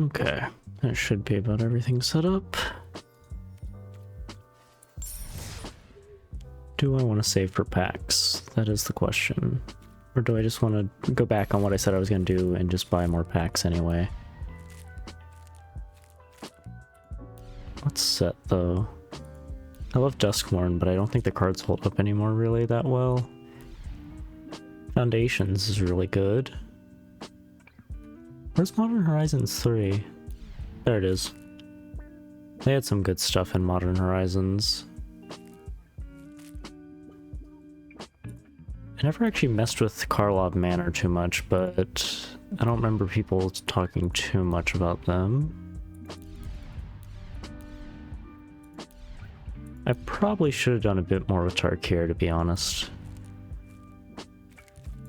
Okay, that should be about everything set up. Do I want to save for packs? That is the question. Or do I just want to go back on what I said I was going to do and just buy more packs anyway? What's set though? I love Duskmourn, but I don't think the cards hold up anymore really that well. Foundations is really good. Where's Modern Horizons 3? There it is. They had some good stuff in Modern Horizons. I never actually messed with Karlov Manor too much, but I don't remember people talking too much about them. I probably should have done a bit more with Tarkir, to be honest.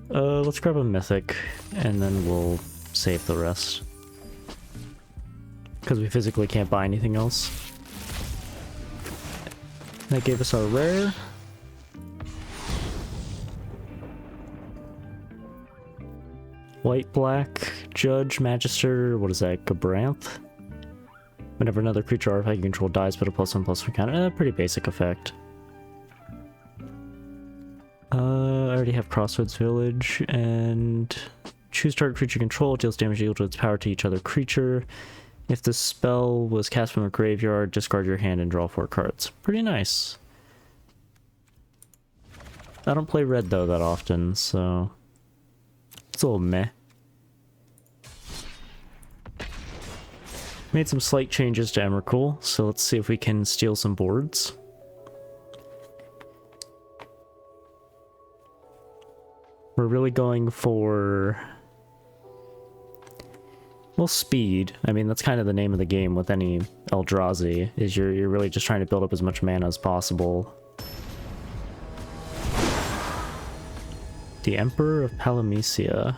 Let's grab a mythic, and then we'll save the rest. Because we physically can't buy anything else. That gave us our rare. White, black, Judge, Magister, what is that, Gabranth? Whenever another creature or artifact you control dies, put a +1/+1 counter. Pretty basic effect. I already have Crossroads Village, and choose target creature control, deals damage equal to its power to each other creature. If the spell was cast from a graveyard, discard your hand and draw 4 cards. Pretty nice. I don't play red though that often, so it's a little meh. Made some slight changes to Emrakul, so let's see if we can steal some boards. We're really going for, well, speed. I mean, that's kind of the name of the game with any Eldrazi, is you're really just trying to build up as much mana as possible. The Emperor of Palamecia.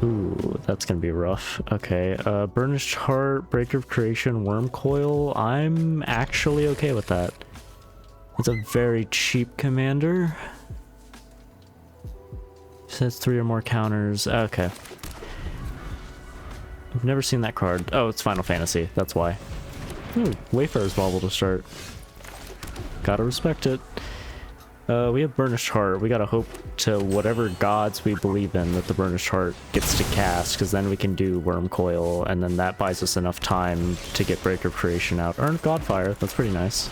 Ooh, that's gonna be rough. Okay, Burnished Heart, Breaker of Creation, Wormcoil. I'm actually okay with that. It's a very cheap commander. Says 3 or more counters. Okay. I've never seen that card. Oh, it's Final Fantasy. That's why. Ooh, Wayfarer's Bauble to start. Gotta respect it. We have Burnished Heart. We gotta hope to whatever gods we believe in that the Burnished Heart gets to cast, because then we can do Wormcoil, and then that buys us enough time to get Breaker of Creation out. Urn of Godfire. That's pretty nice.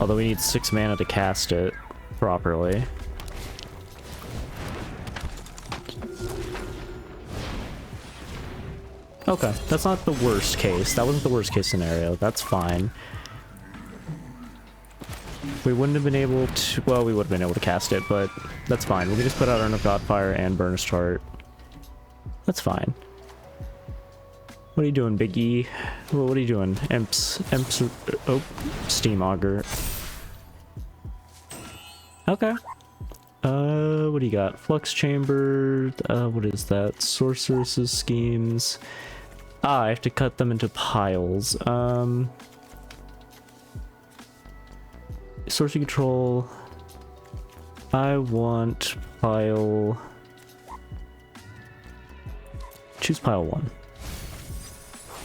Although we need 6 mana to cast it properly. Okay, that's not the worst case. That wasn't the worst case scenario. That's fine. We wouldn't have been able to... Well, we would have been able to cast it, but that's fine. We can just put out Urn of Godfire and Burnished Heart. That's fine. What are you doing, Big E? What are you doing? Imps... Oh, Steam Augur. Okay. What do you got? Flux Chamber... what is that? Sorceress's Schemes... Ah, I have to cut them into piles. Sorcery Control. I want pile... Choose pile 1.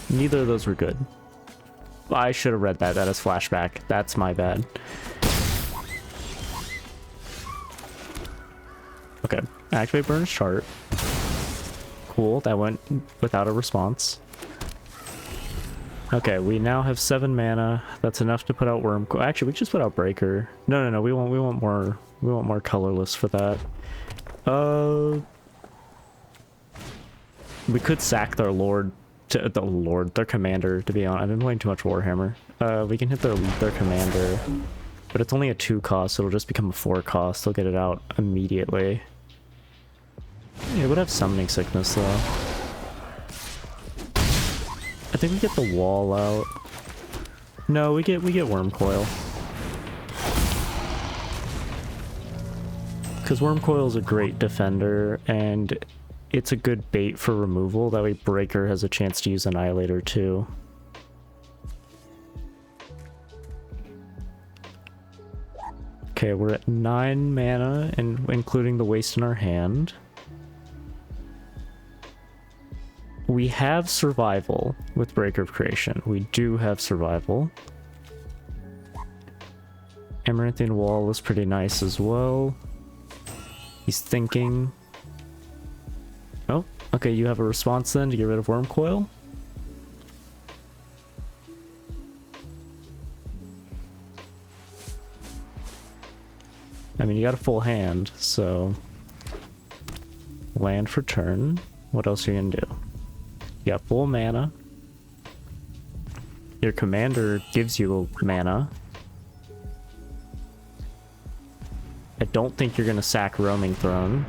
Neither of those were good. I should have read that. That is flashback. That's my bad. Okay. Activate Burnished Heart. Cool. That went without a response. Okay, we now have 7 mana. That's enough to put out Wormcoil. Actually, we just put out Breaker. No. We want more colorless for that. We could sack their their commander, to be honest. I've been playing too much Warhammer. We can hit their commander, but it's only a 2 cost, so it'll just become a 4 cost. They'll get it out immediately. Yeah, it would have Summoning Sickness though. I think we get the wall out. No, we get Wormcoil. Because Wormcoil is a great defender, and it's a good bait for removal. That way Breaker has a chance to use Annihilator too. Okay, we're at 9 mana, and including the waste in our hand. We have survival with Breaker of Creation. We do have survival. Amaranthian Wall is pretty nice as well. He's thinking. Oh, okay, you have a response then to get rid of Wormcoil? I mean, you got a full hand, so... Land for turn. What else are you gonna do? You got full mana. Your commander gives you mana. I don't think you're gonna sack Roaming Throne.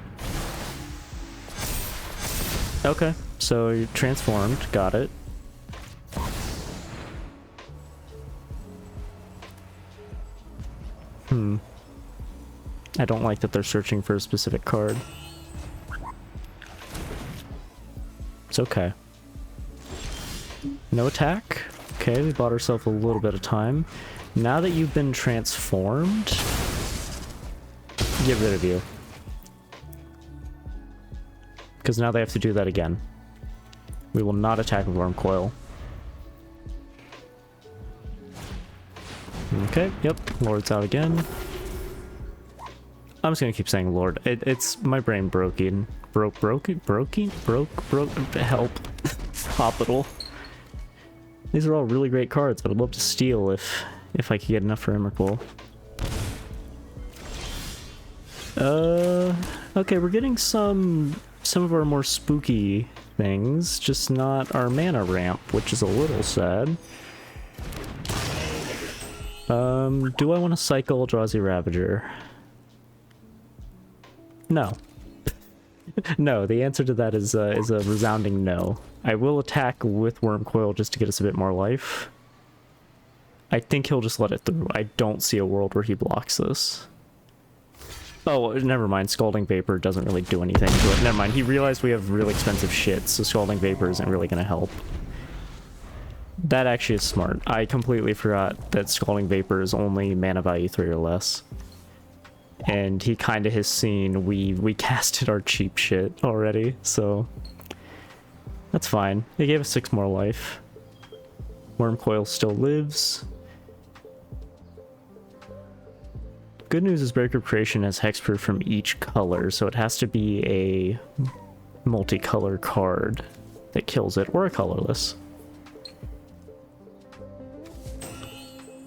Okay, so you're transformed. Got it. I don't like that they're searching for a specific card. It's okay. No attack. Okay, we bought ourselves a little bit of time. Now that you've been transformed, get rid of you. Because now they have to do that again. We will not attack with Wormcoil. Okay, yep, Lord's out again. I'm just gonna keep saying Lord. It's my brain broke, help. Hospital. These are all really great cards. I'd love to steal if I could get enough for Emrakul. Okay, we're getting some of our more spooky things, just not our mana ramp, which is a little sad. Do I want to cycle Eldrazi Ravager? No. No, the answer to that is a resounding no. I will attack with Wormcoil just to get us a bit more life. I think he'll just let it through. I don't see a world where he blocks this. Oh, never mind. Scalding Vapor doesn't really do anything to it. Never mind. He realized we have really expensive shit, so Scalding Vapor isn't really going to help. That actually is smart. I completely forgot that Scalding Vapor is only mana value 3 or less. And he kind of has seen we casted our cheap shit already, so that's fine. It gave us 6 more life. Wormcoil still lives. Good news is Breaker of Creation has hexproof from each color, so it has to be a multicolor card that kills it, or a colorless.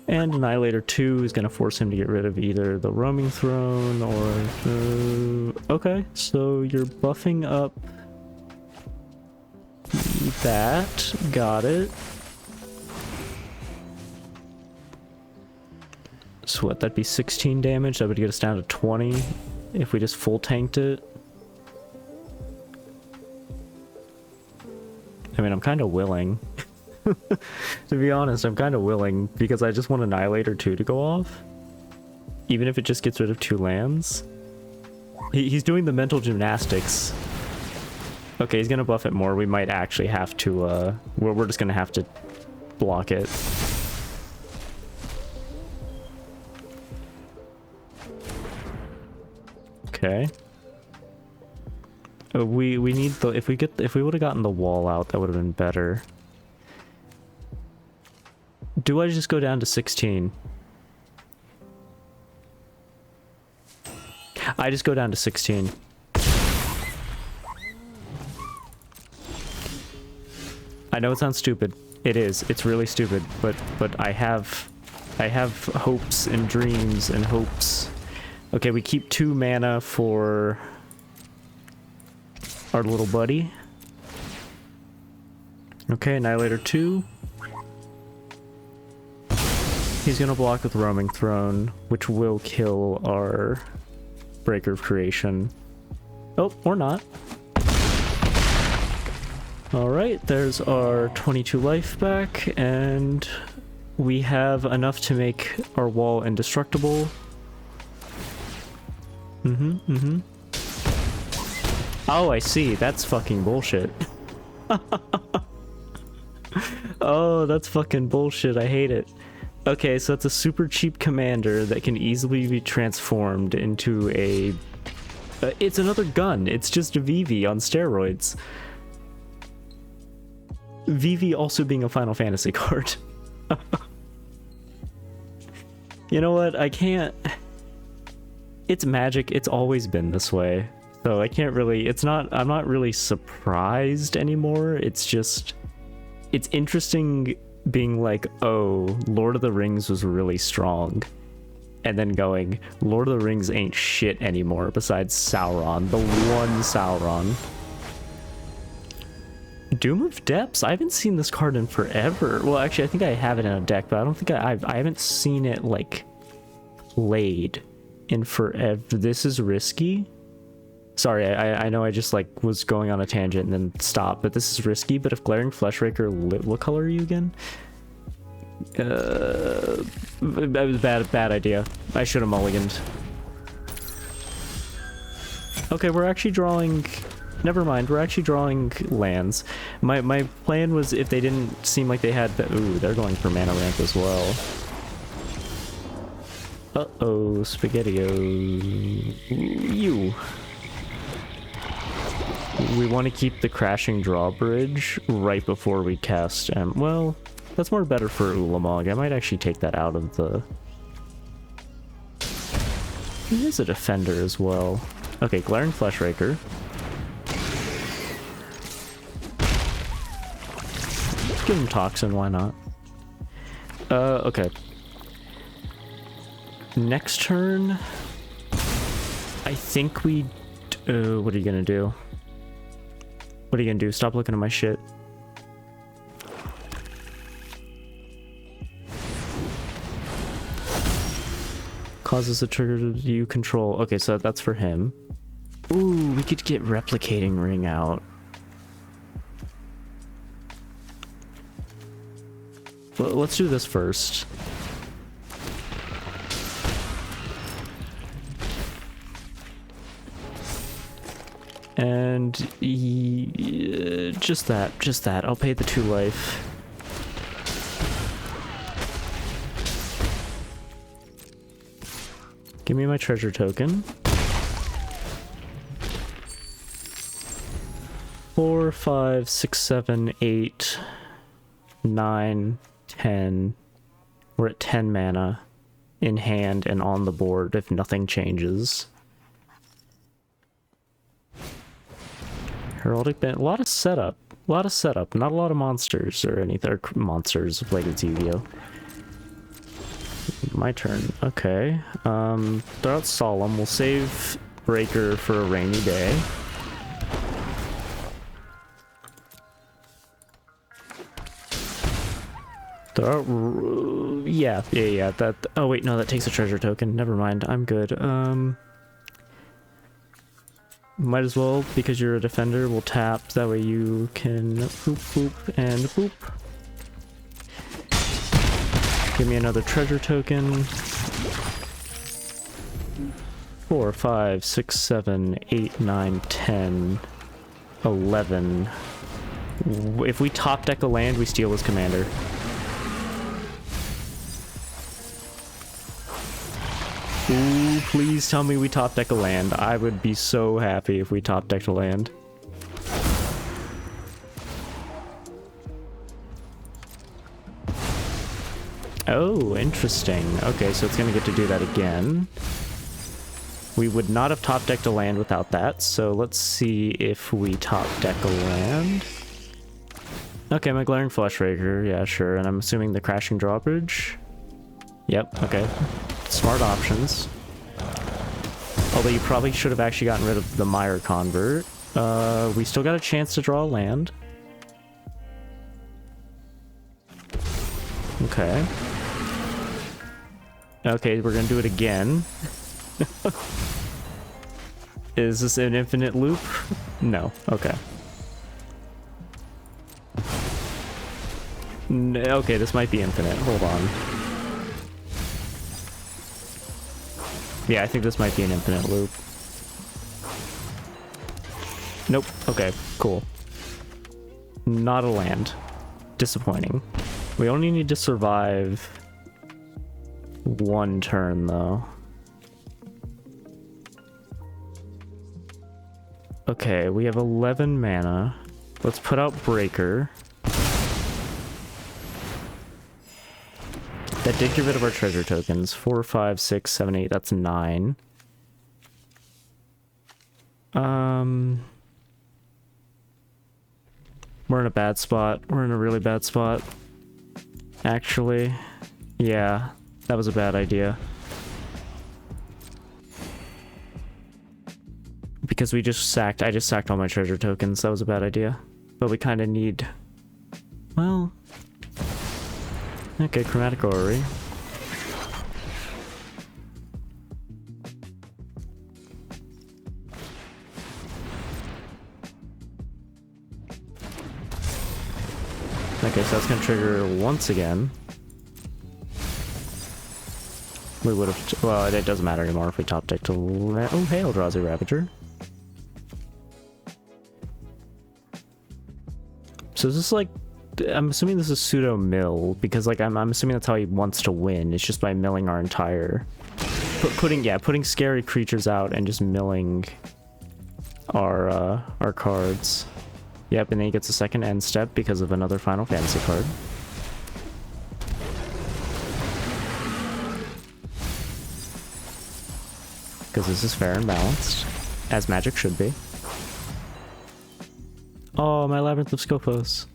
And Annihilator 2 is going to force him to get rid of either the Roaming Throne or... okay, so you're buffing up that. Got it. So what, that'd be 16 damage? That would get us down to 20 if we just full tanked it. I mean, I'm kind of willing. To be honest, I'm kind of willing, because I just want Annihilator 2 to go off. Even if it just gets rid of 2 lands. He's doing the mental gymnastics. Okay, he's gonna buff it more. We might actually have to, we're just gonna have to block it. Okay. We need the, if we would have gotten the wall out, that would have been better. Do I just go down to 16? I just go down to 16. I know it sounds stupid. It is. It's really stupid, but I have hopes and dreams and hopes. Okay, we keep 2 mana for our little buddy. Okay, Annihilator 2. He's gonna block with Roaming Throne, which will kill our Breaker of Creation. Oh, or not. Alright, there's our 22 life back, and we have enough to make our wall indestructible. Oh, I see. That's fucking bullshit. Oh, that's fucking bullshit. I hate it. Okay, so it's a super cheap commander that can easily be transformed into a... it's another gun. It's just a Vivi on steroids. Vivi also being a Final Fantasy card. You know what? I can't... It's Magic. It's always been this way. So I can't really... I'm not really surprised anymore. It's just... It's interesting being like, oh, Lord of the Rings was really strong. And then going, Lord of the Rings ain't shit anymore besides Sauron. The one Sauron. Doom of Depths? I haven't seen this card in forever. Well, actually, I think I have it in a deck, but I don't think I haven't seen it, like, played in forever. This is risky. Sorry, I know I just, like, was going on a tangent and then stopped, but this is risky. But if Glaring Fleshraker lit, what color are you again? That was a bad idea. I should have mulliganed. Okay, we're actually drawing... Never mind, we're actually drawing lands. My plan was if they didn't seem like they had... Ooh, they're going for mana ramp as well. Uh-oh, Spaghetti-O. You. We want to keep the Crashing Drawbridge right before we cast... well, that's more better for Ulamog. I might actually take that out of the... He is a defender as well. Okay, Glaring Fleshraker. Give him Toxin, why not? Okay. Next turn... I think we... what are you gonna do? What are you gonna do? Stop looking at my shit. Causes a trigger you control. Okay, so that's for him. Ooh, we could get Replicating Ring out. Well, let's do this first. And just that. I'll pay the 2 life. Give me my treasure token. 4, 5, 6, 7, 8, 9, 10. We're at 10 mana in hand and on the board if nothing changes. Heraldic Band, a lot of setup, not a lot of monsters or anything, or monsters related to Yu-Gi-Oh! My turn, okay. Throw out Solemn, we'll save Breaker for a rainy day. Throw out, yeah, that, oh wait, no, that takes a treasure token, never mind, I'm good. Might as well, because you're a defender, we'll tap, that way you can boop, boop, and boop. Give me another treasure token. 4, 5, 6, 7, 8, 9, 10, 11. If we top deck a land, we steal his commander. Ooh, please tell me we top deck a land. I would be so happy if we top decked a land. Oh, interesting. Okay, so it's gonna get to do that again. We would not have top decked a land without that, so let's see if we top deck a land. Okay, my Glaring Fleshraker, yeah, sure, and I'm assuming the Crashing Drawbridge. Yep, okay. Smart options. Although you probably should have actually gotten rid of the Mire Convert. We still got a chance to draw a land. Okay. Okay, we're gonna do it again. Is this an infinite loop? No. Okay. Okay, this might be infinite. Hold on. Yeah, I think this might be an infinite loop. Nope. Okay, cool. Not a land. Disappointing. We only need to survive 1 turn, though. Okay, we have 11 mana. Let's put out Breaker. That did get rid of our treasure tokens. 4, 5, 6, 7, 8. That's 9. We're in a bad spot. We're in a really bad spot. Actually, yeah, that was a bad idea. Because I just sacked all my treasure tokens. That was a bad idea. But we kind of need, well, okay, chromatic orrery. Okay, so that's gonna trigger once again. We would have, well, it doesn't matter anymore if we top deck to, oh, hey, Eldrazi Ravager. So is this like, I'm assuming this is pseudo mill, because like I'm assuming that's how he wants to win. It's just by milling our entire, putting scary creatures out and just milling our cards. Yep, and then he gets a second end step because of another Final Fantasy card. Because this is fair and balanced, as Magic should be. Oh, my Labyrinth of Scophos.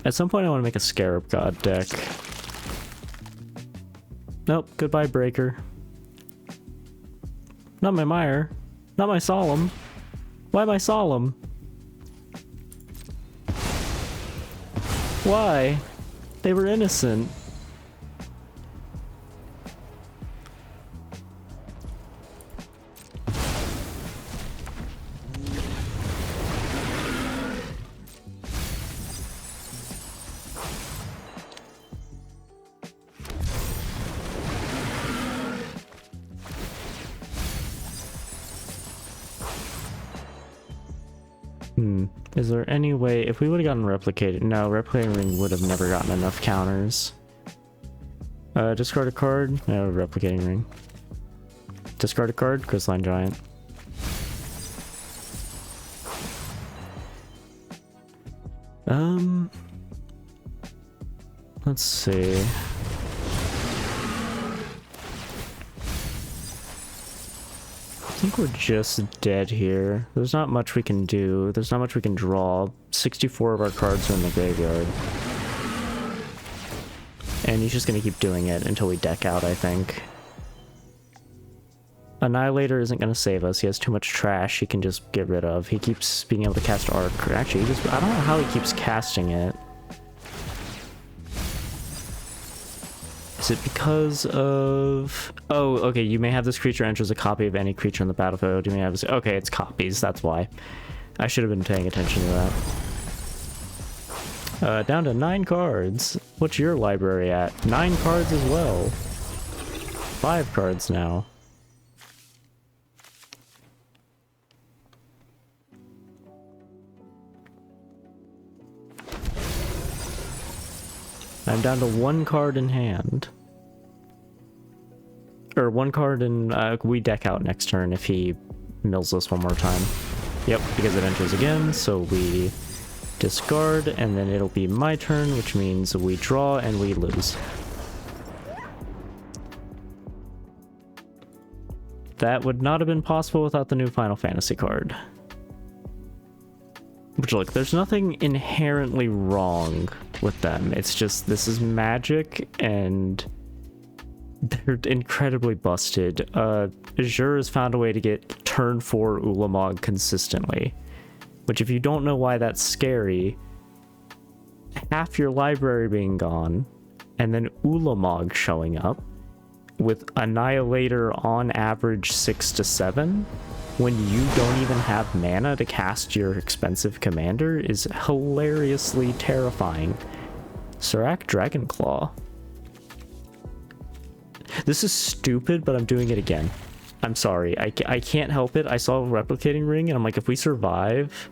At some point I want to make a Scarab God deck. Nope, goodbye Breaker. Not my Mire. Not my Solemn. Why am I Solemn? Why? They were innocent. Is there any way, if we would have gotten Replicated, no, Replicating Ring would have never gotten enough counters. Discard a card, no, Replicating Ring. Discard a card, Crystalline Giant. Let's see. I think we're just dead here. There's not much we can do. There's not much we can draw. 64 of our cards are in the graveyard. And he's just gonna keep doing it until we deck out, I think. Annihilator isn't gonna save us. He has too much trash he can just get rid of. He keeps being able to cast Arc. Actually, I don't know how he keeps casting it. Is it because of... Oh, okay, you may have this creature enter as a copy of any creature in the battlefield. You may have this... Okay, it's copies, that's why. I should have been paying attention to that. Down to 9 cards. What's your library at? 9 cards as well. 5 cards now. I'm down to 1 card in hand. Or 1 card in... we deck out next turn if he mills us one more time. Yep, because it enters again, so we discard, and then it'll be my turn, which means we draw and we lose. That would not have been possible without the new Final Fantasy card. Which, look, there's nothing inherently wrong with them. It's just, this is Magic, and they're incredibly busted. Azure has found a way to get turn 4 Ulamog consistently. Which, if you don't know why that's scary, half your library being gone, and then Ulamog showing up, with Annihilator on average 6 to 7, when you don't even have mana to cast your expensive commander, is hilariously terrifying. Serac Dragonclaw. This is stupid, but I'm doing it again. I'm sorry, I can't help it. I saw a Replicating Ring, and I'm like, if we survive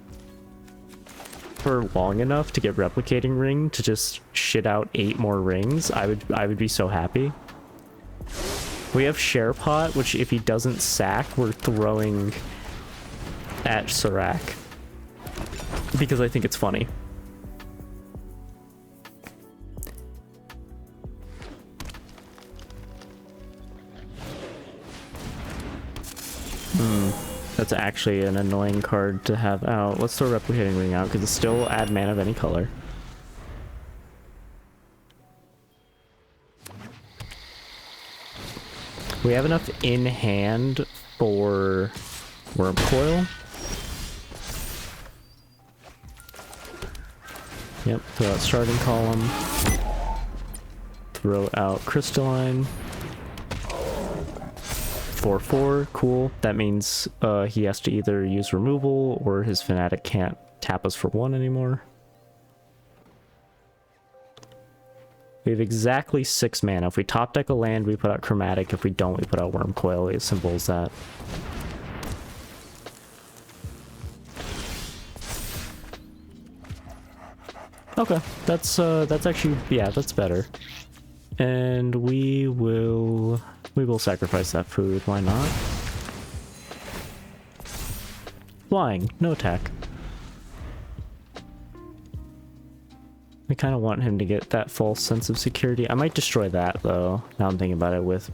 for long enough to get Replicating Ring to just shit out 8 more rings, I would be so happy. We have Sharepot, which if he doesn't sack, we're throwing at Serac. Because I think it's funny. That's actually an annoying card to have out. Let's throw Replicating Ring out, because it's still add mana of any color. We have enough in hand for Wurmcoil. Yep, throw out Starting Column. Throw out Crystalline. 4/4, cool. That means he has to either use removal or his Fanatic can't tap us for 1 anymore. We have exactly 6 mana. If we top deck a land, we put out Chromatic. If we don't, we put out Wurmcoil. As simple as that. Okay, that's actually, yeah, that's better. And we will sacrifice that food, why not? Flying, no attack. We kind of want him to get that false sense of security. I might destroy that though, now I'm thinking about it with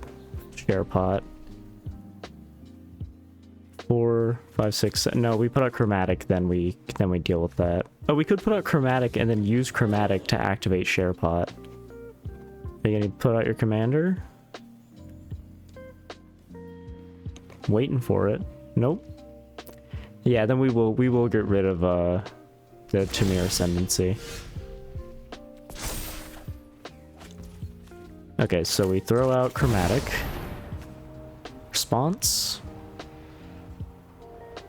Sharepot. 4, 5, 6, no, we put out Chromatic, then we deal with that. Oh, we could put out Chromatic and then use Chromatic to activate Sharepot. Are you gonna put out your commander? Waiting for it. Nope. Yeah, then we will get rid of the Tamir Ascendancy. Okay, so we throw out Chromatic. Response.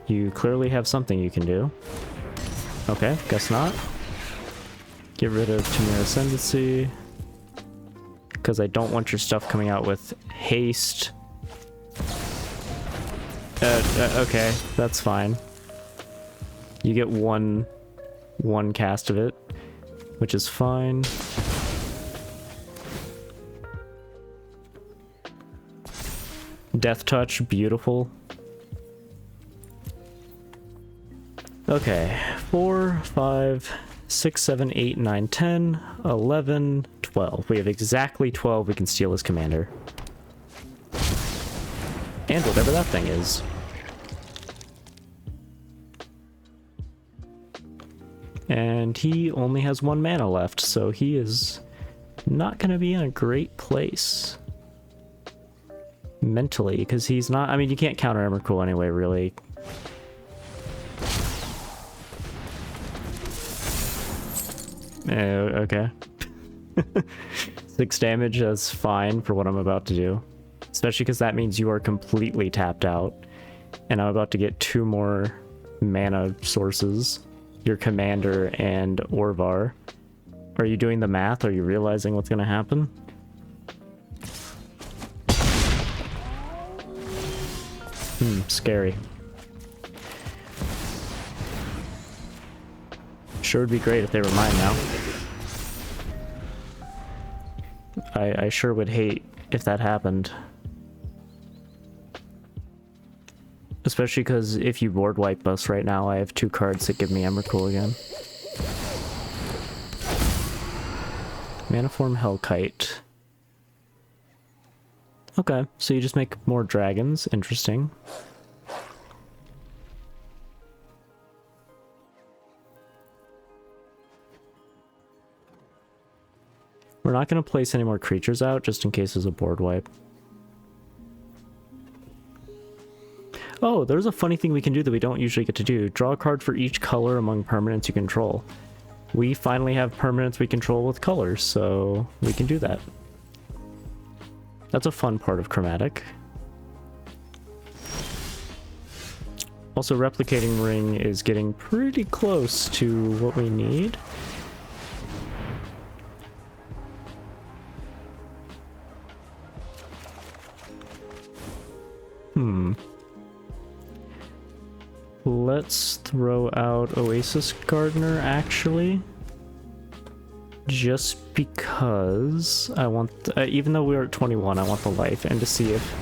You clearly have something you can do. Okay, guess not. Get rid of Tamir Ascendancy. Because I don't want your stuff coming out with haste. Okay, that's fine. You get one cast of it, which is fine. Death Touch, beautiful. Okay, 4, 5, 6, 7, 8, 9, 10, 11, 12. We have exactly 12 we can steal as commander. And whatever that thing is. And he only has 1 mana left, so he is not going to be in a great place. Mentally, because he's not... I mean, you can't counter Emrakul anyway, really. Okay. 6 damage, that's fine for what I'm about to do. Especially because that means you are completely tapped out. And I'm about to get 2 more mana sources. Your commander and Orvar. Are you doing the math? Are you realizing what's going to happen? Scary. Sure would be great if they were mine now. I sure would hate if that happened. Especially because if you board wipe us right now, I have 2 cards that give me Emrakul again. Manaform Hellkite. Okay, so you just make more dragons. Interesting. We're not going to place any more creatures out, just in case there's a board wipe. Oh, there's a funny thing we can do that we don't usually get to do. Draw a card for each color among permanents you control. We finally have permanents we control with colors, so we can do that. That's a fun part of Chromatic. Also, Replicating Ring is getting pretty close to what we need. Let's throw out Oasis Gardener, actually. Just because I want... even though we're at 21, I want the life, and to see if...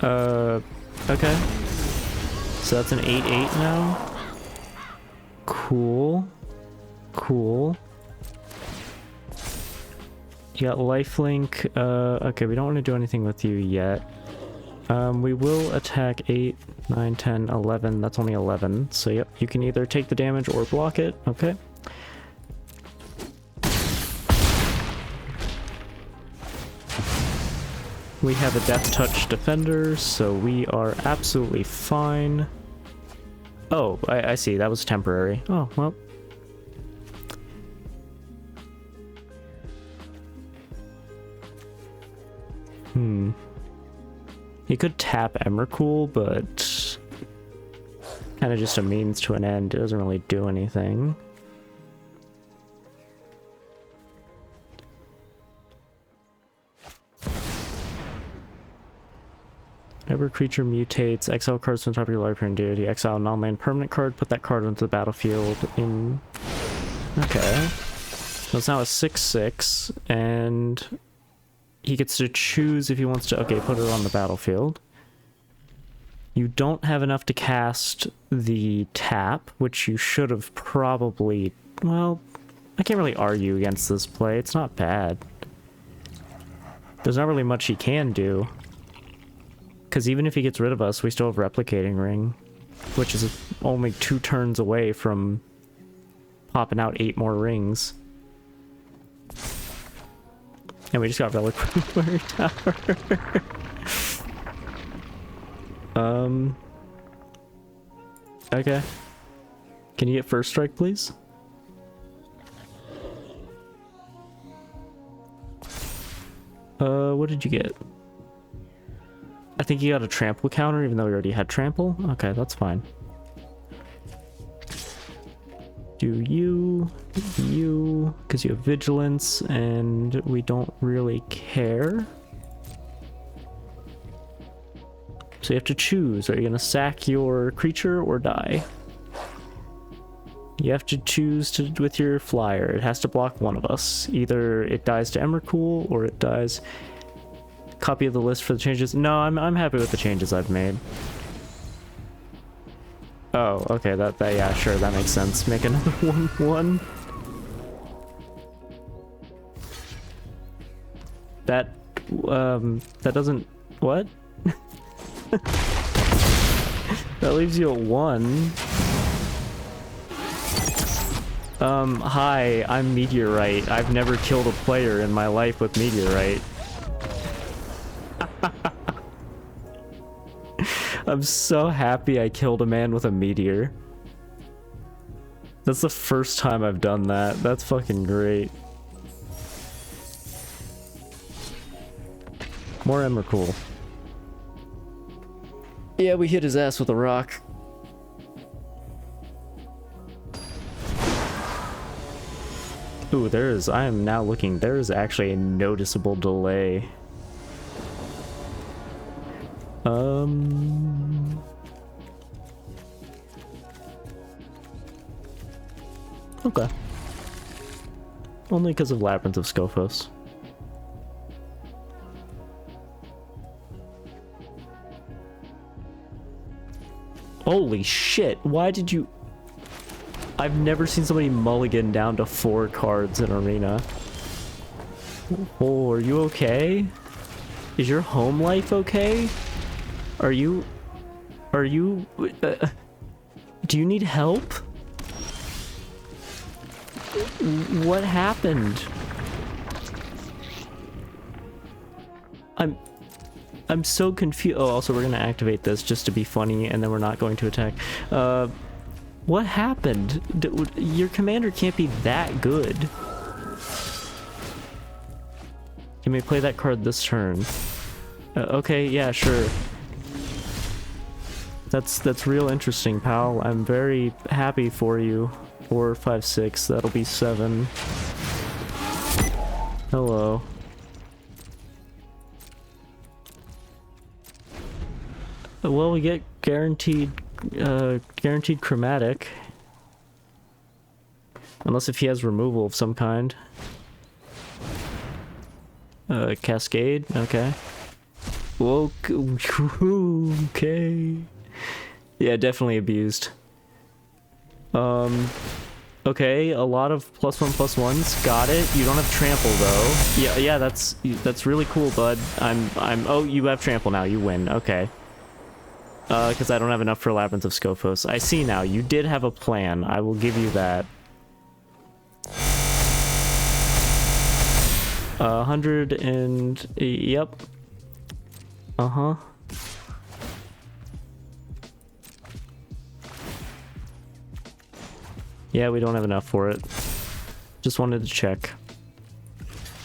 okay. So that's an 8/8 now. Cool. Cool. You got lifelink. Okay, we don't want to do anything with you yet. We will attack 8, 9, 10, 11. That's only 11. So yep, you can either take the damage or block it. Okay. We have a Death Touch Defender, so we are absolutely fine. Oh, I see. That was temporary. Oh, well. He could tap Emrakul, but kind of just a means to an end. It doesn't really do anything. Whenever a creature mutates, exile cards from the top of your library and deity. Exile a non-land permanent card, put that card onto the battlefield in... Okay. So it's now a 6/6, and he gets to choose if he wants to... Okay, put it on the battlefield. You don't have enough to cast the tap, which you should have probably... Well, I can't really argue against this play. It's not bad. There's not really much he can do. Because even if he gets rid of us, we still have Replicating Ring, which is only 2 turns away from popping out 8 more rings. And we just got Reliquary Tower. Okay. Can you get first strike, please? What did you get? I think you got a trample counter, even though we already had trample. Okay, that's fine. Do you, because you have vigilance, and we don't really care. So you have to choose. Are you gonna sack your creature or die? You have to choose to with your flyer. It has to block one of us. Either it dies to Emrakul or it dies. Copy of the list for the changes. No, I'm happy with the changes I've made. Oh, okay, that yeah, sure, that makes sense. Make another 1/1. That doesn't... What? That leaves you at 1. Hi, I'm Meteorite. I've never killed a player in my life with Meteorite. I'm so happy I killed a man with a meteor. That's the first time I've done that. That's fucking great. More Emrakul. Yeah, we hit his ass with a rock. Ooh, I am now looking, there is actually a noticeable delay. Okay. Only because of Labyrinth of Scophos. Holy shit, why did you... I've never seen somebody mulligan down to 4 cards in Arena. Oh, are you okay? Is your home life okay? Are you... do you need help? What happened? I'm so confused. Oh, also we're gonna activate this just to be funny, and then we're not going to attack. What happened? Your commander can't be that good. You may play that card this turn. Okay, yeah, sure. That's real interesting, pal. I'm very happy for you. 4, 5, 6. That'll be 7. Hello. Well, we get guaranteed chromatic. Unless if he has removal of some kind. Cascade, okay. Whoa, okay. Yeah, definitely abused. Okay, a lot of +1/+1s. Got it. You don't have trample though. Yeah, that's really cool, bud. Oh, you have trample now. You win. Okay. Because I don't have enough for Labyrinth of Scophos. I see now. You did have a plan. I will give you that. 100 and... Yep. Uh-huh. Yeah, we don't have enough for it. Just wanted to check.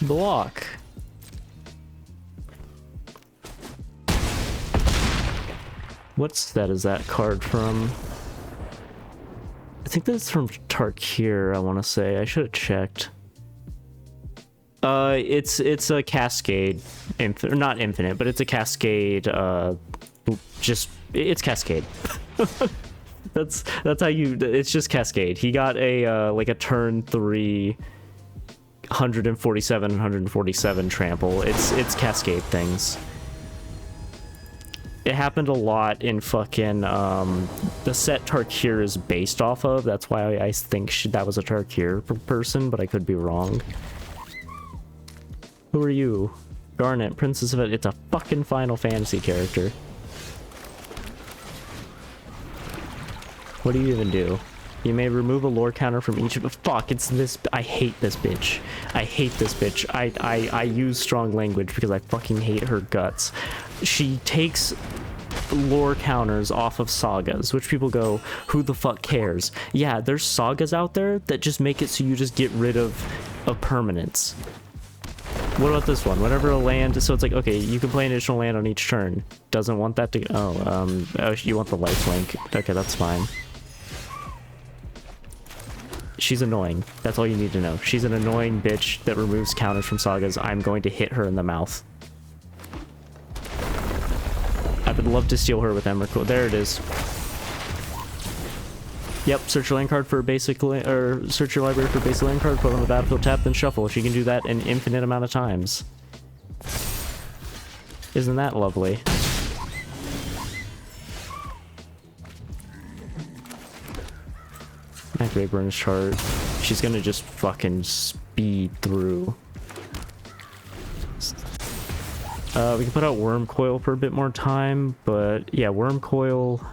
Block. What's that? Is that card from? I think that's from Tarkir, I want to say. I should have checked. It's a Cascade. Not infinite, but it's a Cascade, it's Cascade. That's how you... It's just Cascade. He got a, like a turn 3... 147 trample. It's Cascade things. It happened a lot in fucking, the set Tarkir is based off of. That's why I think that was a Tarkir person, but I could be wrong. Who are you? Garnet, Princess of it. It's a fucking Final Fantasy character. What do you even do? You may remove a lore counter from each of the... Fuck, it's this... I hate this bitch. I hate this bitch. I use strong language because I fucking hate her guts. She takes lore counters off of sagas, which people go, who the fuck cares? Yeah, there's sagas out there that just make it so you just get rid of permanence. What about this one? Whenever a land... So it's like, okay, you can play an additional land on each turn. Doesn't want that to... Oh, you want the lifelink. Okay, that's fine. She's annoying. That's all you need to know. She's an annoying bitch that removes counters from sagas. I'm going to hit her in the mouth. I would love to steal her with Emrakul. There it is. Yep, search your land card for a basic or search your library for a basic land card, put it on the battlefield, tap, then shuffle. She can do that an infinite amount of times. Isn't that lovely? My Great Burnish chart. She's gonna just fucking speed through. We can put out Worm Coil for a bit more time, but yeah, Worm Coil.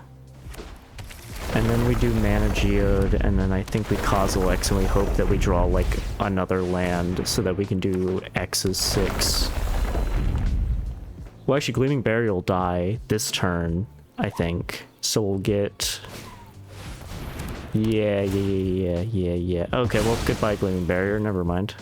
And then we do Mana Geode, and then I think we Kozilek, and we hope that we draw like another land so that we can do X's 6. Well, actually, Gleaming Barrier will die this turn, I think. So we'll get... Yeah. Okay, well, goodbye, Gleaming Barrier. Never mind.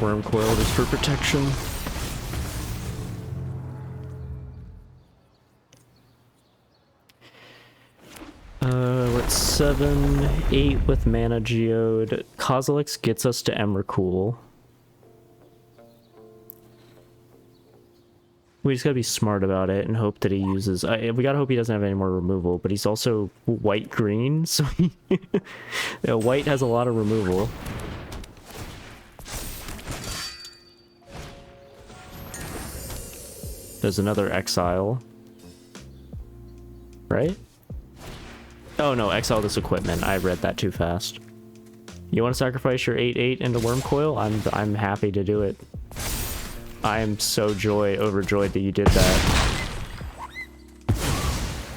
Worm Coil just for protection. We're at 7, 8 with Mana Geode. Kozilek gets us to Emrakul. We just gotta be smart about it and hope that he uses... we gotta hope he doesn't have any more removal, but he's also white-green, so he... Yeah, white has a lot of removal. There's another exile. Right? Oh no, exile this equipment. I read that too fast. You want to sacrifice your 8/8 into Worm Coil? I'm happy to do it. I am so overjoyed that you did that.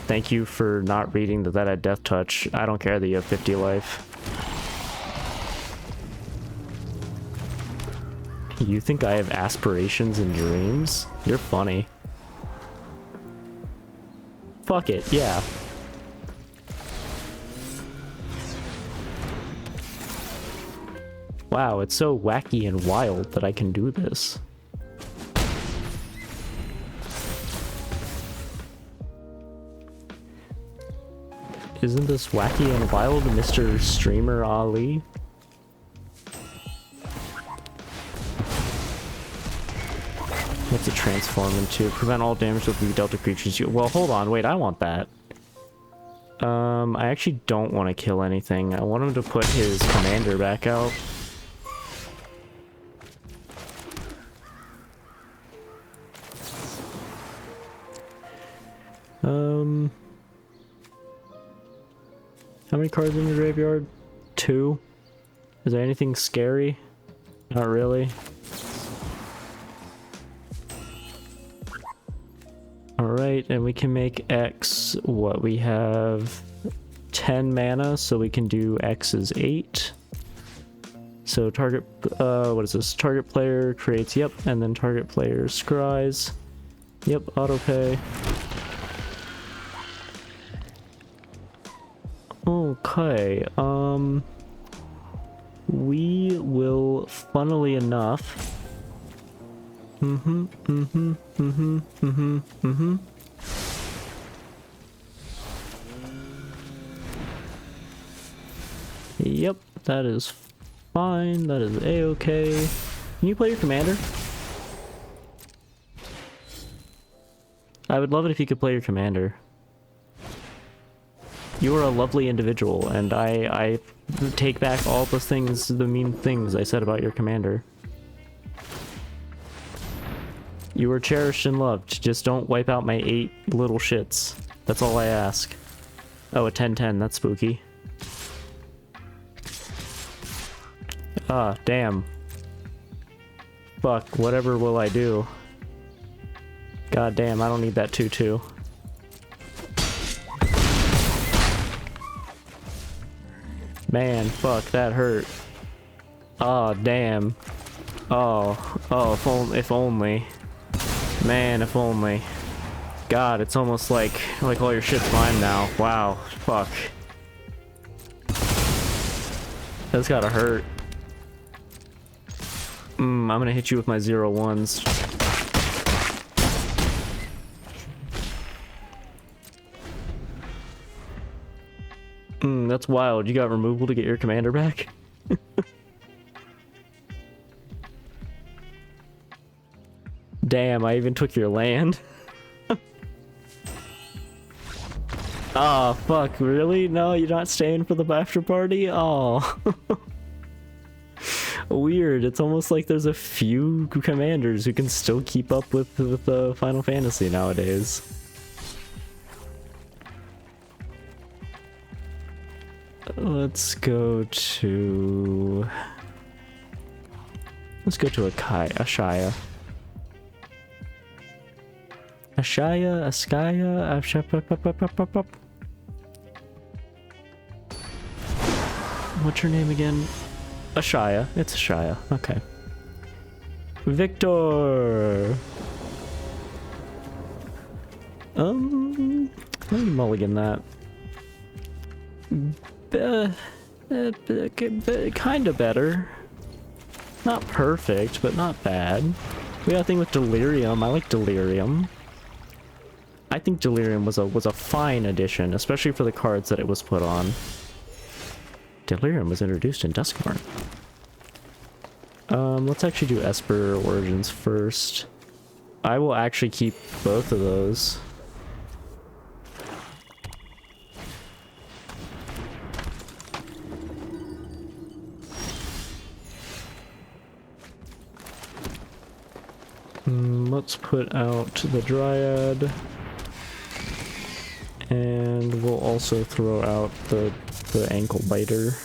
Thank you for not reading that had Death Touch. I don't care that you have 50 life. You think I have aspirations and dreams? You're funny. Fuck it, yeah. Wow, it's so wacky and wild that I can do this. Isn't this wacky and wild, Mr. Streamer Ali? What's it transform into? Prevent all damage that will be dealt to creatures. Well, hold on, wait, I want that. I actually don't want to kill anything. I want him to put his commander back out. How many cards in your graveyard? 2? Is there anything scary? Not really. Alright, and we can make X what? We have 10 mana, so we can do X is 8. So target, what is this? Target player creates, yep, and then target player scries. Yep, autopay. Okay, we will, funnily enough... Yep, that is fine, that is a-okay. Can you play your commander? I would love it if you could play your commander. You are a lovely individual, and I take back all the things, the mean things I said about your commander. You are cherished and loved. Just don't wipe out my 8 little shits. That's all I ask. Oh, a 10/10, that's spooky. Ah, damn. Fuck, whatever will I do? God damn, I don't need that 2/2. Man, fuck, that hurt. Oh, damn. Oh, if only. Man, if only. God, it's almost like all your shit's mine now. Wow, fuck. That's gotta hurt. I'm gonna hit you with my 0/1s. That's wild. You got removal to get your commander back? Damn, I even took your land. Oh, fuck, really? No, you're not staying for the after party? Oh. Weird. It's almost like there's a few commanders who can still keep up with Final Fantasy nowadays. Let's go to Ashaya. Ashaya. What's her name again? Ashaya. It's Ashaya. Okay. Victor! Let me mulligan that. Kinda better. Not perfect, but not bad. We got a thing with Delirium. I like Delirium. I think Delirium was a fine addition, especially for the cards that it was put on. Delirium was introduced in Duskmourn. Let's actually do Esper Origins first. I will actually keep both of those. Let's put out the Dryad. And we'll also throw out the Ankle Biter.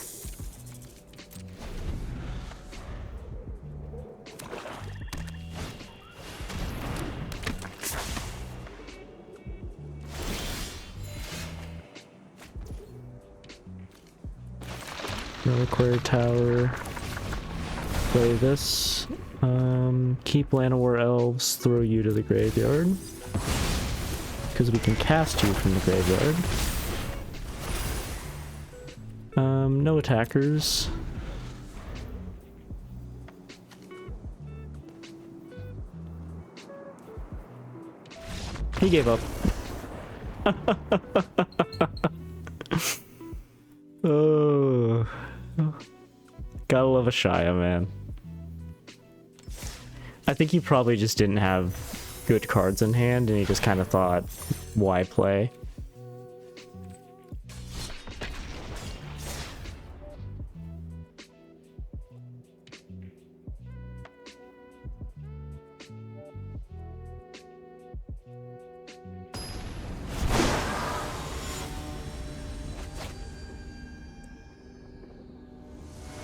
Reliquary Tower. Play this. Keep Llanowar Elves, throw you to the graveyard. Because we can cast you from the graveyard. No attackers. He gave up. Oh. Gotta love Ashaya, man. I think he probably just didn't have good cards in hand, and he just kind of thought, why play?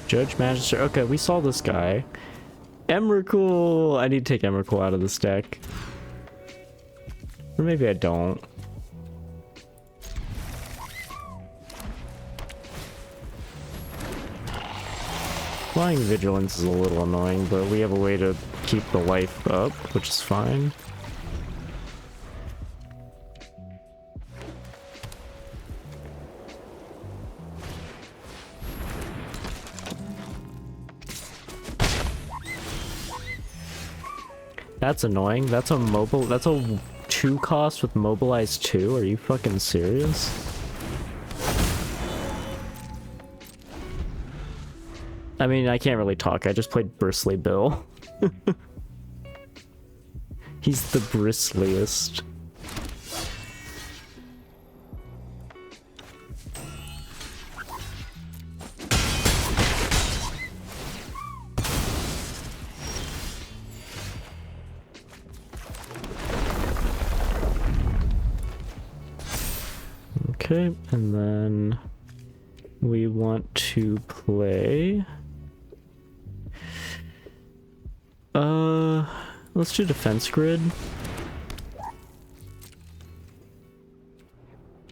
Judge Magister. Okay, we saw this guy. Emrakul! I need to take Emrakul out of this deck. Or maybe I don't. Flying Vigilance is a little annoying, but we have a way to keep the life up, which is fine. That's annoying. That's a 2 cost with Mobilize 2? Are you fucking serious? I mean, I can't really talk. I just played Bristly Bill. He's the bristliest. Okay, and then we want to play... let's do Defense Grid.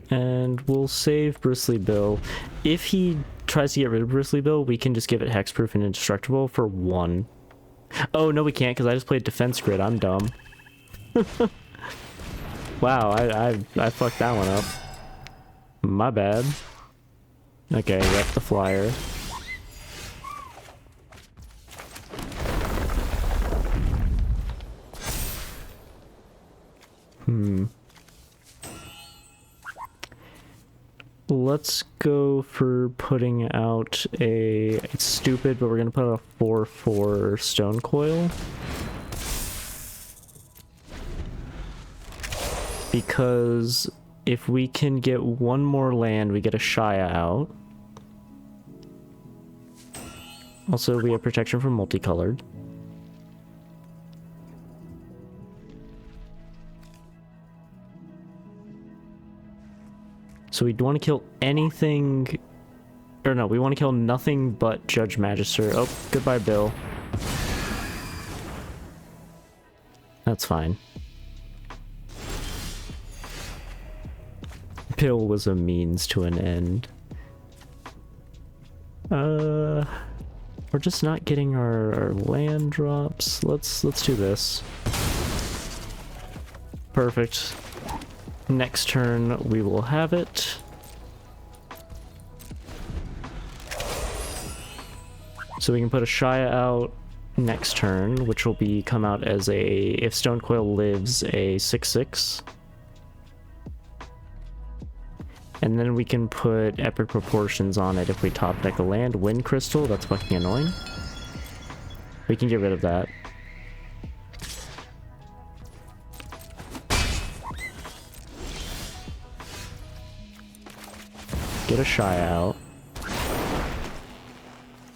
And we'll save Bristly Bill. If he tries to get rid of Bristly Bill, we can just give it Hexproof and Indestructible for 1. Oh, no we can't, because I just played Defense Grid. I'm dumb. Wow, I fucked that one up. My bad. Okay, wreck the flyer. Let's go for putting out a... It's stupid, but we're gonna put out a 4/4 Stone Coil. Because if we can get one more land, we get a Shia out. Also, we have protection from multicolored. So we want to kill anything... Or no, we want to kill nothing but Judge Magister. Oh, goodbye, Bill. That's fine. Bill was a means to an end. We're just not getting our land drops. Let's do this. Perfect. Next turn we will have it. So we can put a Shia out next turn, which will be come out as a, if Stone Coil lives, a 6/6. And then we can put Epic Proportions on it if we top deck a land. Wind Crystal, that's fucking annoying. We can get rid of that. Get a Shia out.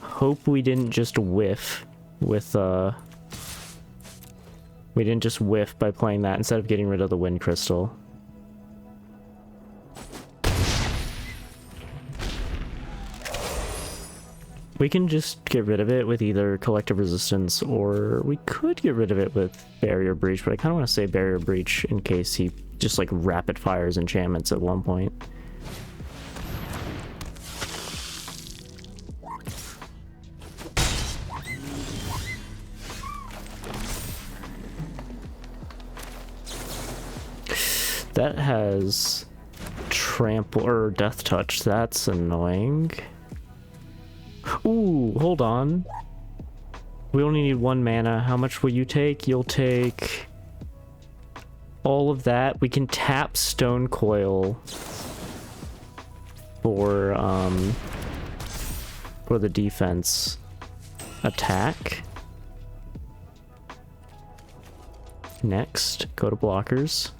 Hope we didn't just whiff with, we didn't just whiff by playing that instead of getting rid of the Wind Crystal. We can just get rid of it with either Collective Resistance, or we could get rid of it with Barrier Breach, but I kind of want to say Barrier Breach in case he just like rapid fires enchantments at one point. That has Trample or Death Touch. That's annoying. Ooh, hold on. We only need 1 mana. How much will you take? You'll take all of that. We can tap Stone Coil for the defense attack. Next, go to blockers.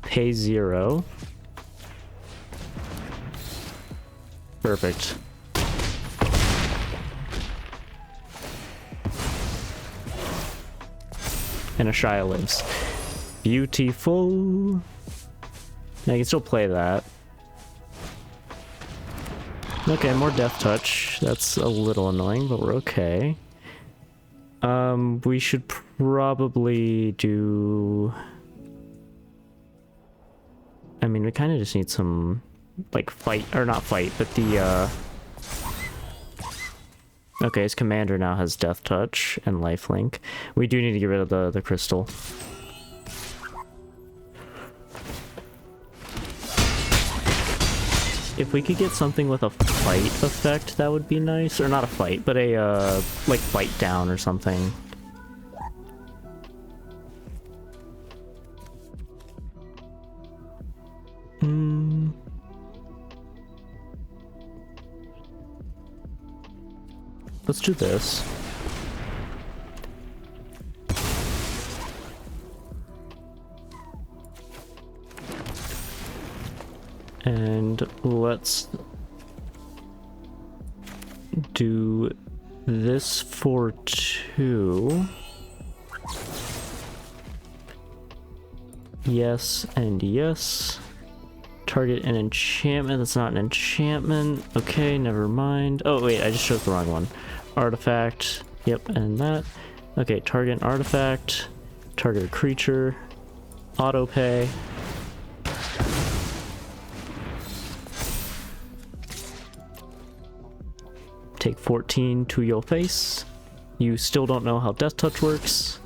Pay 0. Perfect. And a Shia lives. Beautiful. Now you can still play that. Okay, more death touch. That's a little annoying, but we're okay. We should probably do... I mean, we kind of just need some, like, fight, or not fight, but the, Okay, his commander now has death touch and lifelink. We do need to get rid of the crystal. If we could get something with a fight effect, that would be nice. Or not a fight, but a, like, fight down or something. Let's do this. And let's do this for 2. Yes and yes. Target an enchantment. That's not an enchantment. Okay, never mind. Oh, wait, I just chose the wrong one. Artifact. Yep, and that. Okay, target an artifact. Target a creature. Auto pay. Take 14 to your face. You still don't know how Death Touch works.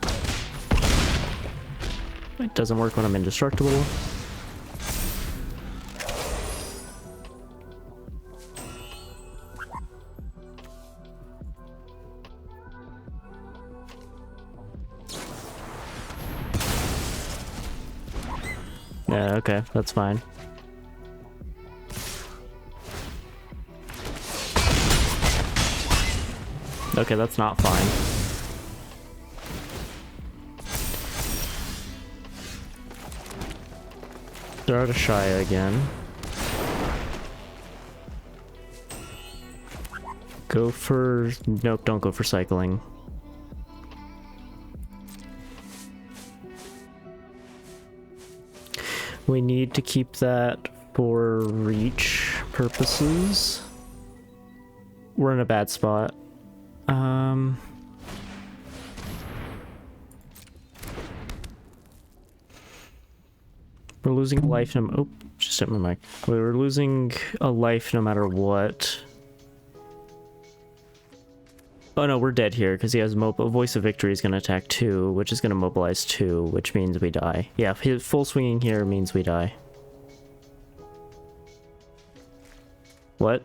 It doesn't work when I'm indestructible. Yeah, okay, that's fine. Okay, that's not fine. Throw out a Shia again. Go for... Nope, don't go for cycling. We need to keep that for reach purposes. We're in a bad spot. We're losing a life no— oh, just hit my mic. We're losing a life no matter what. Oh no, we're dead here because he has Voice of Victory is going to attack 2, which is going to mobilize 2, which means we die. Yeah, full swinging here means we die. What?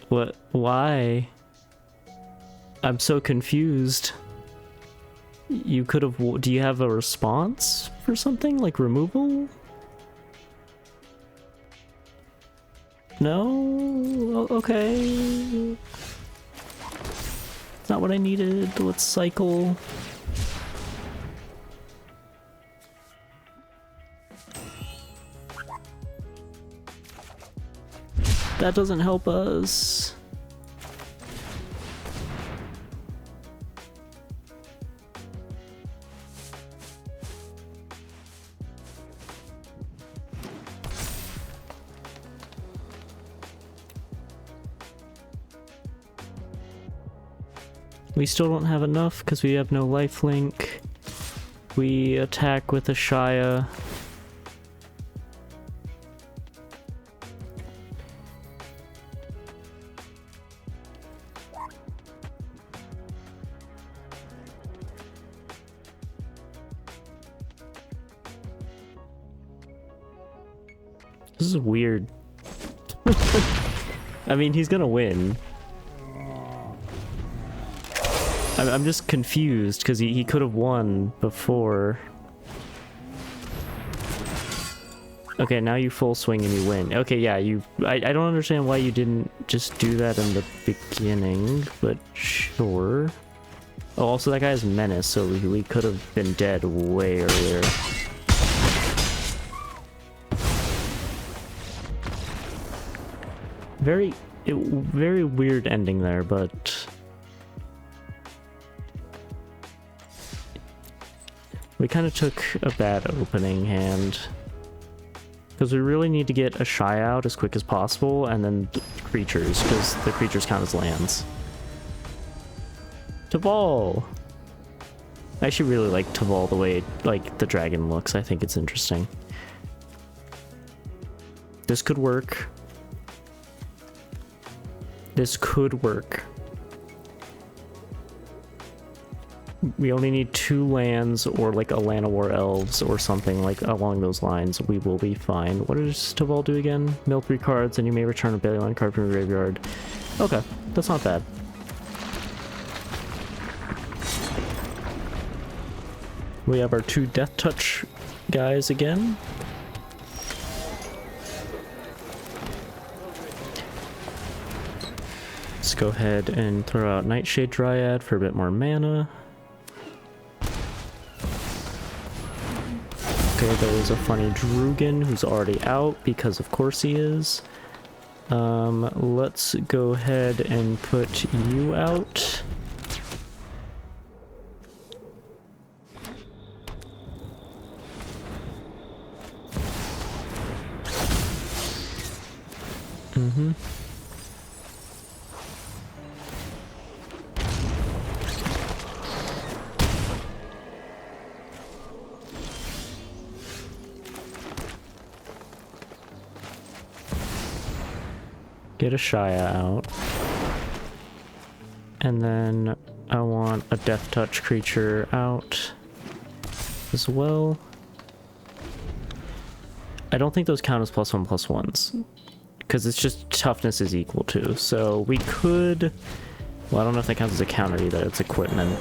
What? Why? I'm so confused. You could have... Do you have a response for something? Like removal? No? Okay. It's not what I needed. Let's cycle. That doesn't help us. We still don't have enough because we have no lifelink. We attack with a Shia. This is weird. I mean, he's gonna win. I'm just confused because he could have won before. Okay, now you full swing and you win. Okay, yeah, I don't understand why you didn't just do that in the beginning, but sure. Oh, also that guy's Menace, so we could have been dead way earlier. Very weird ending there, but... We kind of took a bad opening hand. Because we really need to get a Shy out as quick as possible, and then creatures, because the creatures count as lands. Tiball! I actually really like Tiball the way, like, the dragon looks. I think it's interesting. This could work. This could work. We only need 2 lands or like a Llanowar Elves or something like along those lines. We will be fine. What does Tiball do again? Mill 3 cards and you may return a Battleline card from your graveyard. Okay, that's not bad. We have our 2 Death Touch guys again. Let's go ahead and throw out Nightshade Dryad for a bit more mana. Okay, there's a funny Drugan who's already out, because of course he is. Let's go ahead and put you out. Mm-hmm. Get a Shia out. And then I want a Death Touch creature out as well. I don't think those count as +1/+1s. Because it's just toughness is equal to. So we could... Well, I don't know if that counts as a counter either. It's equipment.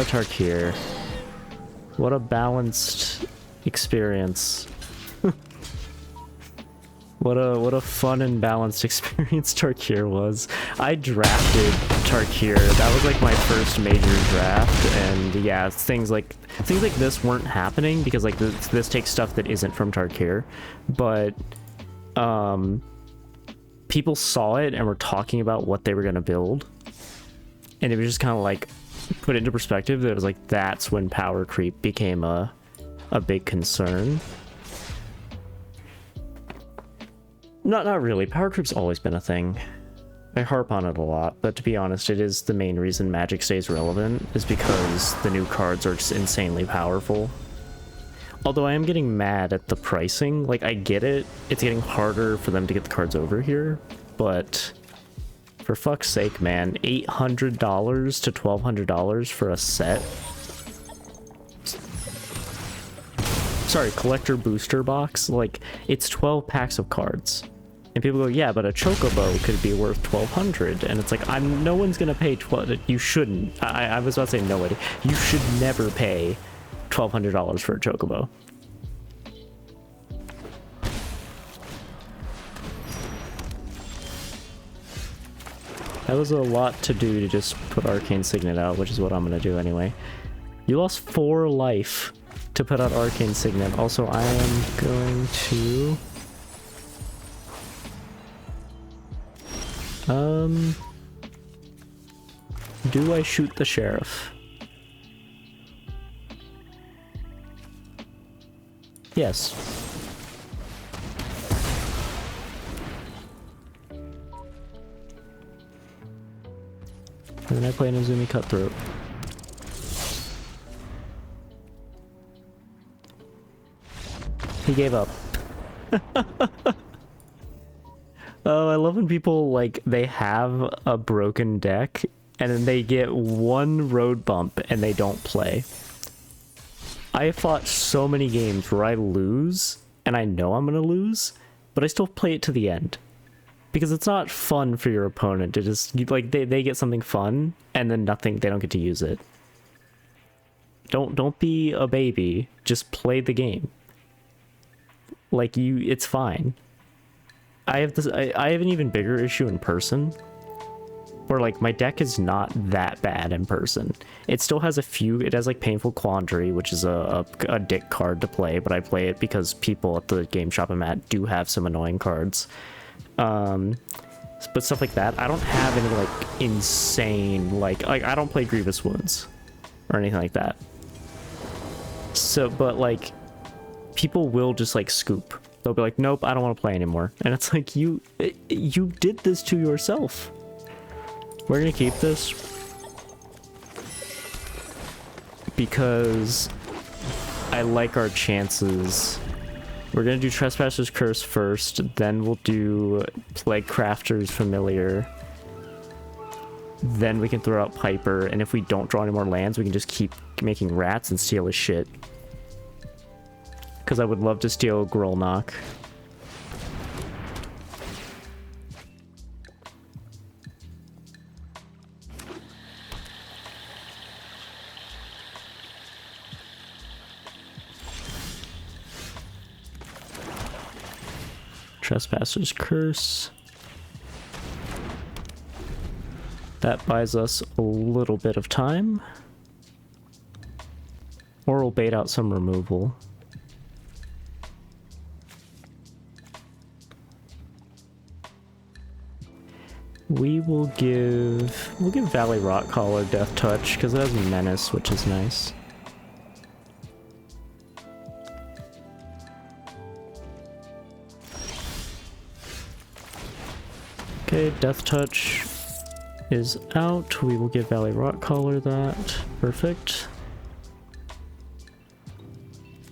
Tarkir. What a balanced experience. What a fun and balanced experience Tarkir was. I drafted Tarkir. That was like my first major draft, and yeah, things like this weren't happening because like this takes stuff that isn't from Tarkir, but people saw it and were talking about what they were gonna build, and it was just kind of like put into perspective that it was like that's when power creep became a big concern. Not really. Power creep's always been a thing. I harp on it a lot, but to be honest, it is the main reason Magic stays relevant, is because the new cards are just insanely powerful. Although I am getting mad at the pricing. Like, I get it. It's getting harder for them to get the cards over here, but for fuck's sake, man, $800 to $1,200 for a set? Sorry, collector booster box? Like, it's 12 packs of cards. And people go, yeah, but a Chocobo could be worth $1,200. And it's like, no one's gonna pay you shouldn't. I was about to say nobody. You should never pay $1,200 for a Chocobo. That was a lot to do to just put Arcane Signet out, which is what I'm gonna do anyway. You lost 4 life to put out Arcane Signet. Also, I am going to... do I shoot the sheriff? Yes. And then I play an Azumi Cutthroat. He gave up. Oh, I love when people, like, they have a broken deck, and then they get one road bump, and they don't play. I have fought so many games where I lose, and I know I'm gonna lose, but I still play it to the end. Because it's not fun for your opponent. It is, like, they get something fun, and then nothing, they don't get to use it. Don't be a baby. Just play the game. Like, it's fine. I have an even bigger issue in person. Or like my deck is not that bad in person. It still has a few, it has like Painful Quandary, which is a dick card to play, but I play it because people at the game shop I'm at do have some annoying cards. But stuff like that, I don't have any like insane, like I don't play Grievous Wounds or anything like that. So, but like people will just like scoop. They'll be like, nope, I don't want to play anymore. And it's like, you did this to yourself. We're gonna keep this because I like our chances. We're gonna do Trespasser's Curse first, then we'll do Plaguecrafter's Familiar. Then we can throw out Piper, and if we don't draw any more lands, we can just keep making rats and steal his shit. Because I would love to steal Grolnok. Trespasser's Curse. That buys us a little bit of time. Or we'll bait out some removal. We'll give Valley Rockcaller Death Touch because it has Menace, which is nice. Okay, Death Touch is out. We will give Valley Rockcaller that. Perfect.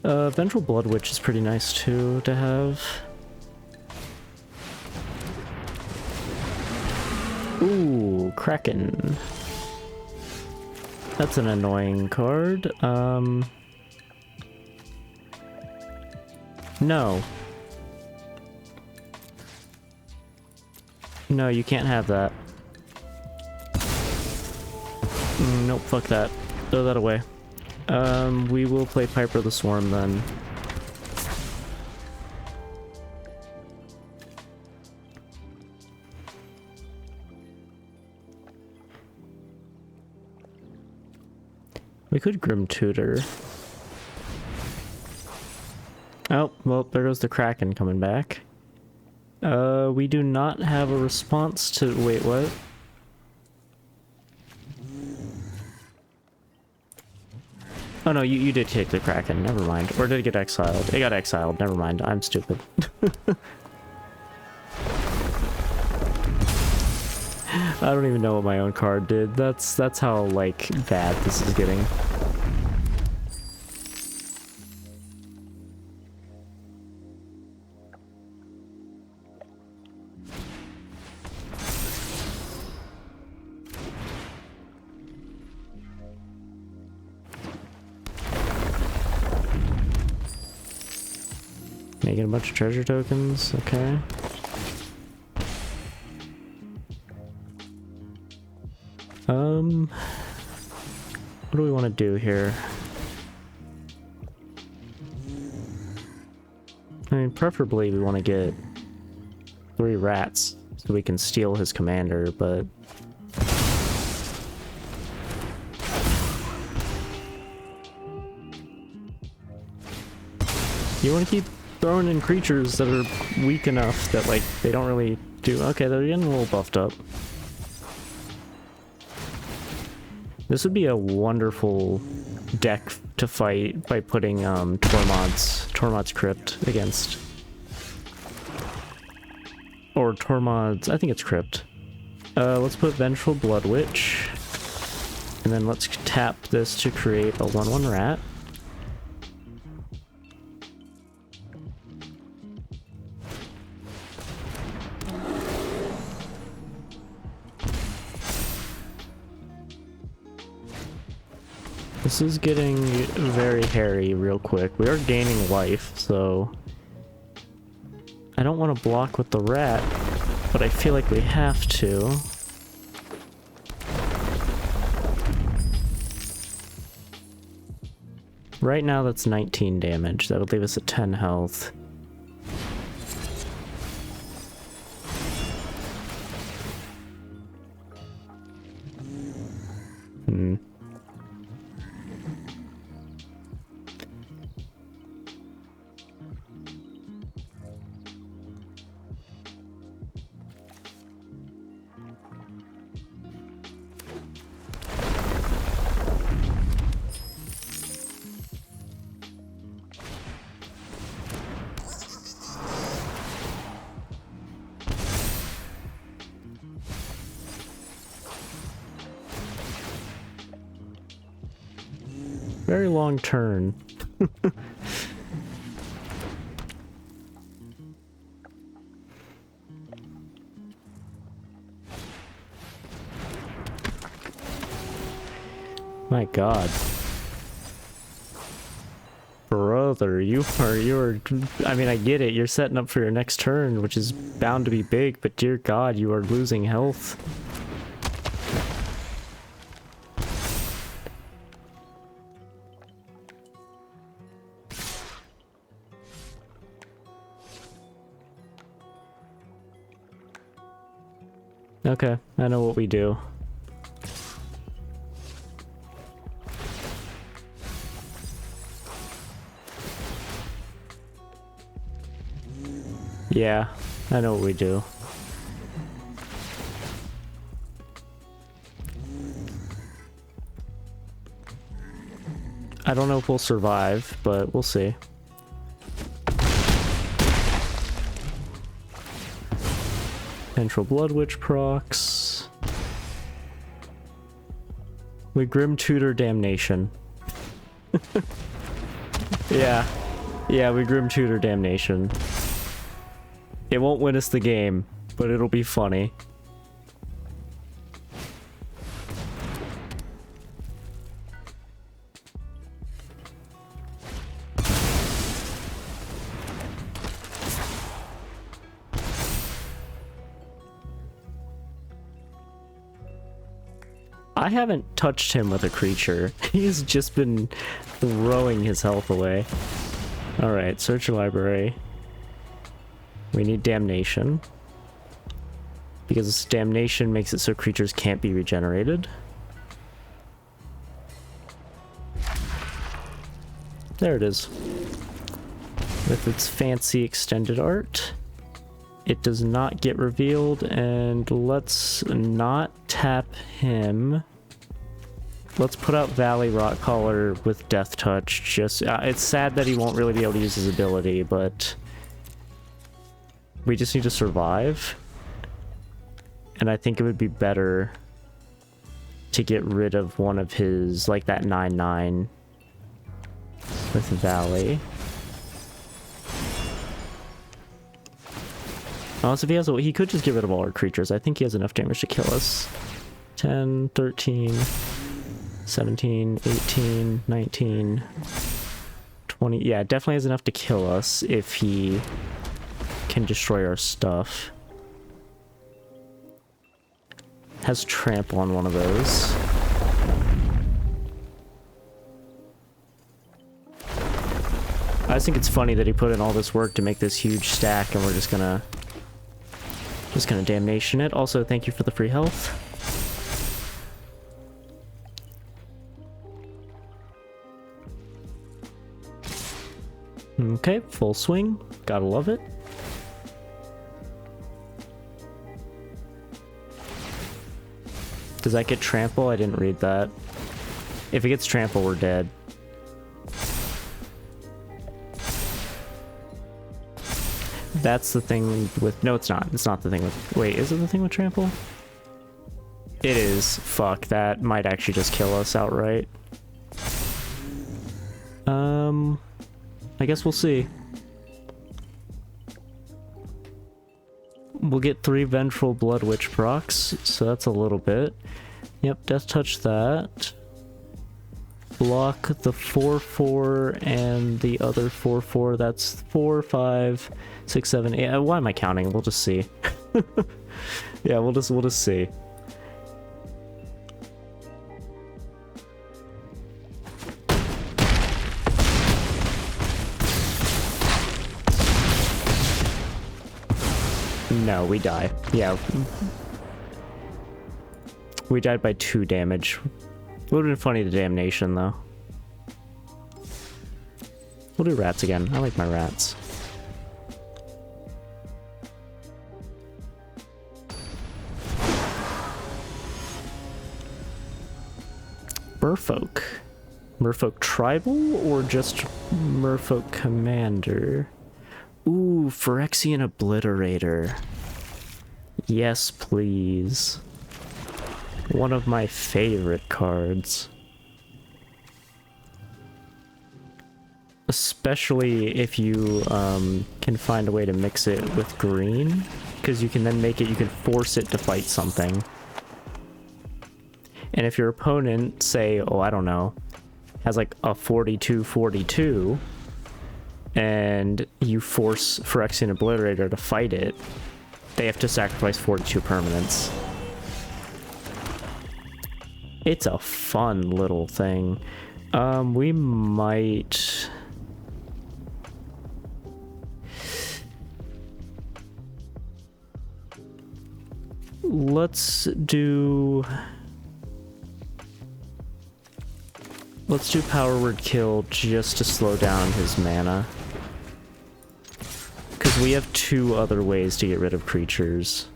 Vengeful Blood Witch is pretty nice too to have. Ooh, Kraken. That's an annoying card. No. No, you can't have that. Nope, fuck that. Throw that away. We will play Piper the Swarm then. We could Grim Tutor. Oh, well, there goes the Kraken coming back. We do not have a response to... Wait, what? Oh no, you did take the Kraken, never mind. Or did it get exiled? It got exiled, never mind, I'm stupid. I don't even know what my own card did. That's how, like, bad this is getting. Making a bunch of treasure tokens, okay. What do we want to do here? I mean, preferably we want to get 3 rats so we can steal his commander, but... You want to keep throwing in creatures that are weak enough that, like, they don't really do... Okay, they're getting a little buffed up. This would be a wonderful deck to fight by putting Tormod's Crypt against. Or Tormod's... I think it's Crypt. Let's put Vengeful Blood Witch. And then let's tap this to create a 1/1 rat. This is getting very hairy real quick. We are gaining life, so... I don't want to block with the rat, but I feel like we have to. Right now that's 19 damage. That would leave us at 10 health. very long turn. My god. Brother, you are, I mean, I get it, you're setting up for your next turn, which is bound to be big, but dear god, you are losing health. Okay, I know what we do. Yeah, I know what we do. I don't know if we'll survive, but we'll see. Vengeful Blood Witch procs. We Grim Tutor Damnation. Yeah. Yeah, we Grim Tutor Damnation. It won't win us the game, but it'll be funny. I haven't touched him with a creature. He's just been throwing his health away. Alright, search your library. We need Damnation. Because Damnation makes it so creatures can't be regenerated. There it is. With its fancy extended art. It does not get revealed, and let's not tap him. Let's put out Valley Rockcaller with Death Touch. Just it's sad that he won't really be able to use his ability, but we just need to survive. And I think it would be better to get rid of one of his, like that 9/9 with Valley. Also, if he has he could just get rid of all our creatures. I think he has enough damage to kill us. 10, 13, 17, 18, 19, 20. Yeah, definitely has enough to kill us if he can destroy our stuff. Has trample on one of those. I just think it's funny that he put in all this work to make this huge stack, and we're just gonna Damnation it. Also, thank you for the free health. Okay, full swing. Gotta love it. Does that get trample? I didn't read that. If it gets trample, we're dead. That's the thing with... No, it's not. It's not the thing with... Wait, is it the thing with trample? It is. Fuck, that might actually just kill us outright. I guess we'll see. We'll get 3 Vengeful Blood Witch procs, so that's a little bit. Yep, Death Touch that. Block the 4/4 and the other 4/4. That's 4, 5, 6, 7, 8. Why am I counting? We'll just see. Yeah, we'll just see. No, we die. Yeah. We died by 2 damage. Would have been funny to Damnation, though. We'll do rats again. I like my rats. Merfolk. Merfolk Tribal or just Merfolk Commander? Ooh, Phyrexian Obliterator. Yes, please. One of my favorite cards. especially if you can find a way to mix it with green, because you can then make it, you can force it to fight something. And if your opponent, say, oh, I don't know, has like a 42-42, and you force Phyrexian Obliterator to fight it, they have to sacrifice 42 permanents. It's a fun little thing. We might... Let's do Power Word Kill just to slow down his mana. Because we have two other ways to get rid of creatures.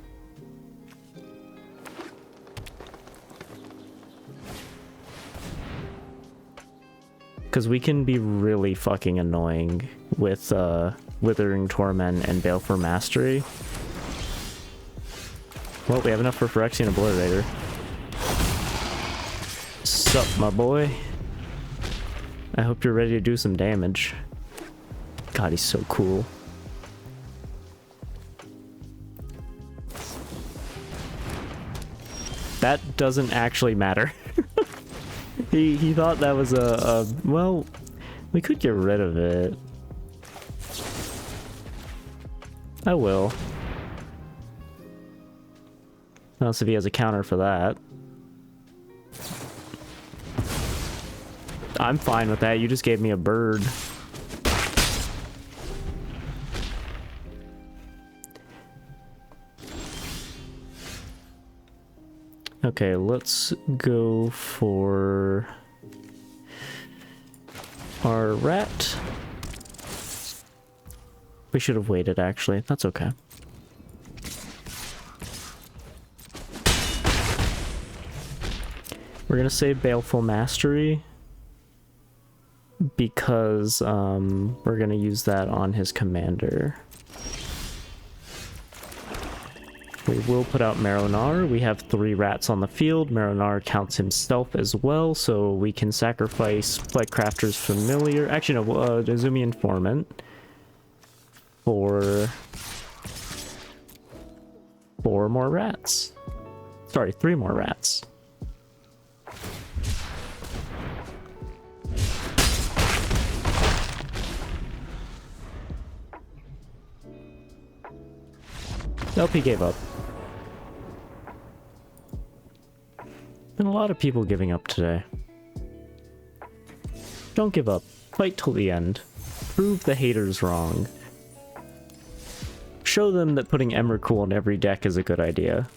Because we can be really fucking annoying with Withering Torment and Baleful Mastery. Well, we have enough for Phyrexian Obliterator. Sup, my boy? I hope you're ready to do some damage. God, he's so cool. That doesn't actually matter. He thought that was a... Well, we could get rid of it. I will. Unless if he has a counter for that. I'm fine with that. You just gave me a bird. Okay, let's go for our rat. We should have waited, actually. That's okay. We're gonna save Baleful Mastery because we're gonna use that on his commander. We will put out Marrow-Nar. We have 3 rats on the field. Marrow-Nar counts himself as well, so we can sacrifice Flightcrafter's Familiar. Actually, no, Azumi Informant for 4 more rats. Sorry, 3 more rats. Nope, he gave up. Been a lot of people giving up today. Don't give up. Fight till the end. Prove the haters wrong. Show them that putting Emrakul in every deck is a good idea.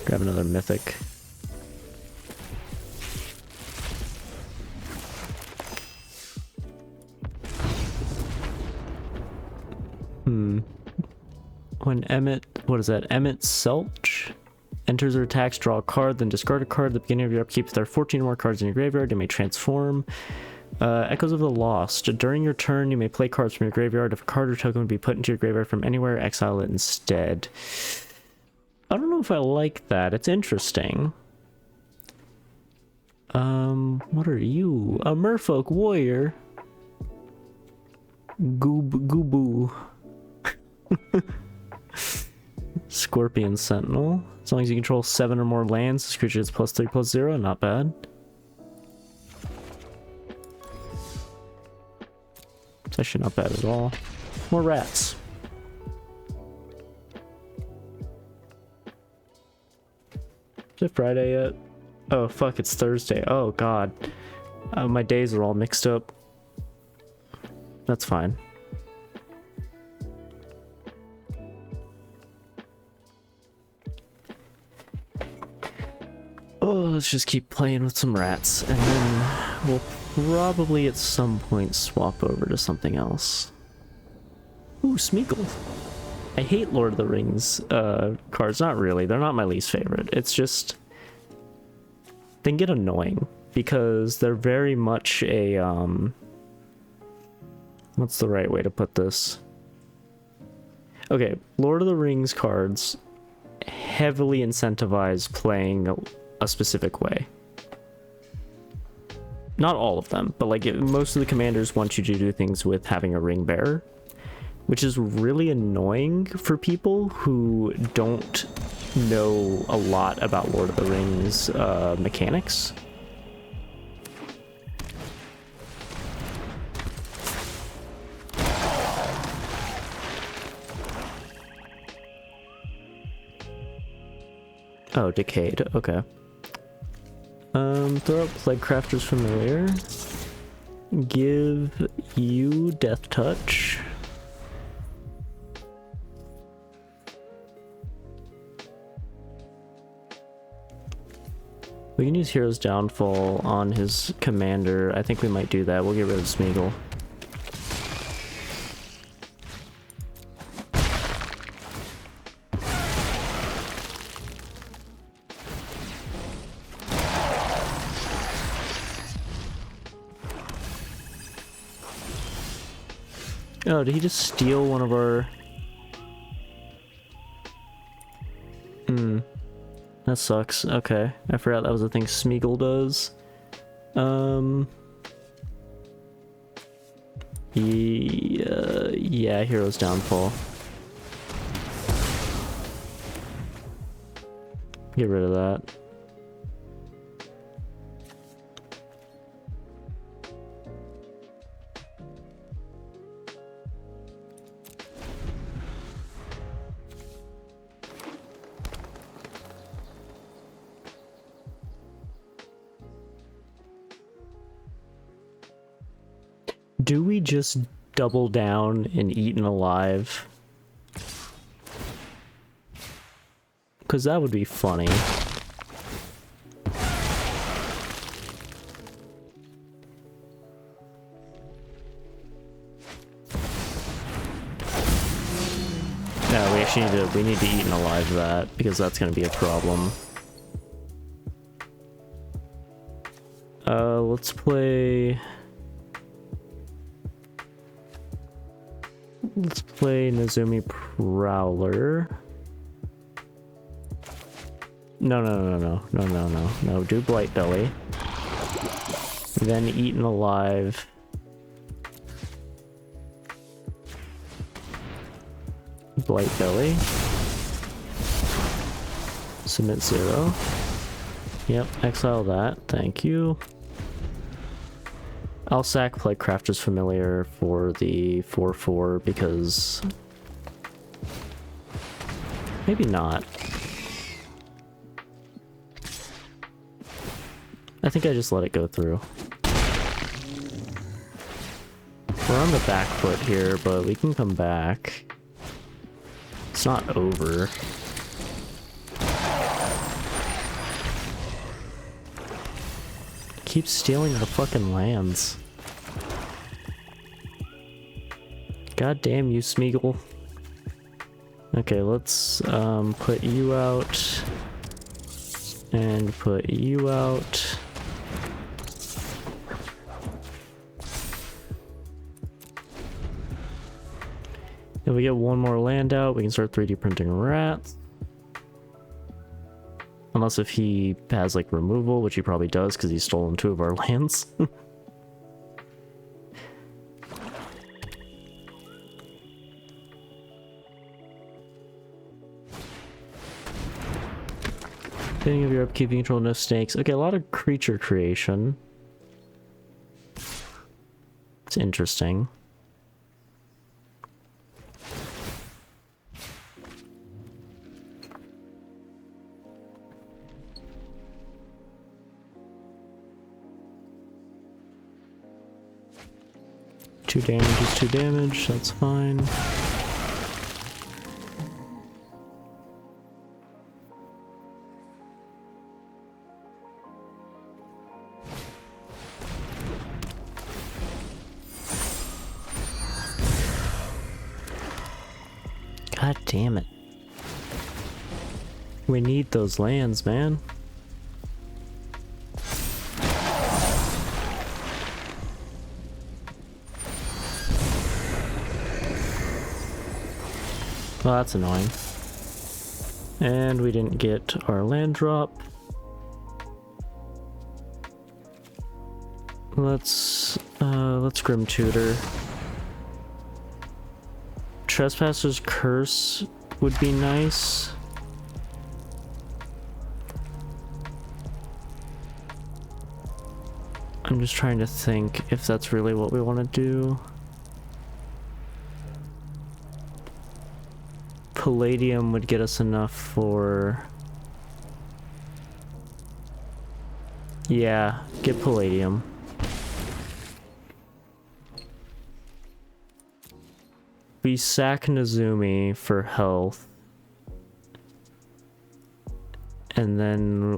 Grab another mythic. When Emmet, what is that? Emmet Selch enters or attacks, draw a card, then discard a card at the beginning of your upkeep. If there are 14 more cards in your graveyard, you may transform. Echoes of the Lost. During your turn, you may play cards from your graveyard. If a card or token would be put into your graveyard from anywhere, exile it instead. I don't know if I like that. It's interesting. What are you? A Merfolk Warrior. Goob. Scorpion Sentinel. As long as you control 7 or more lands, this creature is +3/+0. Not bad. It's actually not bad at all. More rats. Is it Friday yet? Oh fuck, it's Thursday. Oh god. My days are all mixed up. That's fine. Oh, let's just keep playing with some rats, and then we'll probably at some point swap over to something else. Ooh, Smeagol. I hate Lord of the Rings cards. Not really. They're not my least favorite. It's just... they get annoying, because they're very much a... what's the right way to put this? Okay, Lord of the Rings cards heavily incentivize playing a specific way. not all of them, but like most of the commanders want you to do things with having a ring bearer, which is really annoying for people who don't know a lot about Lord of the Rings mechanics. Oh, Decayed, okay. Throw out Plaguecrafter's Familiar. Give you Death Touch. We can use Hero's Downfall on his commander. I think we might do that. We'll get rid of Smeagol. Oh, did he just steal one of our... That sucks. Okay. I forgot that was a thing Smeagol does. Yeah, Hero's Downfall. Get rid of that. Do we just double down and Eaten Alive? Because that would be funny. No, we actually need to Eaten Alive that, because that's going to be a problem. Let's play... Let's play Nezumi Prowler. No, do Blight Belly. Then Eaten Alive. Blight Belly. Submit 0. Yep, exile that, thank you. I'll sack Plaguecrafter's Familiar for the 4/4 because... maybe not. I think I just let it go through. We're on the back foot here, but we can come back. It's not over. Keep stealing our fucking lands. God damn you, Smeagol. Okay, let's put you out. And put you out. If we get one more land out, we can start 3D printing rats. Unless if he has, like, removal, which he probably does, because he's stolen 2 of our lands. Beginning of your upkeep, you control no snakes. Okay, a lot of creature creation. It's interesting. Two damage is 2 damage, that's fine. God damn it. We need those lands, man. Well, that's annoying. And we didn't get our land drop. Let's Grim Tutor. Trespasser's Curse would be nice. I'm just trying to think if that's really what we want to do. Palladium would get us enough for... Yeah, get Palladium. We sack Nezumi for health. And then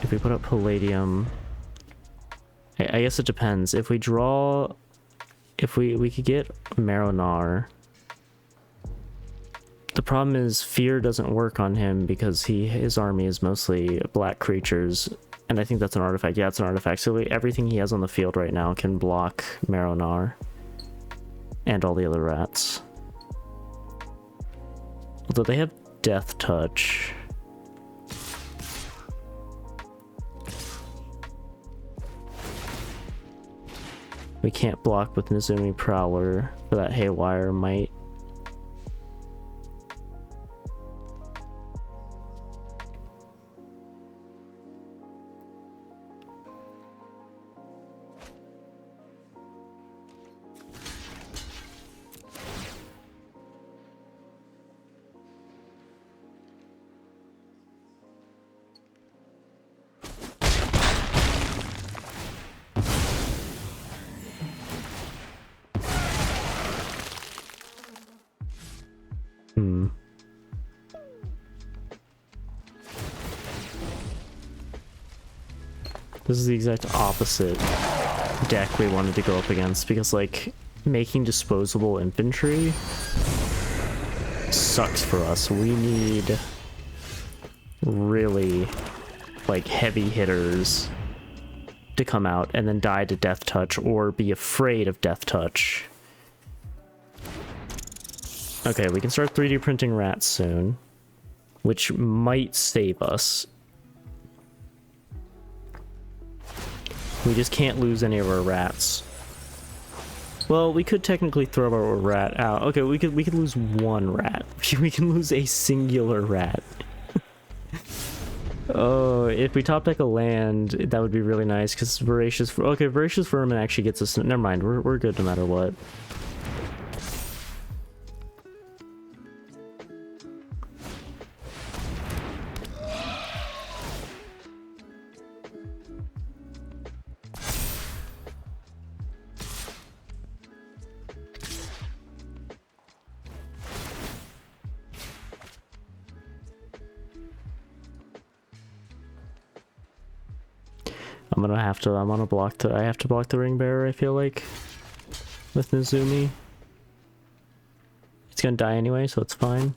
if we put up Palladium... I guess it depends. If we draw... If we could get Maronar. The problem is Fear doesn't work on him because his army is mostly black creatures. And I think that's an artifact. Yeah, it's an artifact. So everything he has on the field right now can block Maronar. And all the other rats. Although they have Death Touch. We can't block with Nezumi Prowler for that Haywire Might. This is the exact opposite deck we wanted to go up against because, like, making disposable infantry sucks for us. We need really, like, heavy hitters to come out and then die to Death Touch or be afraid of Death Touch. Okay, we can start 3D printing rats soon, which might save us. We just can't lose any of our rats. Well, we could technically throw our rat out. Okay, we could lose one rat. We can lose a singular rat. Oh, if we top deck a land, that would be really nice because Voracious. Okay, Voracious Vermin actually gets us. Never mind, we're good no matter what. I have to block the Ring Bearer, I feel like, with Nezumi. It's gonna die anyway, so it's fine.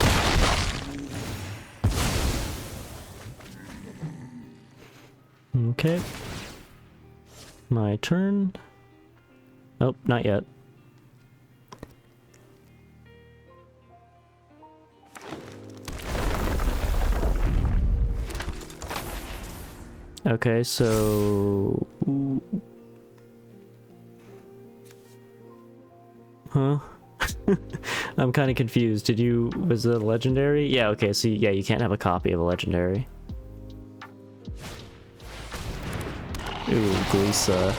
Okay. My turn. Oh, not yet. Okay, so... Huh? I'm kind of confused. Was it a legendary? Yeah, okay, so yeah, you can't have a copy of a legendary. Ooh, Glisa.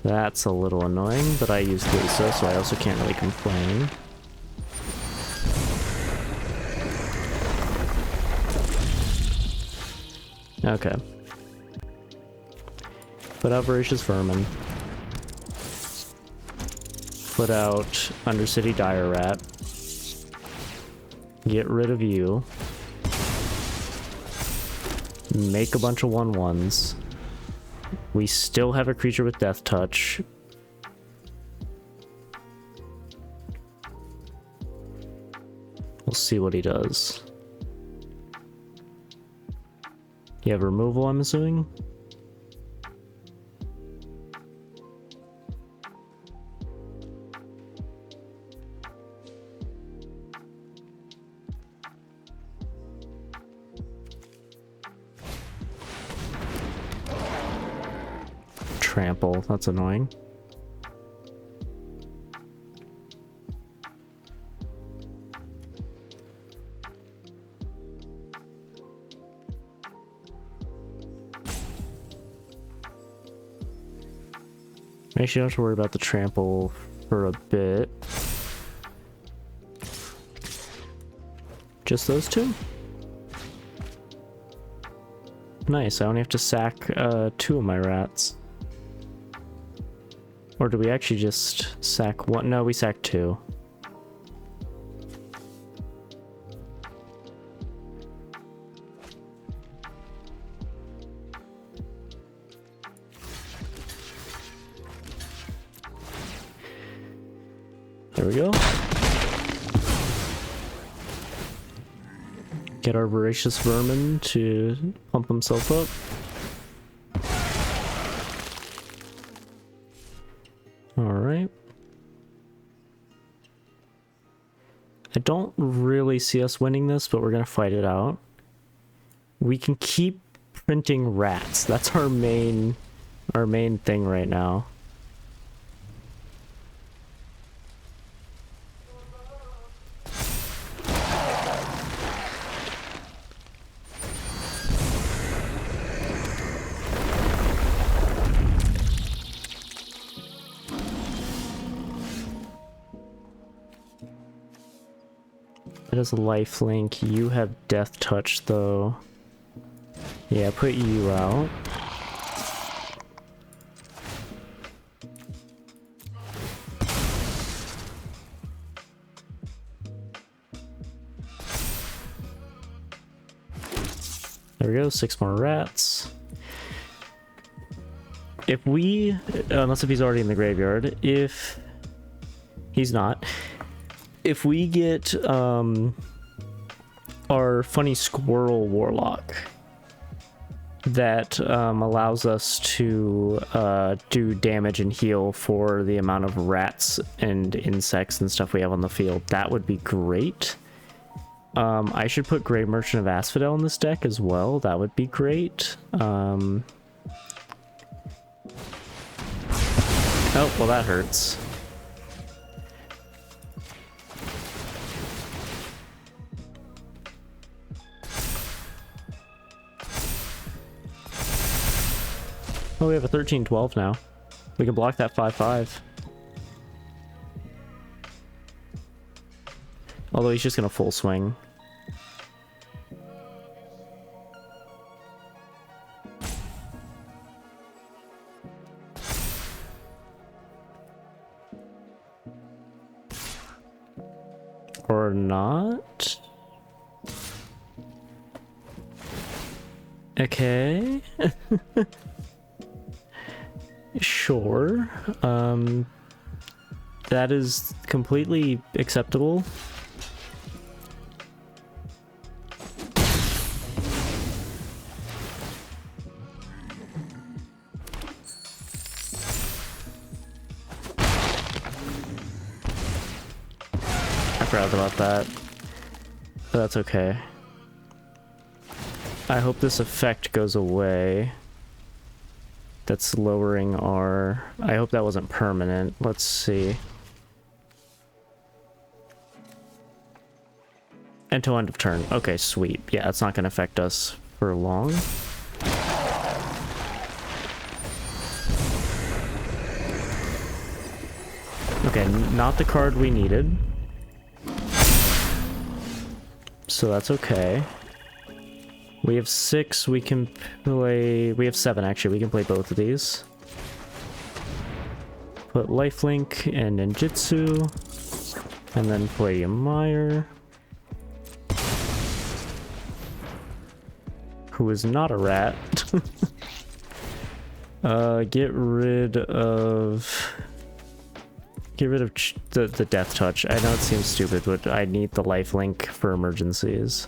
That's a little annoying, but I use Glisa, so I also can't really complain. Okay. Put out Voracious Vermin. Put out Undercity Dire Rat. Get rid of you. Make a bunch of 1/1s. We still have a creature with Death Touch. We'll see what he does. You have removal, I'm assuming? trample. That's annoying. Make sure you don't have to worry about the trample for a bit. Just those two? Nice, I only have to sack 2 of my rats. Or do we actually just sack 1? No, we sack 2. There we go. Get our voracious vermin to pump himself up. Alright. I don't really see us winning this, but we're gonna fight it out. We can keep printing rats. That's our main thing right now. It has a lifelink. You have death touch though. Yeah, put you out. There we go, 6 more rats. If we, unless if he's already in the graveyard, if he's not, if we get our funny squirrel warlock that allows us to do damage and heal for the amount of rats and insects and stuff we have on the field, that would be great. I should put Grave Merchant of Asphodel in this deck as well. That would be great. Oh, well, that hurts. Oh, we have a 13-12 now. We can block that 5-5. Although he's just gonna full swing. Or not? Okay. Sure. That is completely acceptable. I forgot about that. But that's okay. I hope this effect goes away. That's lowering our... I hope that wasn't permanent. Let's see. Until end of turn. Okay, sweet. Yeah, it's not going to affect us for long. Okay, not the card we needed. So that's okay. We have 6, we can play... We have 7, actually. We can play both of these. Put Lifelink and Ninjutsu. And then play Ymir. Who is not a rat. Get rid of... Get rid of the Death Touch. I know it seems stupid, but I need the Lifelink for emergencies.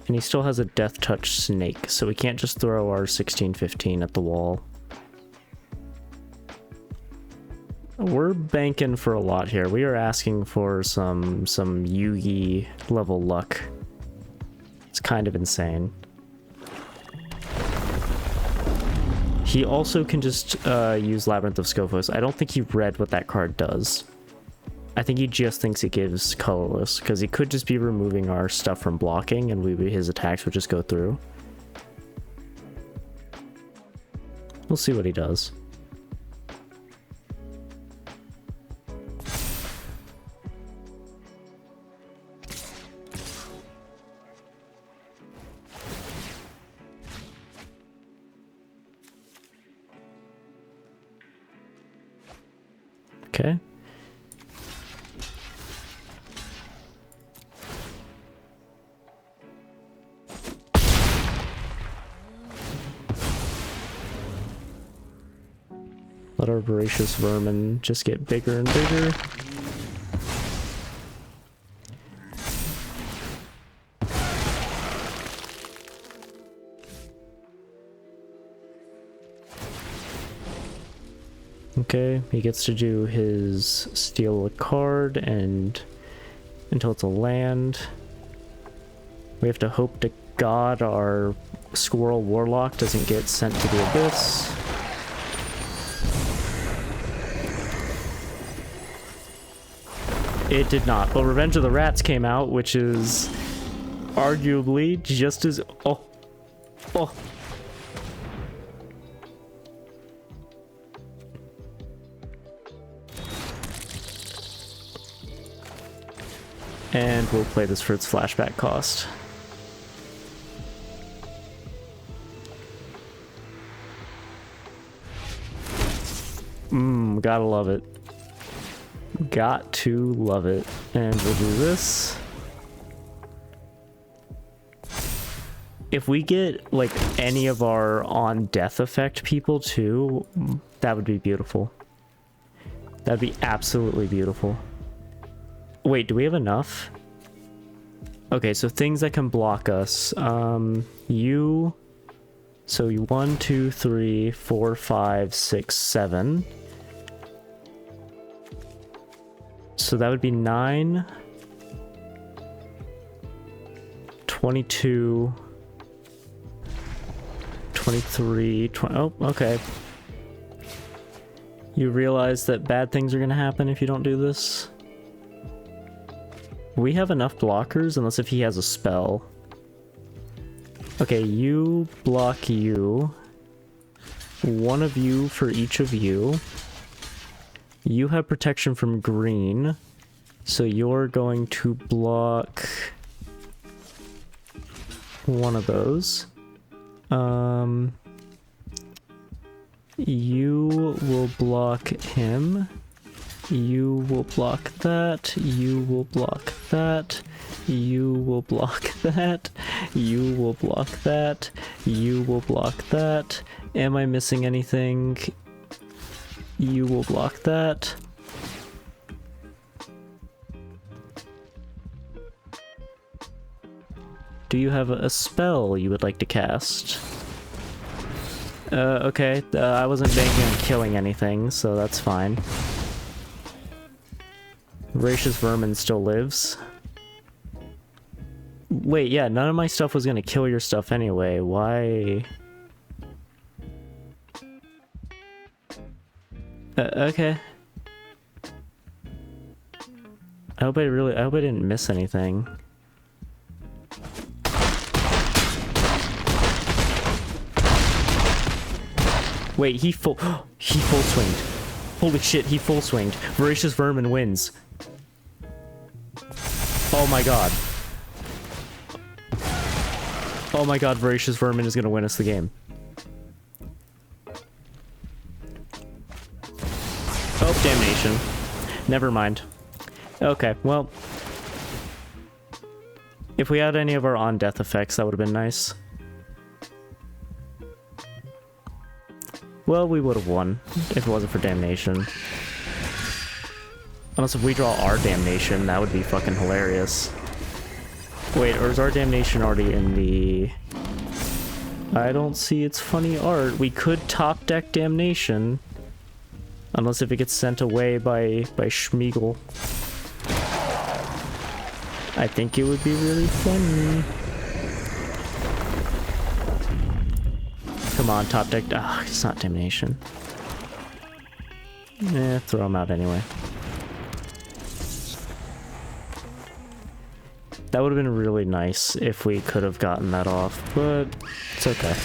And he still has a Death Touch Snake, so we can't just throw our 16-15 at the wall. We're banking for a lot here. We are asking for some Yugi level luck. It's kind of insane. He also can just use Labyrinth of Scophos. I don't think he read what that card does. I think he just thinks it gives colorless, because he could just be removing our stuff from blocking and his attacks would just go through. We'll see what he does. Okay. Let our voracious vermin just get bigger and bigger. Okay, he gets to do his steal a card and until it's a land. We have to hope to God our Squirrel Warlock doesn't get sent to the Abyss. It did not, but Revenge of the Rats came out, which is arguably just as... Oh. And we'll play this for its flashback cost. Gotta love it. Got to love it. And we'll do this. If we get, like, any of our on death effect people too, that would be beautiful. That'd be absolutely beautiful. Wait, do we have enough? Okay, so things that can block us. You... So 1, 2, 3, 4, 5, 6, 7. So that would be 9, 22, 23, 20, oh, okay. You realize that bad things are gonna happen if you don't do this? We have enough blockers, unless if he has a spell. Okay, you block you. One of you for each of you. You have protection from green, so you're going to block one of those. You will block him. You will block that. You will block that. You will block that. You will block that. You will block that. Am I missing anything? You will block that. Do you have a spell you would like to cast? Okay. I wasn't banking on killing anything, so that's fine. Voracious Vermin still lives. Wait, yeah, none of my stuff was gonna kill your stuff anyway. Why? Okay. I hope I didn't miss anything. Wait, he full swinged. Holy shit, he full swinged. Voracious Vermin wins. Oh my god. Oh my god, Voracious Vermin is gonna win us the game. Oh, damnation. Never mind. Okay, well. If we had any of our on-death effects, that would have been nice. Well, we would have won if it wasn't for damnation. Unless if we draw our damnation, that would be fucking hilarious. Wait, or is our damnation already in the... I don't see its funny art. We could top deck damnation. Unless if it gets sent away by Schmeagle. I think it would be really funny. Come on, top deck. Ah, it's not Damnation. Eh, throw him out anyway. That would have been really nice if we could have gotten that off, but it's okay.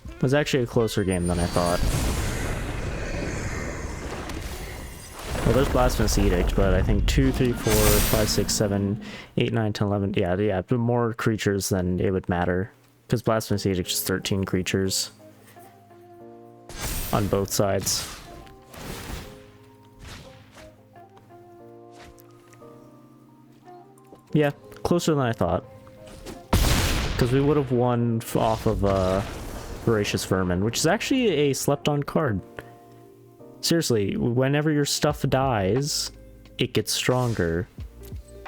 It was actually a closer game than I thought. Well, there's Blasphemous Edict, but I think 2, 3, 4, 5, 6, 7, 8, 9, 10, 11... Yeah, more creatures than it would matter. Because Blasphemous Edict is 13 creatures. On both sides. Yeah, closer than I thought. Because we would have won off of Voracious Vermin, which is actually a slept-on card. Seriously, whenever your stuff dies, it gets stronger.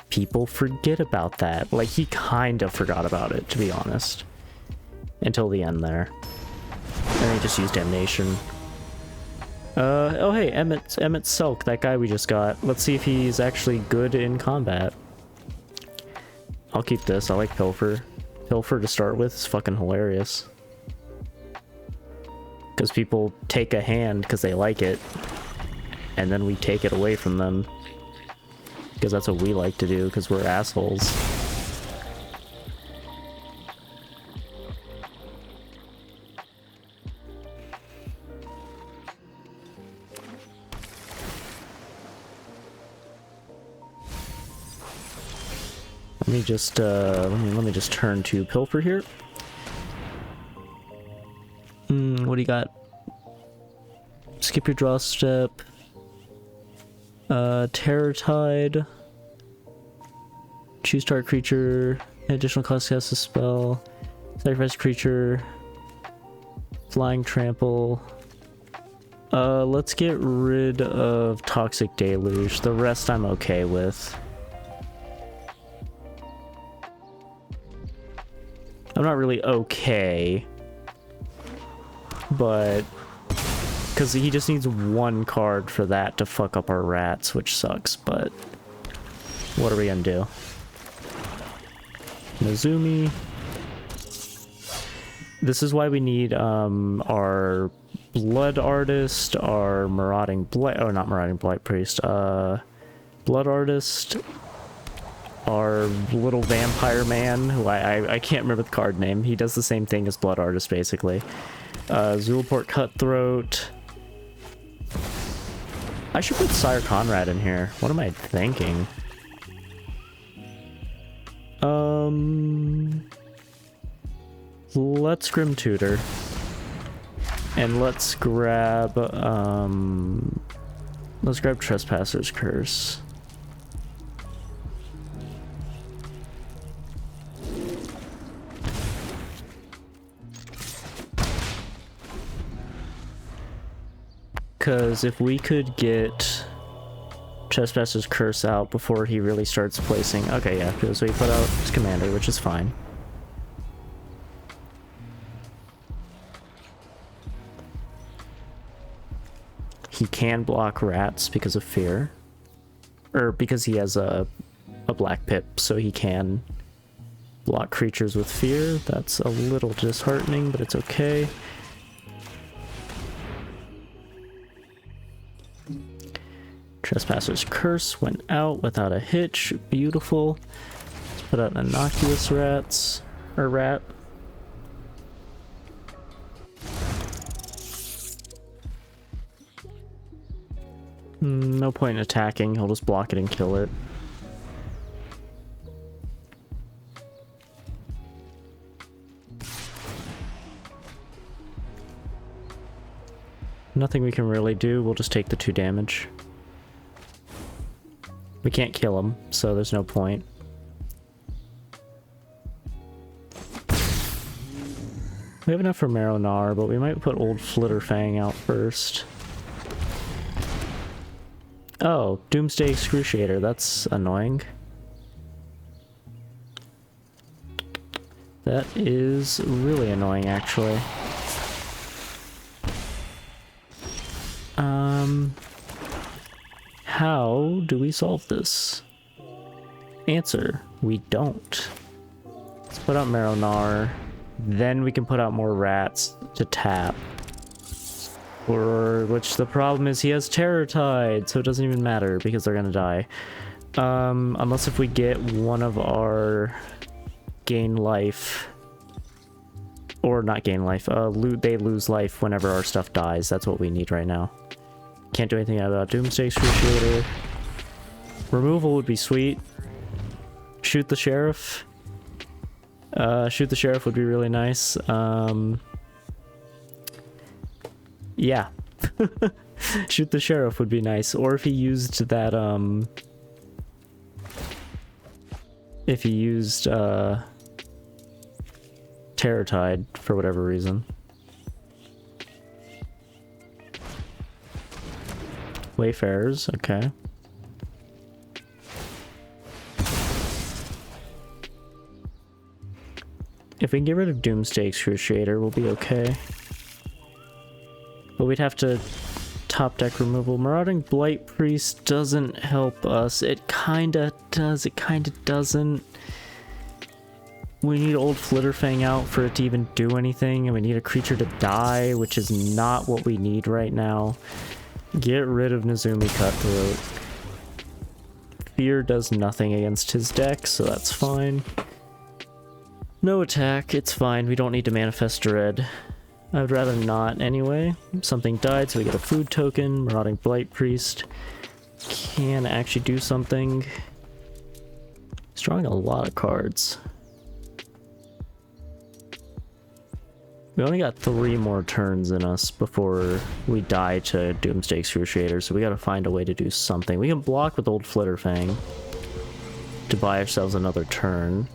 People forget about that. Like, he kind of forgot about it, to be honest. Until the end there. And then he just used Damnation. Oh hey, Emmett Selk, that guy we just got. Let's see if he's actually good in combat. I'll keep this. I like Pilfer. Pilfer to start with is fucking hilarious. Because people take a hand because they like it, and then we take it away from them. Because that's what we like to do, because we're assholes. Let me just turn to Pilfer here. What do you got? Skip your draw step. Terror Tide. Choose target creature. Additional cost to cast a spell. Sacrifice creature. Flying Trample. Let's get rid of Toxic Deluge. The rest I'm okay with. I'm not really okay, but because he just needs one card for that to fuck up our rats, which sucks, but what are we gonna do? Nezumi. This is why we need our Blood Artist, our Marauding Blight, oh not Marauding Blight Priest, Blood Artist, our little vampire man, who I can't remember the card name. He does the same thing as Blood Artist, basically. Zulaport Cutthroat. I should put Sire Conrad in here. What am I thinking? Let's Grim Tutor. And let's grab Trespasser's Curse. Because if we could get Trespasser's Curse out before he really starts placing... Okay, yeah, so he put out his commander, which is fine. He can block rats because of fear. Or because he has a black pip, so he can block creatures with fear. That's a little disheartening, but it's okay. Trespasser's Curse went out without a hitch. Beautiful. Let's put out Innocuous Rats. Or Rat. No point in attacking. He'll just block it and kill it. Nothing we can really do. We'll just take the 2 damage. We can't kill him, so there's no point. We have enough for Marrow-Gnawer, but we might put Old Flitterfang out first. Oh, Doomsday Excruciator, that's annoying. That is really annoying, actually. How do we solve this? Answer, we don't. Let's put out Maronar, then we can put out more rats to tap. Or, which the problem is he has Terror Tide, so it doesn't even matter because they're gonna die. Unless if we get one of our gain life, or not gain life, they lose life whenever our stuff dies. That's what we need right now. Can't do anything about Doomsday Excruciator. Removal would be sweet. Shoot the Sheriff. Shoot the Sheriff would be really nice. Yeah. Shoot the Sheriff would be nice. Or if he used that, if he used, Terror Tide for whatever reason. Wayfarers, okay. If we can get rid of Doomsday Excruciator, we'll be okay. But we'd have to top deck removal. Marauding Blight Priest doesn't help us. It kinda does, it kinda doesn't. We need Old Flitterfang out for it to even do anything, and we need a creature to die, which is not what we need right now. Get rid of Nezumi Cutthroat. Fear does nothing against his deck, so that's fine. No attack, it's fine. We don't need to manifest Dread. I would rather not anyway. Something died, so we get a food token. Marauding Blight Priest can actually do something. He's drawing a lot of cards. We only got 3 more turns in us before we die to Doomsday Excruciator, so we gotta find a way to do something. We can block with Old Flitterfang to buy ourselves another turn.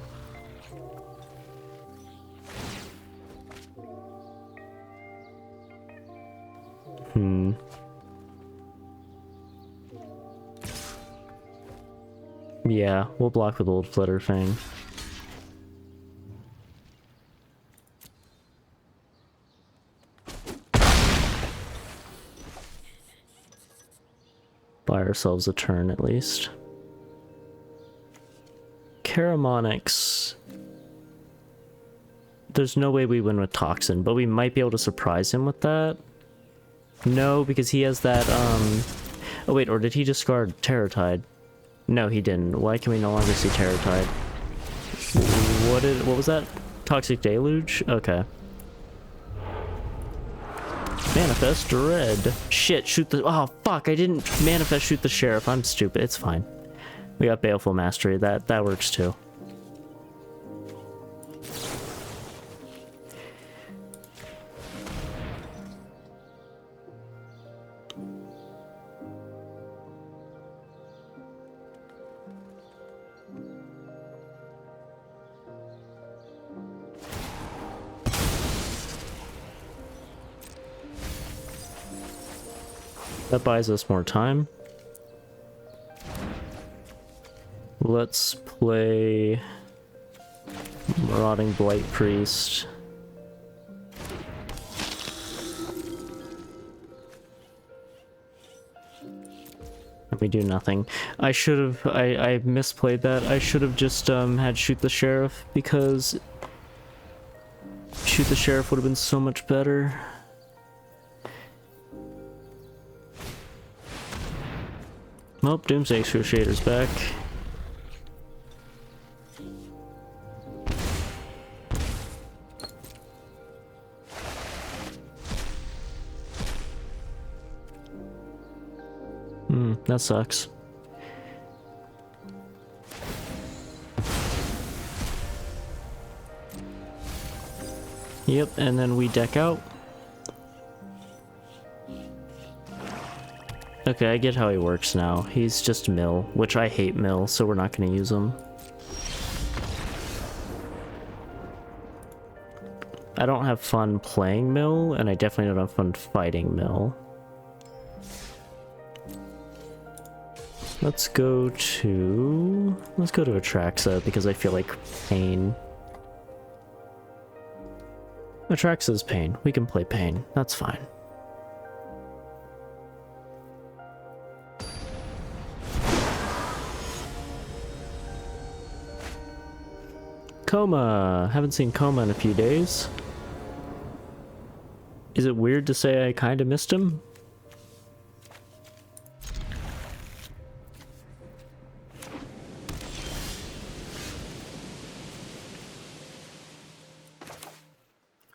Yeah, we'll block with Old Flitterfang. Buy ourselves a turn at least. Caramonyx. There's no way we win with Toxin, but we might be able to surprise him with that. No, because he has that, oh wait, or did he discard Terror Tide? No, he didn't. Why can we no longer see Terror Tide? What was that? Toxic Deluge? Okay. Manifest Dread. Shit, shoot the... Oh, fuck, I didn't manifest shoot the Sheriff. I'm stupid. It's fine. We got Baleful Mastery. That works too. That buys us more time. Let's play Marauding Blight Priest. And we do nothing. I should have, I misplayed that. I should have just had Shoot the Sheriff, because Shoot the Sheriff would have been so much better. Oh, Doomsday Excruciator's back. That sucks. Yep, and then we deck out. Okay, I get how he works now. He's just Mill, which I hate Mill, so we're not going to use him. I don't have fun playing Mill, and I definitely don't have fun fighting Mill. Let's go to Atraxa, because I feel like Pain. Atraxa's Pain. We can play Pain. That's fine. Coma! Haven't seen Coma in a few days. Is it weird to say I kinda missed him?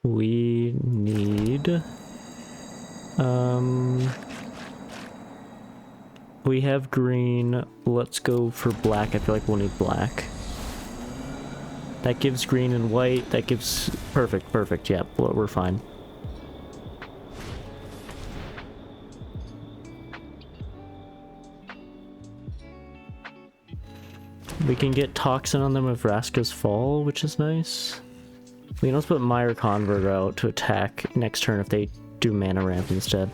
We need... we have green. Let's go for black. I feel like we'll need black. That gives green and white. That gives... Perfect, perfect. Yeah, we're fine. We can get Toxin on them with Vraska's Fall, which is nice. We can also put Mire Converter out to attack next turn if they do Mana Ramp instead.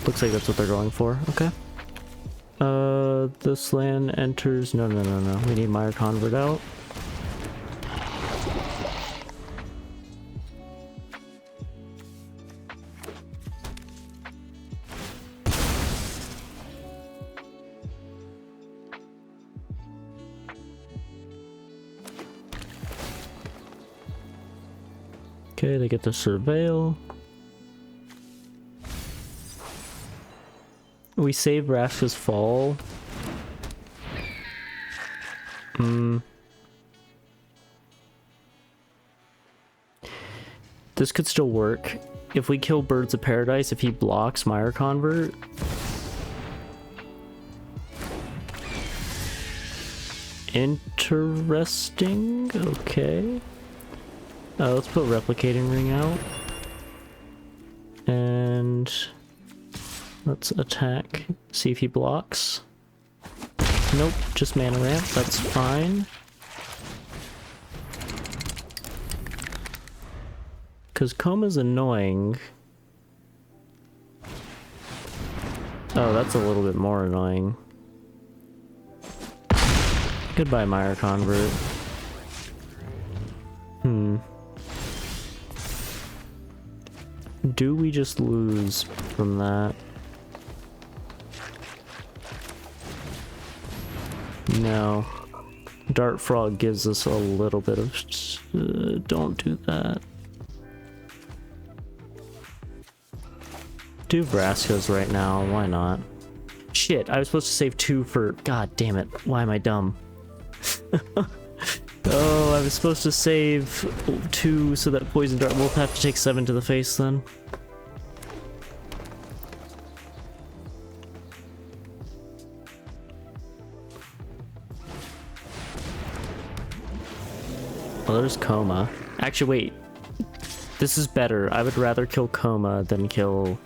Looks like that's what they're going for. Okay. This land enters... No. We need Mire Convert out. Okay, they get to Surveil. We save Vraska's Fall. This could still work. If we kill Birds of Paradise, if he blocks Mire Convert... Interesting. Okay. Let's put Replicating Ring out. And... let's attack. See if he blocks. Nope, just Mana Ramp. That's fine. Because Coma's annoying. Oh, that's a little bit more annoying. Goodbye, Mire Convert. Do we just lose from that? No. Dart Frog gives us a little bit of... don't do that. Do Vraska's right now, why not? Shit, I was supposed to save 2 for... God damn it, why am I dumb? Oh, I was supposed to save 2 so that Poison Dart will have to take 7 to the face then. Well, there's Coma. Actually, wait. This is better. I would rather kill Coma than kill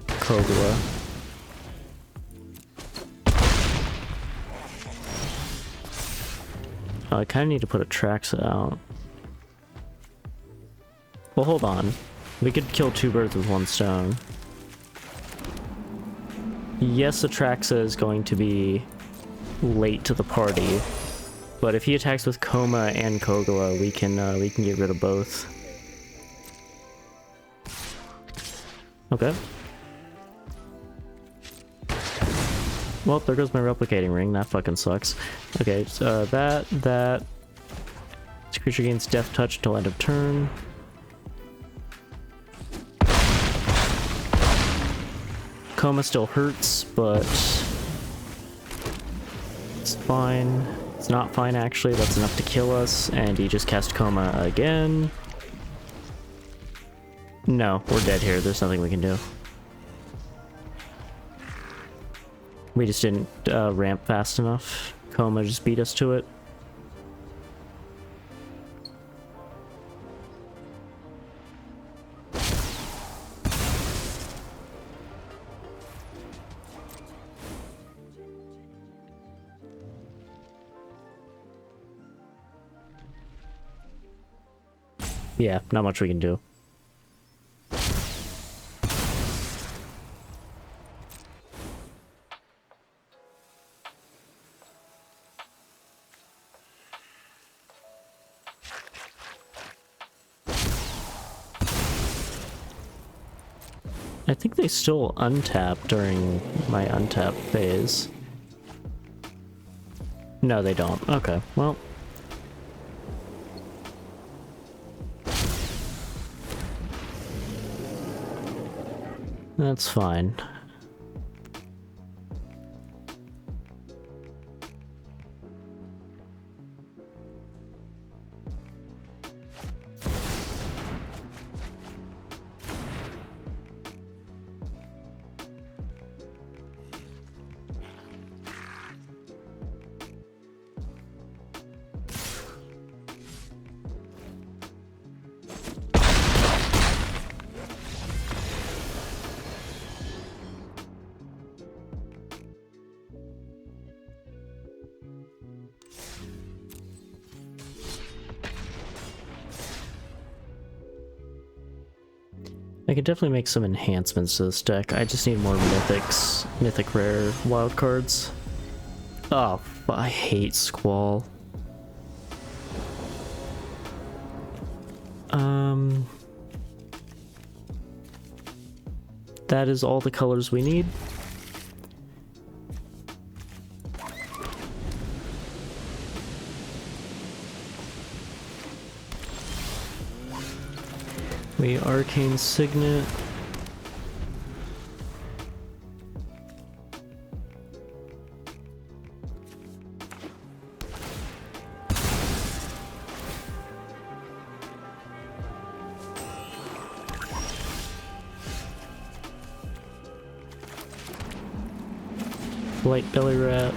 Kogla. Oh, I kind of need to put Atraxa out. Well, hold on. We could kill 2 birds with 1 stone. Yes, Atraxa is going to be late to the party, but if he attacks with Coma and Kogla, we can get rid of both. Okay. Well, there goes my Replicating Ring. That fucking sucks. Okay, so that. This creature gains Death Touch until end of turn. Coma still hurts, but it's fine. It's not fine, actually. That's enough to kill us, and he just cast Coma again. No, we're dead here. There's nothing we can do. We just didn't ramp fast enough. Coma just beat us to it. Yeah, not much we can do. I think they still untap during my untap phase. No, they don't. Okay, well. That's fine. I can definitely make some enhancements to this deck. I just need more mythics, mythic rare wildcards. Oh, I hate Squall. That is all the colors we need. We Arcane Signet. Light Belly Rat.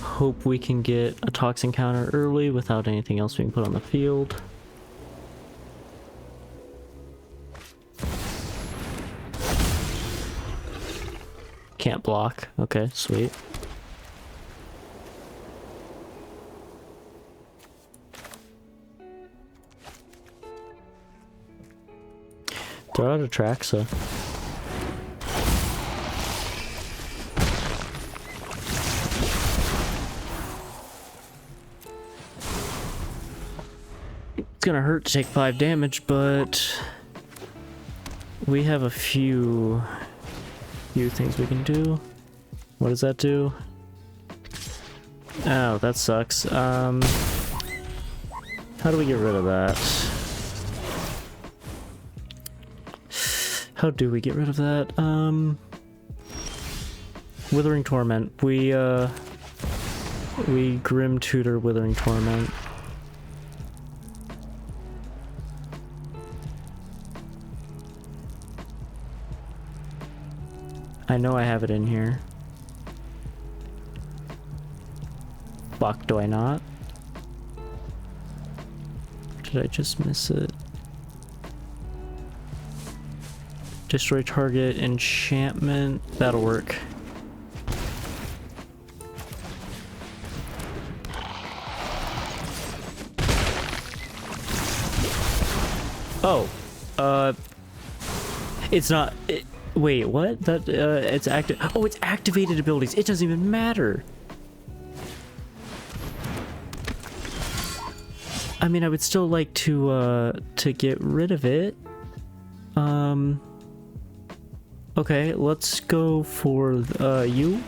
Hope we can get a Toxin counter early without anything else being put on the field. Can't block. Okay, sweet. Throw out Atraxa. It's gonna hurt to take 5 damage, but we have a few things we can do. What does that do? Oh, that sucks. How do we get rid of that? How do we get rid of that? Withering Torment. We Grim Tutor Withering Torment. I know I have it in here. Fuck, do I not? Did I just miss it? Destroy target enchantment. That'll work. Oh, it's not. Wait, what? That it's active. Oh, it's activated abilities. It doesn't even matter. I mean, I would still like to get rid of it. Okay, let's go for you.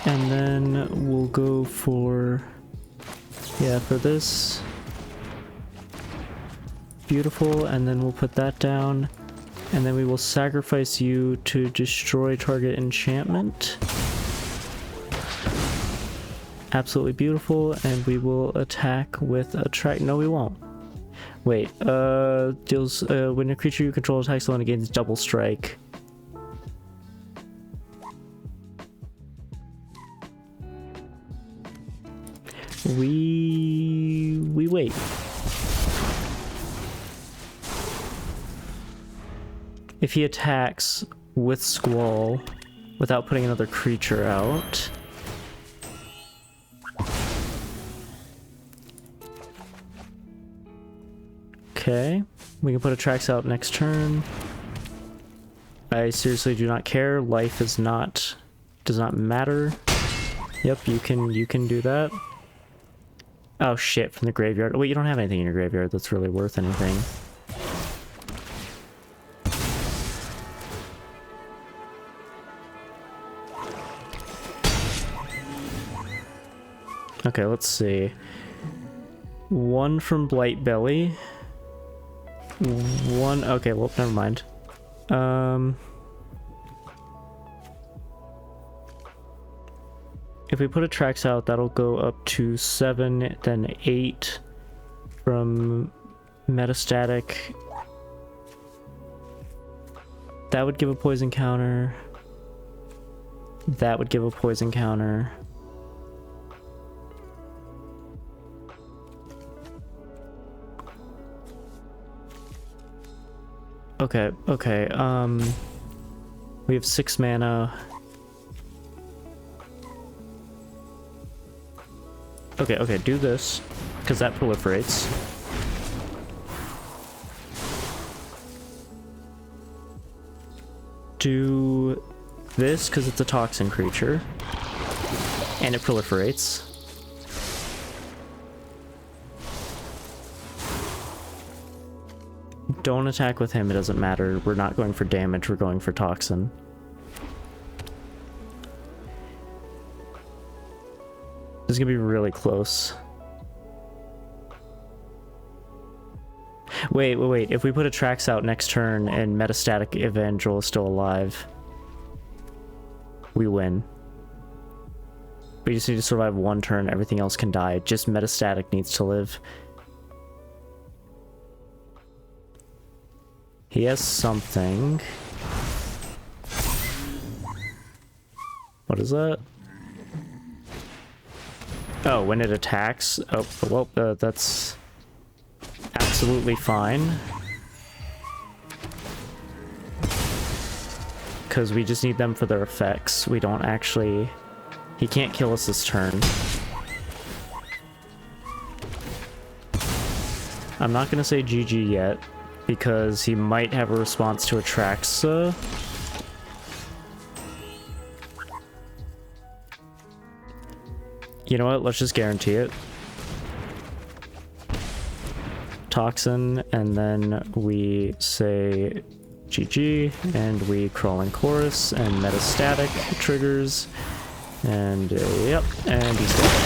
And then we'll go for, yeah, for this. Beautiful, and then we'll put that down. And then we will sacrifice you to destroy target enchantment. Absolutely beautiful, and we will attack with a track. No, we won't. Wait, deals, when a creature you control attacks alone, it gains double strike. We wait. If he attacks with Squall without putting another creature out. Okay, we can put Atraxa out next turn. I seriously do not care. Life is not, does not matter. Yep, you can do that. Oh shit, from the graveyard. Oh, wait, you don't have anything in your graveyard that's really worth anything. Okay, let's see. One from Blight Belly. One... Okay, well, never mind. If we put a Trax out, that'll go up to 7, then 8 from Metastatic. That would give a poison counter. That would give a poison counter. Okay, okay, we have 6 mana. Okay, okay, do this, because that proliferates. Do this, because it's a toxin creature. And it proliferates. Don't attack with him, it doesn't matter. We're not going for damage, we're going for toxin. This is gonna be really close. Wait, wait, wait. If we put a Trax out next turn and Metastatic Evangel is still alive, we win. We just need to survive one turn, everything else can die. Just Metastatic needs to live. He has something. What is that? Oh, when it attacks? Oh, well, that's absolutely fine. Because we just need them for their effects. We don't actually... He can't kill us this turn. I'm not gonna say GG yet, because he might have a response to Atraxa. You know what? Let's just guarantee it. Toxin, and then we say GG, and we Crawling Chorus, and Metastatic triggers, and yep, and he's dead.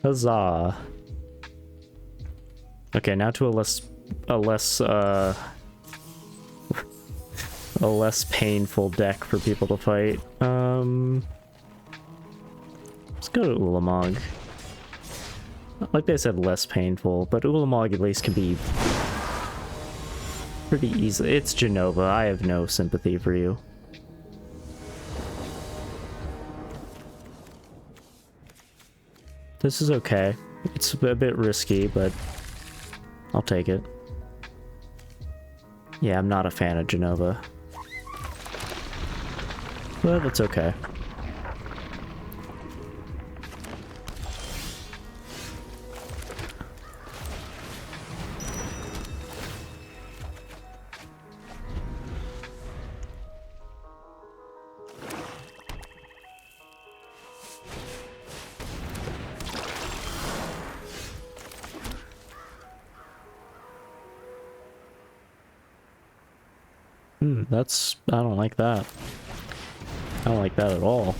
Huzzah. Okay, now to a less painful deck for people to fight. Let's go to Ulamog. Like they said, less painful, but Ulamog at least can be pretty easy. It's Jenova. I have no sympathy for you. This is okay. It's a bit risky, but I'll take it. Yeah, I'm not a fan of Jenova. But that's okay. That's... I don't like that. I don't like that at all.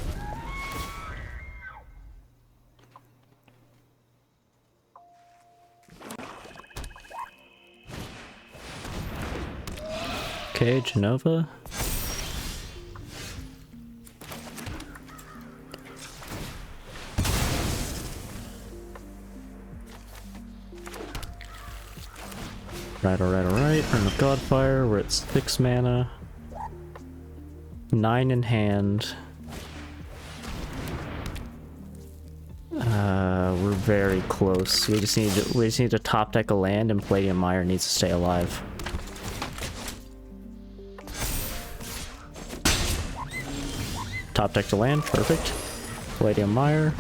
Okay, Jenova. Right, alright, alright. Urn of Godfire, we're at 6 mana. 9 in hand. We're very close. We just need to top deck a land, and Palladium Mire needs to stay alive. Top deck to land, perfect. Palladium Mire.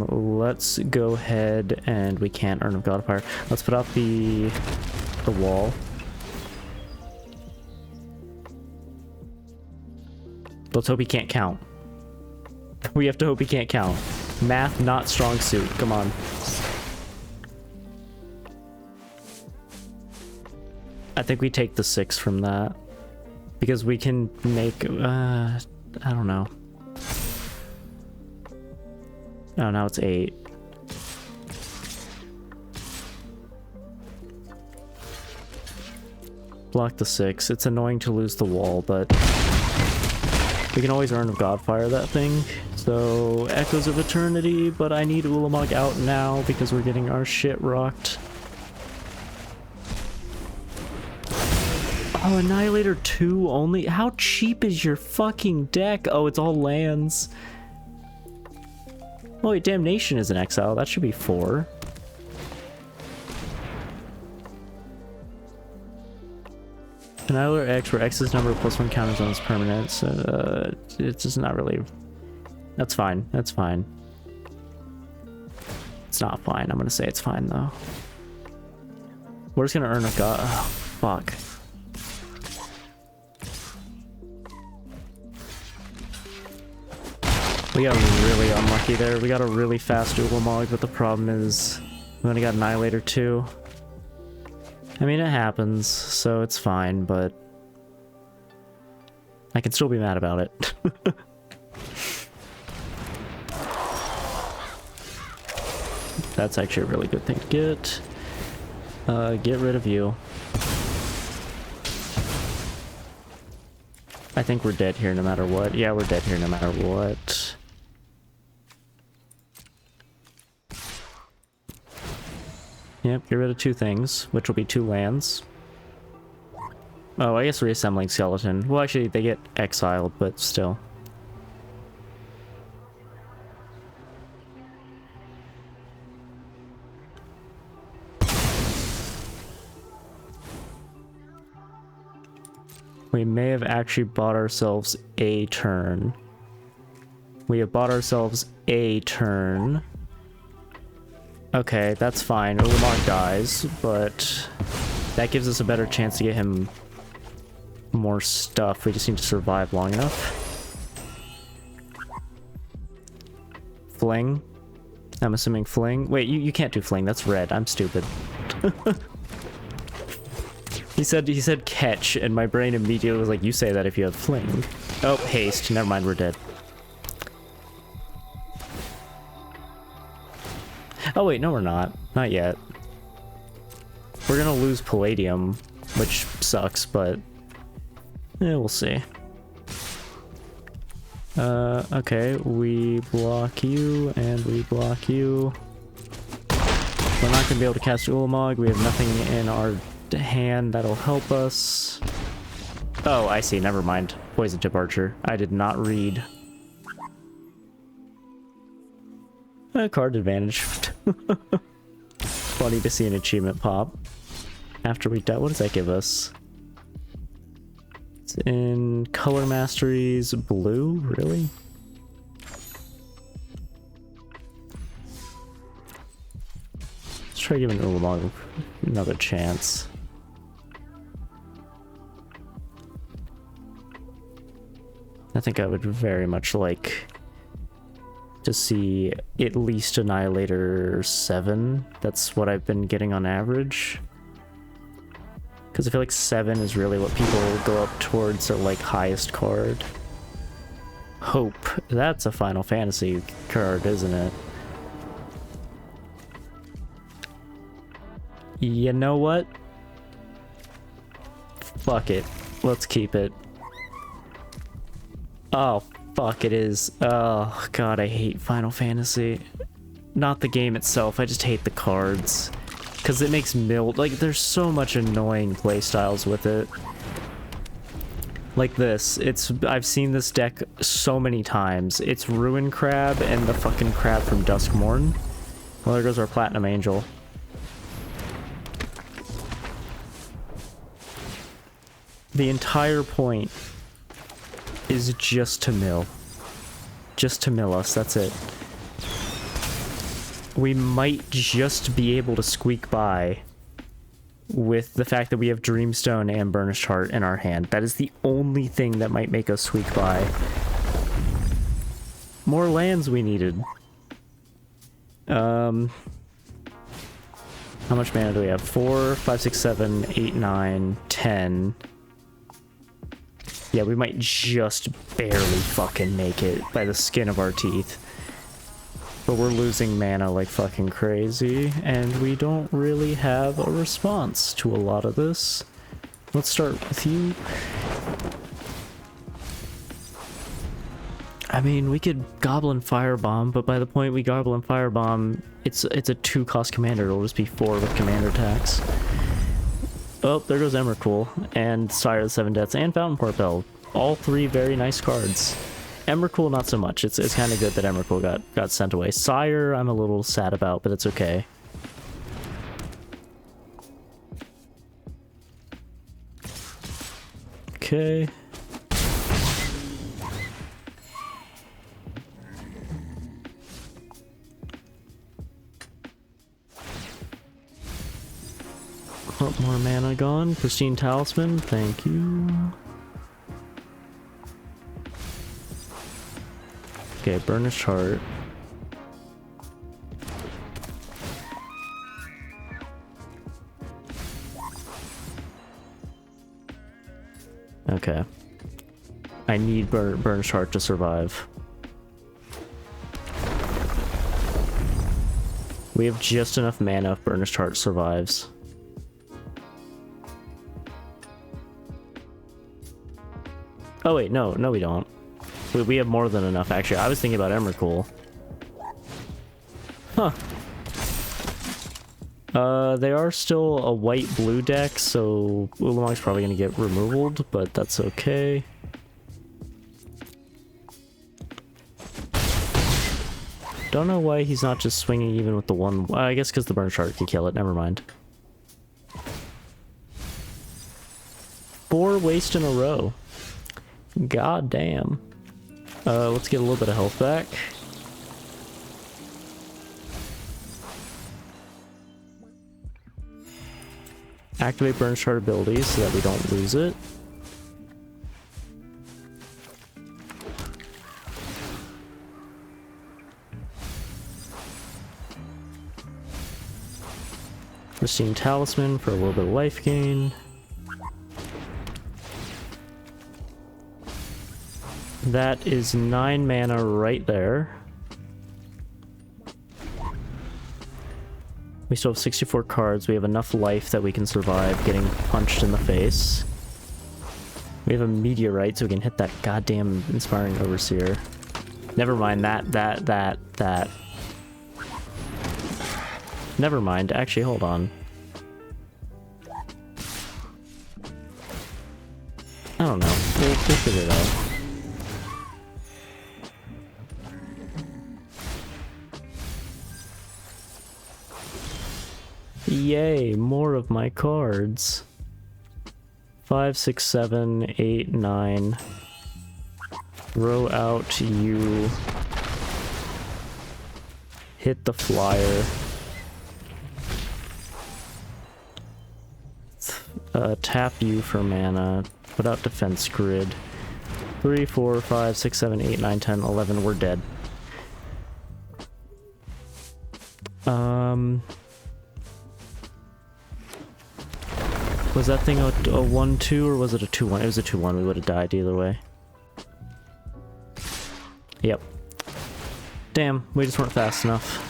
Let's go ahead, and we can't Urn of Godfire. Let's put out the wall. Let's hope he can't count. We have to hope he can't count. Math, not strong suit. Come on. I think we take the 6 from that. Because we can make, I don't know. Oh, now it's 8. Block the 6. It's annoying to lose the wall, but we can always Urn of Godfire that thing. So, Echoes of Eternity, but I need Ulamog out now because we're getting our shit rocked. Oh, Annihilator 2 only? How cheap is your fucking deck? Oh, it's all lands. Oh wait, Damnation is an exile. That should be 4. Annihilator X, where X's number plus 1 counters on its permanents. It's just not really... That's fine. That's fine. It's not fine. I'm gonna say it's fine, though. We're just gonna earn a god... Oh, fuck. We got really unlucky there. We got a really fast Ulamog, but the problem is we only got Annihilator 2. I mean, it happens, so it's fine, but I can still be mad about it. That's actually a really good thing to get. Get rid of you. I think we're dead here no matter what. Yeah, we're dead here no matter what. Yep, get rid of 2 things, which will be 2 lands. Oh, I guess Reassembling Skeleton. Well, actually, they get exiled, but still. We may have actually bought ourselves a turn. We have bought ourselves a turn. Okay, that's fine. Ulamog dies, but that gives us a better chance to get him more stuff. We just need to survive long enough. Fling. I'm assuming Fling. Wait, you can't do Fling. That's red. I'm stupid. He said catch, and my brain immediately was like, you say that if you have Fling. Oh, haste. Never mind, we're dead. Oh wait, no we're not. Not yet. We're gonna lose Palladium, which sucks, but yeah, we'll see. Okay, we block you, and we block you. We're not gonna be able to cast Ulamog. We have nothing in our hand that'll help us. Oh, I see. Never mind. Poison Tip Archer. I did not read. Card advantage. Funny to see an achievement pop after we die. What does that give us? It's in Color Masteries blue? Really? Let's try giving Ulamog another chance. I think I would very much like to see at least Annihilator 7. That's what I've been getting on average. Because I feel like 7 is really what people go up towards their like highest card. Hope. That's a Final Fantasy card, isn't it? You know what? Fuck it. Let's keep it. Oh, fuck, it is. Oh, God, I hate Final Fantasy. Not the game itself, I just hate the cards. Because it makes Mild... Like, there's so much annoying playstyles with it. Like this. I've seen this deck so many times. It's Ruin Crab and the fucking crab from Duskmourn. Well, there goes our Platinum Angel. The entire point is just to mill. Just to mill us, that's it. We might just be able to squeak by with the fact that we have Dreamstone and Burnished Heart in our hand. That is the only thing that might make us squeak by. More lands we needed. How much mana do we have? 4, 5, 6, 7, 8, 9, 10. Yeah, we might just barely fucking make it by the skin of our teeth. But we're losing mana like fucking crazy, and we don't really have a response to a lot of this. Let's start with you. I mean, we could Goblin Firebomb, but by the point we Goblin Firebomb, it's a 2-cost commander. It'll just be 4 with commander attacks. Oh, there goes Emrakul, and Sire of the Seven Deaths, and Fountain Port Bell. All 3 very nice cards. Emrakul, not so much. It's kind of good that Emrakul got sent away. Sire, I'm a little sad about, but it's okay. Okay. Oh, more mana gone. Pristine Talisman, thank you. Okay, Burnished Heart. Okay. I need Burnished Heart to survive. We have just enough mana if Burnished Heart survives. Oh wait, no we don't. We have more than enough, actually. I was thinking about Emrakul. Huh. They are still a white-blue deck, so Ulamog's probably gonna get removaled, but that's okay. Don't know why he's not just swinging even with the one... I guess because the Burnished Heart can kill it, never mind. 4 waste in a row. God damn. Let's get a little bit of health back. Activate Burnished Heart abilities so that we don't lose it. Pristine Talisman for a little bit of life gain. That is 9 mana right there. We still have 64 cards. We have enough life that we can survive getting punched in the face. We have a Meteorite, so we can hit that goddamn Inspiring Overseer. Never mind, that. Never mind. Actually, hold on. I don't know. We'll figure it out. Yay, more of my cards. 5, 6, 7, 8, 9. Throw out you. Hit the flyer. Tap you for mana. Put out defense grid. 3, 4, 5, 6, 7, 8, 9, 10, 11. We're dead. Was that thing a 1-2 or was it a 2-1? It was a 2-1. We would have died either way. Yep. Damn, we just weren't fast enough.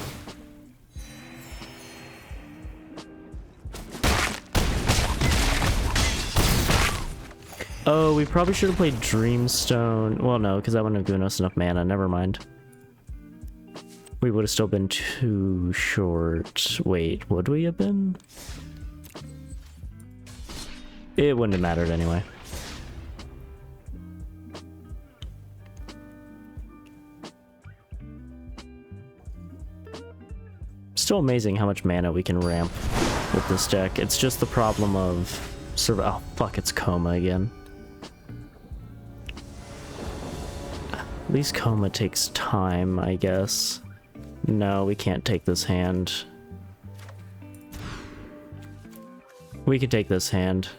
Oh, we probably should have played Dreamstone. Well, no, because that wouldn't have given us enough mana. Never mind. We would have still been too short. Wait, would we have been? It wouldn't have mattered anyway. Still amazing how much mana we can ramp with this deck. It's just the problem of... Oh, fuck, it's Coma again. At least Coma takes time, I guess. No, we can't take this hand. We can take this hand.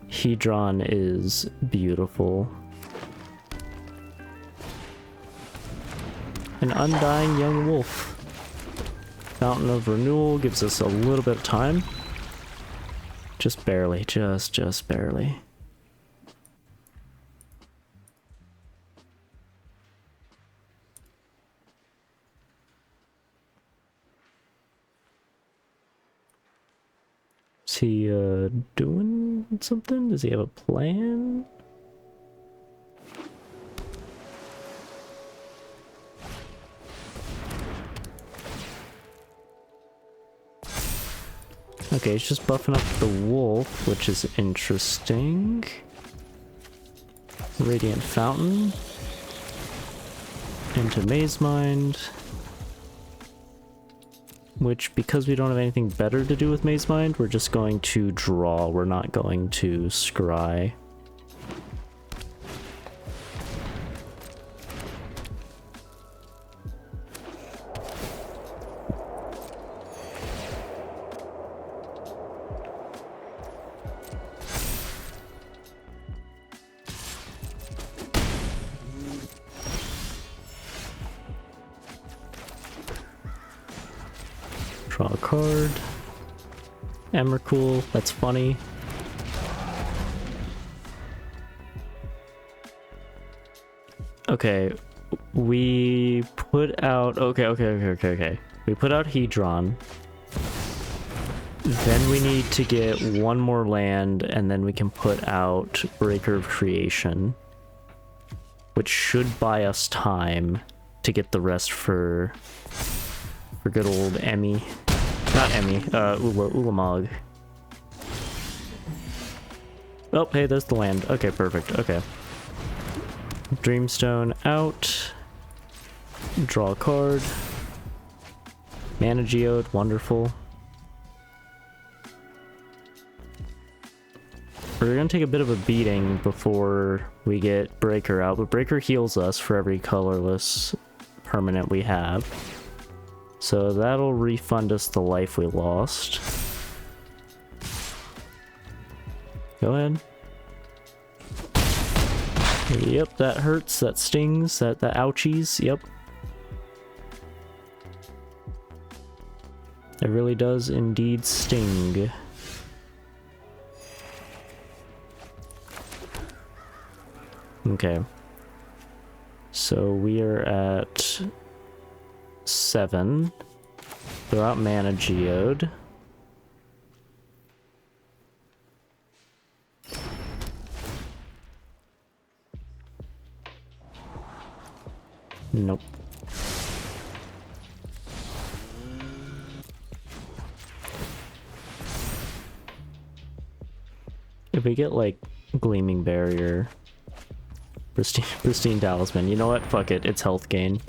Hedron is beautiful. An Undying Young Wolf. Fountain of Renewal gives us a little bit of time. Just barely. Just barely. Is he, doing something? Does he have a plan? Okay, he's just buffing up the wolf, which is interesting. Radiant Fountain. Into Maze Mind. Which, because we don't have anything better to do with Maze Mind, we're just going to draw. We're not going to scry. Draw a card. Emrakul, that's funny. Okay, we put out... Okay. We put out Hedron. Then we need to get one more land, and then we can put out Breaker of Creation. Which should buy us time to get the rest for good old Emmy. Not Emmy, Ulamog. Oh, hey, there's the land. Okay, perfect. Okay. Dreamstone out. Draw a card. Mana Geode, wonderful. We're gonna take a bit of a beating before we get Breaker out, but Breaker heals us for every colorless permanent we have. So that'll refund us the life we lost. Go ahead. Yep, that hurts, that stings, that ouchies, yep. It really does indeed sting. Okay. So we are at 7. Throw out Mana Geode. Nope. If we get like Gleaming Barrier, Pristine Talisman, you know what? Fuck it, it's health gain.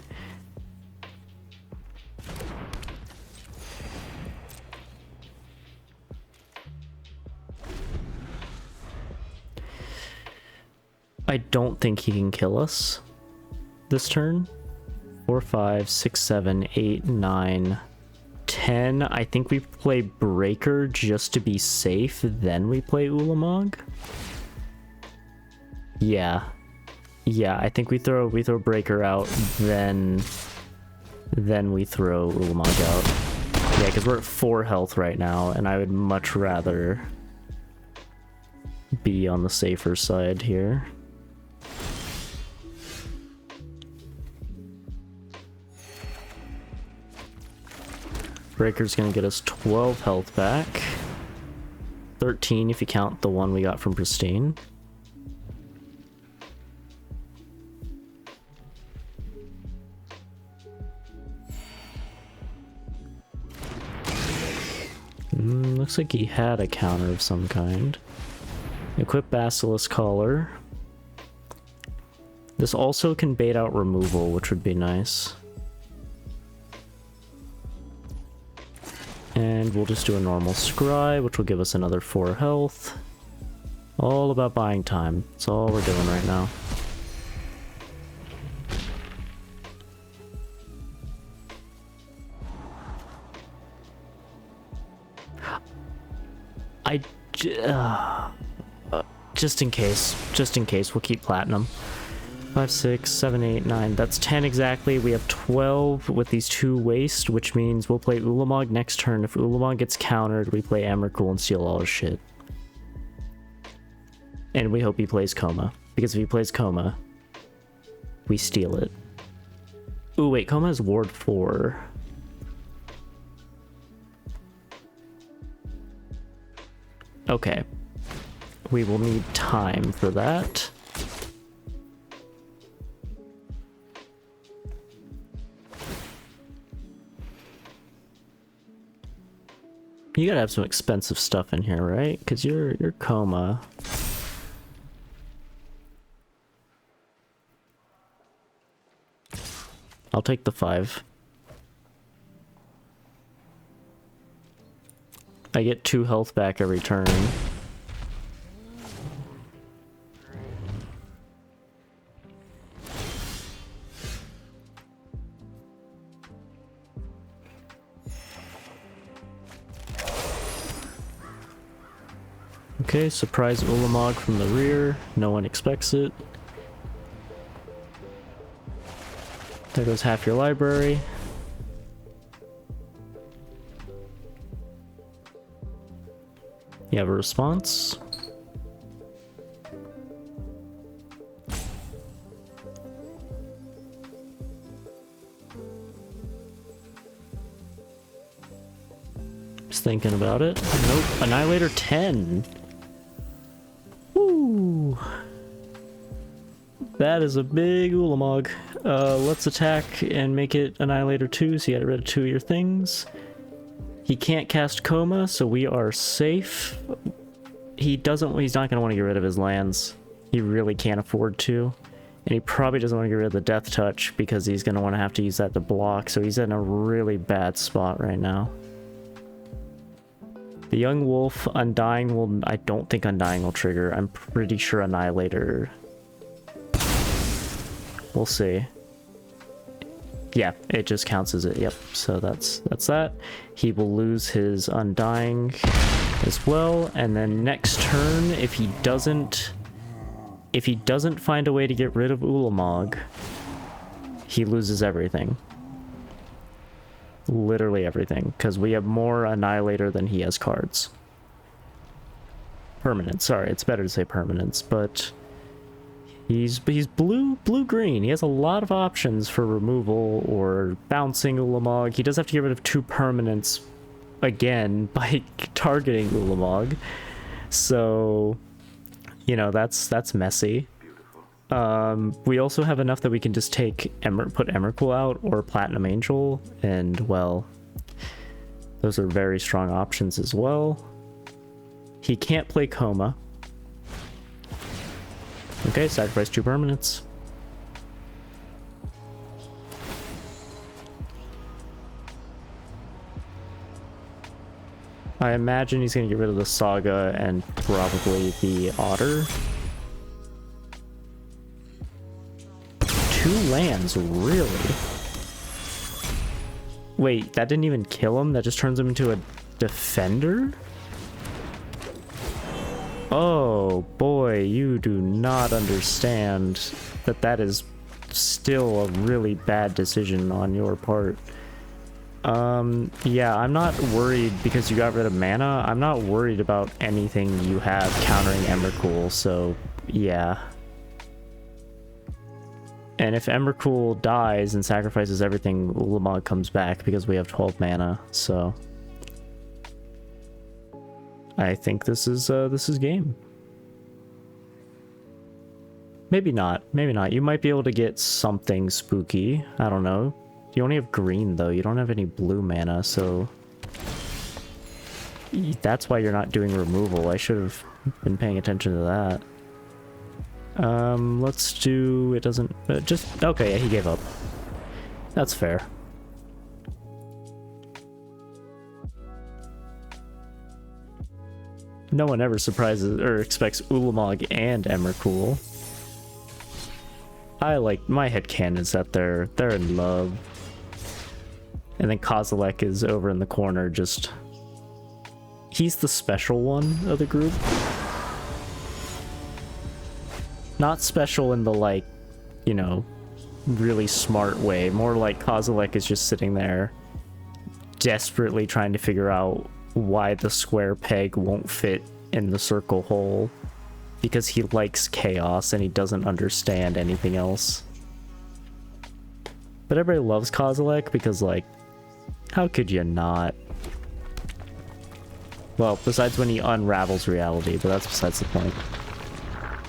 I don't think he can kill us this turn. 4, 5, 6, 7, 8, 9, 10. I think we play Breaker just to be safe, then we play Ulamog. Yeah, I think we throw Breaker out, then we throw Ulamog out. Yeah, because we're at 4 health right now, and I would much rather be on the safer side here. Breaker's gonna get us 12 health back. 13 if you count the one we got from Pristine. Looks like he had a counter of some kind. Equip Basilisk Collar. This also can bait out removal, which would be nice. And we'll just do a normal scry, which will give us another 4 health. All about buying time. That's all we're doing right now. Just in case, we'll keep platinum. 5, 6, 7, 8, 9. That's 10 exactly. We have 12 with these 2 waste, which means we'll play Ulamog next turn. If Ulamog gets countered, we play Emrakul and steal all his shit. And we hope he plays Coma. Because if he plays Coma, we steal it. Ooh, wait, Coma has Ward 4. Okay. We will need time for that. You gotta have some expensive stuff in here, right? Because you're Coma. I'll take the 5. I get 2 health back every turn. Okay, surprise Ulamog from the rear. No one expects it. There goes half your library. You have a response. Just thinking about it. Nope. Annihilator 10. Woo. That is a big Ulamog. Let's attack and make it Annihilator 2, so you get rid of 2 of your things. He can't cast Coma, so we are safe. He's not going to want to get rid of his lands. He really can't afford to. And he probably doesn't want to get rid of the Death Touch because he's going to want to have to use that to block, so he's in a really bad spot right now. The Young Wolf, Undying will... I don't think Undying will trigger. I'm pretty sure Annihilator... We'll see. Yeah, it just counts as it. Yep, so that's that. He will lose his Undying as well, and then next turn, if he doesn't find a way to get rid of Ulamog, he loses everything. Literally everything, because we have more Annihilator than he has cards. Permanent, sorry, it's better to say permanents, but he's blue-green. He has a lot of options for removal or bouncing Ulamog. He does have to get rid of 2 permanents again by targeting Ulamog. So, you know, that's messy. We also have enough that we can just take put Emrakul out or Platinum Angel, and well, those are very strong options as well. He can't play Coma. Okay, sacrifice 2 permanents. I imagine he's going to get rid of the Saga and probably the Otter. 2 lands, really? Wait, that didn't even kill him? That just turns him into a defender? Oh boy, you do not understand that is still a really bad decision on your part. Yeah, I'm not worried because you got rid of mana. I'm not worried about anything you have countering Emrakul, so yeah. And if Emrakul dies and sacrifices everything, Ulamog comes back because we have 12 mana, so I think this is game. Maybe not. Maybe not. You might be able to get something spooky. I don't know. You only have green, though. You don't have any blue mana, so that's why you're not doing removal. I should have been paying attention to that. Let's do... It doesn't... just... Okay, yeah, he gave up. That's fair. No one ever surprises or expects Ulamog and Emrakul. I like... My headcanon is that they're in love. And then Kozilek is over in the corner, just... He's the special one of the group. Not special in the, like, you know, really smart way. More like Kozilek is just sitting there desperately trying to figure out why the square peg won't fit in the circle hole. because he likes chaos and he doesn't understand anything else. But everybody loves Kozilek because, like, how could you not? Well, besides when he unravels reality, but that's besides the point.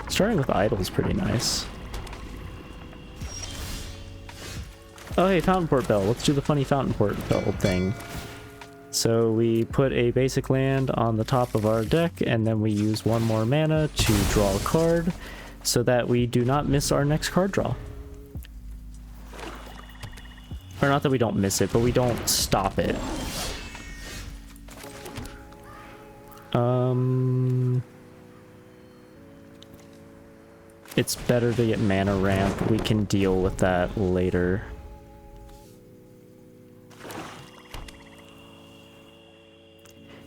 Starting with Idol is pretty nice. Oh hey, Fountain Port Bell. Let's do the funny Fountain Port Bell thing. So we put a basic land on the top of our deck, and then we use 1 more mana to draw a card, so that we do not miss our next card draw. Or not that we don't miss it, but we don't stop it. It's better to get mana ramp. We can deal with that later.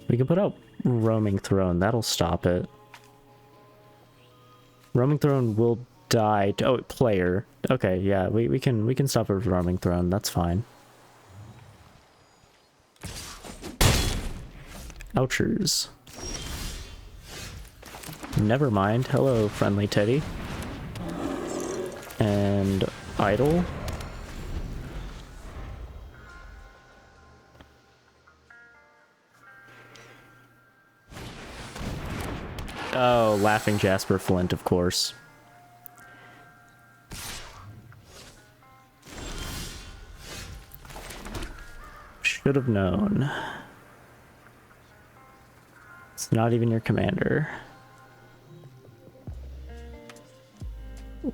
We can put out Roaming Throne. That'll stop it. Roaming Throne will die. Oh, player. Okay, yeah, we can stop it with Roaming Throne. That's fine. Ouchers. Never mind. Hello, friendly Teddy. And Idol. Oh, Laughing Jasper Flint, of course. Should have known. It's not even your commander.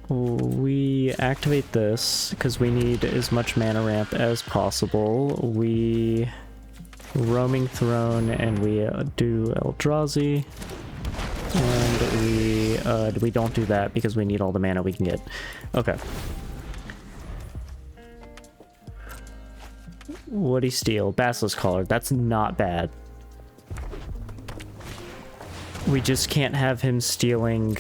We activate this because we need as much mana ramp as possible. We Roaming Throne and we do Eldrazi. And we don't do that because we need all the mana we can get. Okay. Woody Steel, Basilisk Collar. That's not bad. We just can't have him stealing...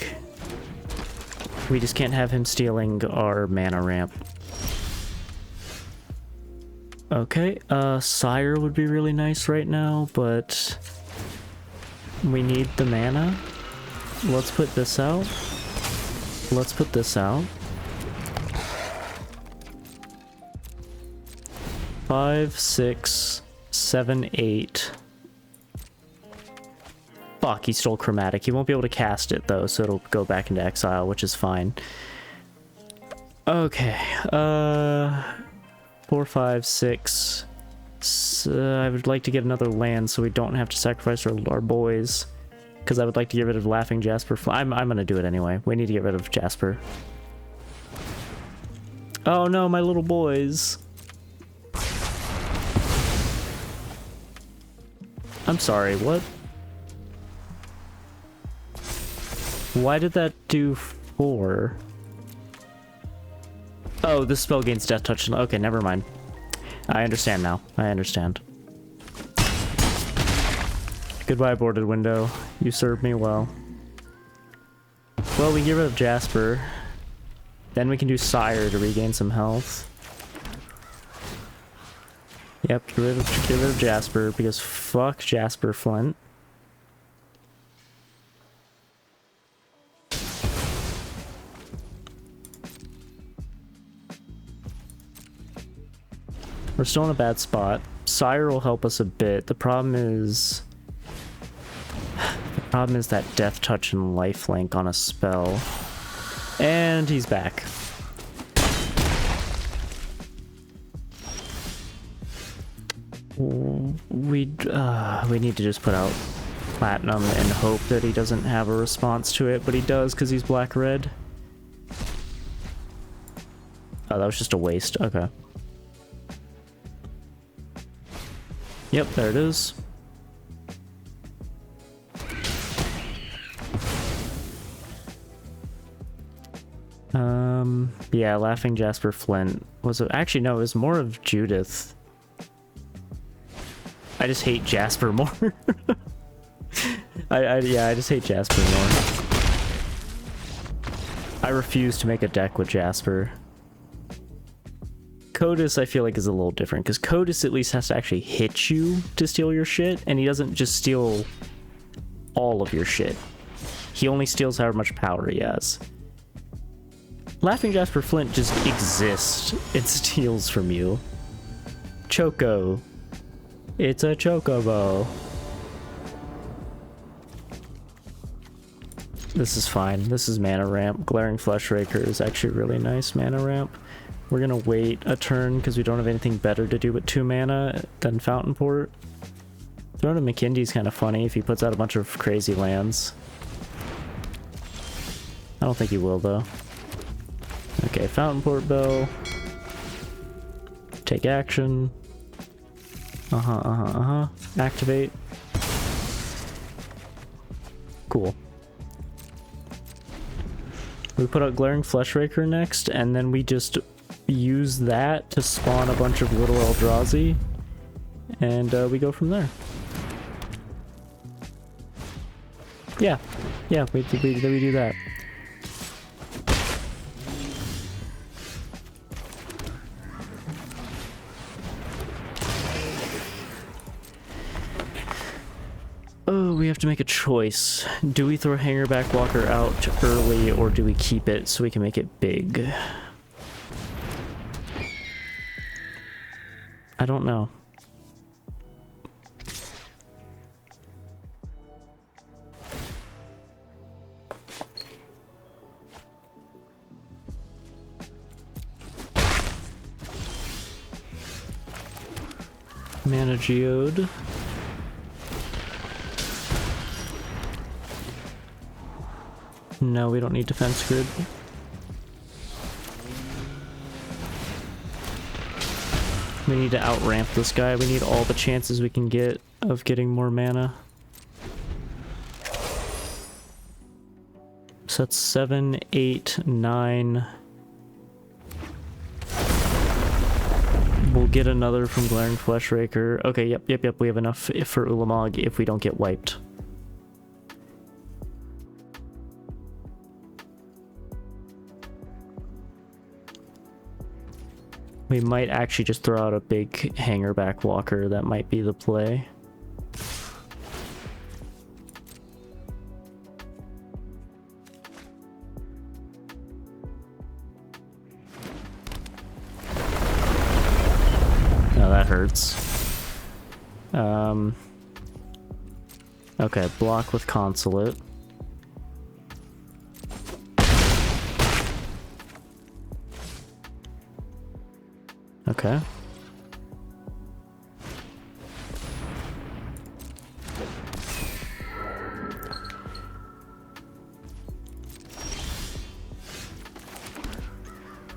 We just can't have him stealing our mana ramp. Okay, Sire would be really nice right now, but... we need the mana. Let's put this out. Let's put this out. 5, 6, 7, 8. Fuck, he stole Chromatic. He won't be able to cast it though, so it'll go back into exile, which is fine. Okay, 4, 5, 6. I would like to get another land so we don't have to sacrifice our boys. Because I would like to get rid of Laughing Jasper. I'm gonna do it anyway. We need to get rid of Jasper. Oh no, my little boys. I'm sorry, what? Why did that do 4? Oh, this spell gains Death Touch. Okay, never mind. I understand now. I understand. Goodbye, boarded window. You served me well. Well, we get rid of Jasper. Then we can do Sire to regain some health. Yep, get rid of Jasper, because fuck Jasper Flint. We're still in a bad spot. Sire will help us a bit. The problem is that Death Touch and Lifelink on a spell. And he's back. We need to just put out Platinum and hope that he doesn't have a response to it, but he does because he's black-red. Oh, that was just a waste. Okay. Yep, there it is. Yeah, Laughing Jasper Flint was actually no, it was more of Judith. I just hate Jasper more. Yeah, I just hate Jasper more. I refuse to make a deck with Jasper. Codis, I feel like, is a little different, because Codis at least has to actually hit you to steal your shit, and he doesn't just steal all of your shit. He only steals however much power he has. Laughing Jasper Flint just exists. It steals from you. Choco. It's a chocobo. This is fine. This is mana ramp. Glaring Fleshraker is actually really nice mana ramp. We're gonna wait a turn because we don't have anything better to do with 2 mana than Fountain Port. Throne of McKindy's kind of funny if he puts out a bunch of crazy lands. I don't think he will though. Okay, Fountain Port Bell. Take action. Activate. Cool. We put out Glaring Fleshraker next, and then we just use that to spawn a bunch of little Eldrazi, and we go from there. Yeah, we do that. Oh, we have to make a choice. Do we throw Hangerback Walker out early, or do we keep it so we can make it big? I don't know. Mana Geode. No, we don't need Defense Grid. We need to outramp this guy. We need all the chances we can get of getting more mana. So that's 7, 8, 9. We'll get another from Glaring Fleshraker. Okay, yep. We have enough for Ulamog if we don't get wiped. We might actually just throw out a big Hangerback Walker. That might be the play. No, that hurts. Okay, block with Consulate. Okay.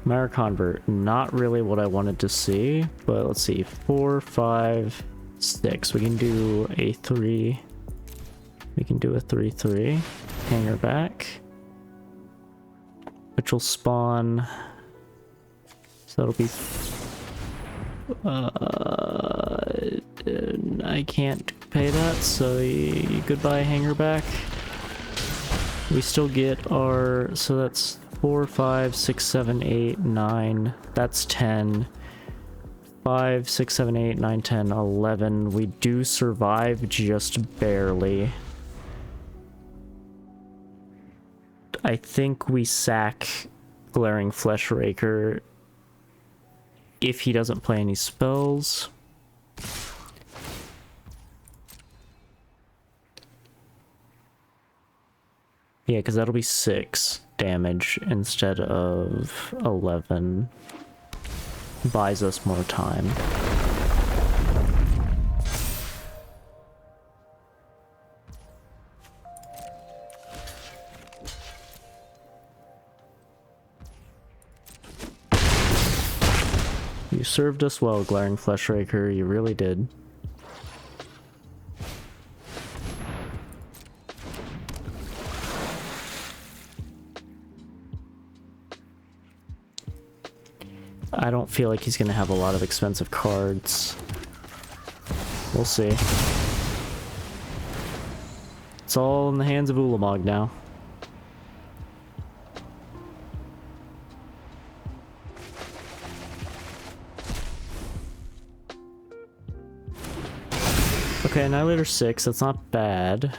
Mara Convert, not really what I wanted to see, but let's see. 4, 5, 6. We can do a 3. We can do a 3/3. Hanger back. Which will spawn. So that'll be. I can't pay that, so goodbye Hanger back. We still get our. So that's 4, 5, 6, 7, 8, 9. That's 10. 5, 6, 7, 8, 9, 10, 11. We do survive just barely. I think we sack Glaring Fleshraker if he doesn't play any spells. Yeah, because that'll be 6 damage instead of 11. Buys us more time. You served us well, Glaring Fleshraker, you really did. I don't feel like he's gonna have a lot of expensive cards. We'll see. It's all in the hands of Ulamog now. Okay, Annihilator 6, that's not bad.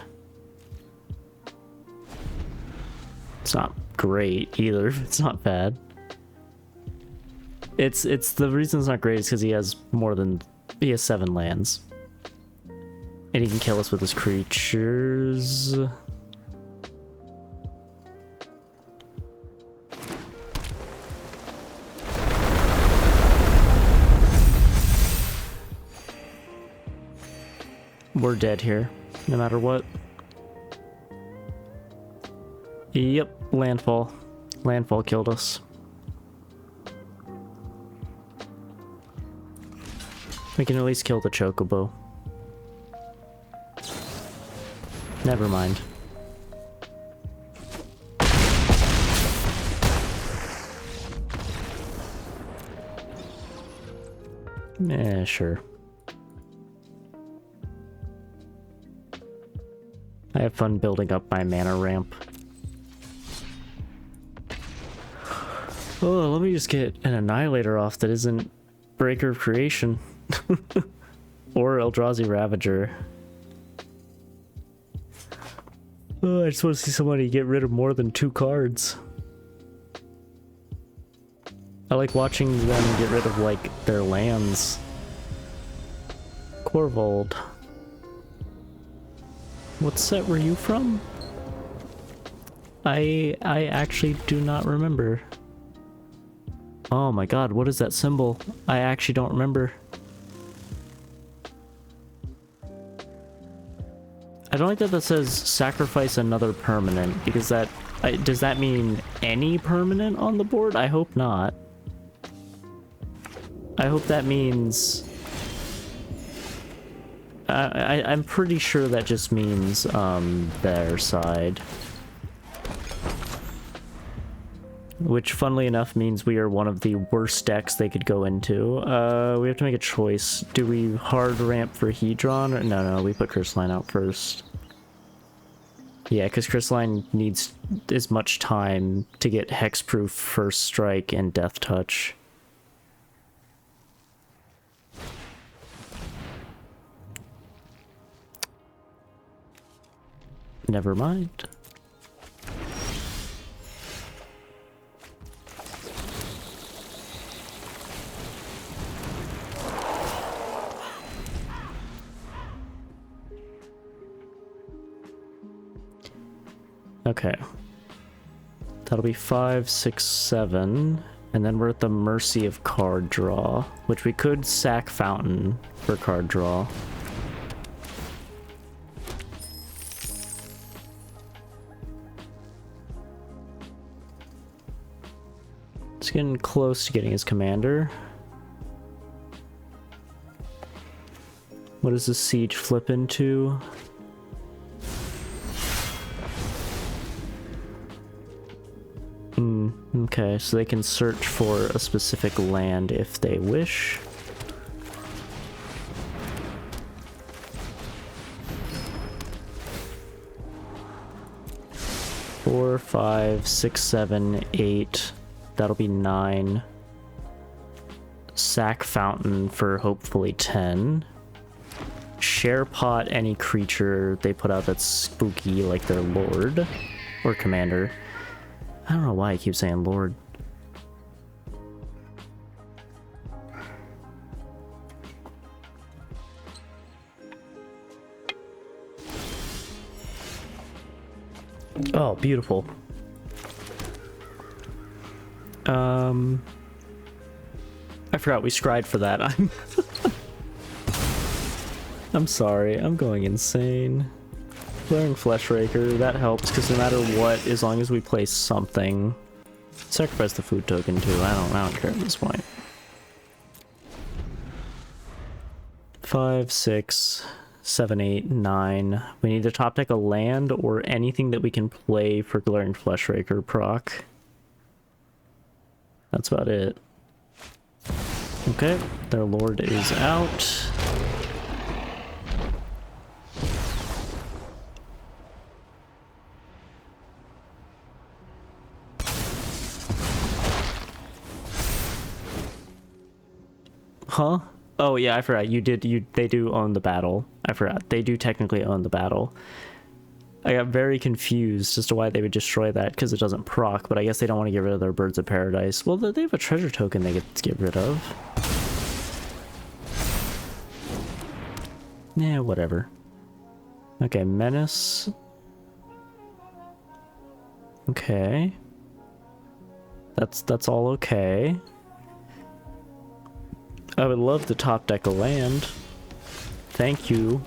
not great either. It's not bad. It's the reason it's not great is because he has 7 lands. And he can kill us with his creatures. We're dead here, no matter what. Yep, landfall. Landfall killed us. We can at least kill the chocobo. Never mind. Sure. I have fun building up my mana ramp. Oh, let me just get an Annihilator off that isn't Breaker of Creation. Or Eldrazi Ravager. Oh, I just want to see somebody get rid of more than 2 cards. I like watching them get rid of, like, their lands. Korvold. What set were you from? I actually do not remember. Oh my god, what is that symbol? I actually don't remember. I don't like that says sacrifice another permanent, because that... does that mean any permanent on the board? I hope not. I hope that means... I'm pretty sure that just means, their side. Which, funnily enough, means we are one of the worst decks they could go into. We have to make a choice. Do we hard ramp for Hedron? Or, no, we put Crystalline out first. Yeah, because Crystalline needs as much time to get Hexproof, First Strike, and Death Touch. Never mind. Okay. That'll be 5, 6, 7. And then we're at the mercy of card draw, which we could sack Fountain for card draw. It's getting close to getting his commander. What does the siege flip into? Okay, so they can search for a specific land if they wish. Four, 5, 6, 7, 8. That'll be 9. Sack Fountain for hopefully 10. Share pot any creature they put out that's spooky, like their lord or commander. I don't know why I keep saying lord. Oh, beautiful. I forgot we scryed for that. I'm sorry, I'm going insane. Glaring Fleshraker, that helps, because no matter what, as long as we play something... Sacrifice the food token too, I don't care at this point. 5, 6, 7, 8, 9. We need to top deck a land or anything that we can play for Glaring Fleshraker proc. That's about it. Okay, their lord is out. Huh? Oh yeah, I forgot. They do own the battle. I forgot. They do technically own the battle. I got very confused as to why they would destroy that, because it doesn't proc, but I guess they don't want to get rid of their Birds of Paradise. Well, they have a treasure token they get to get rid of. Yeah, whatever. Okay, Menace. Okay. That's all okay. I would love the top deck of land. Thank you.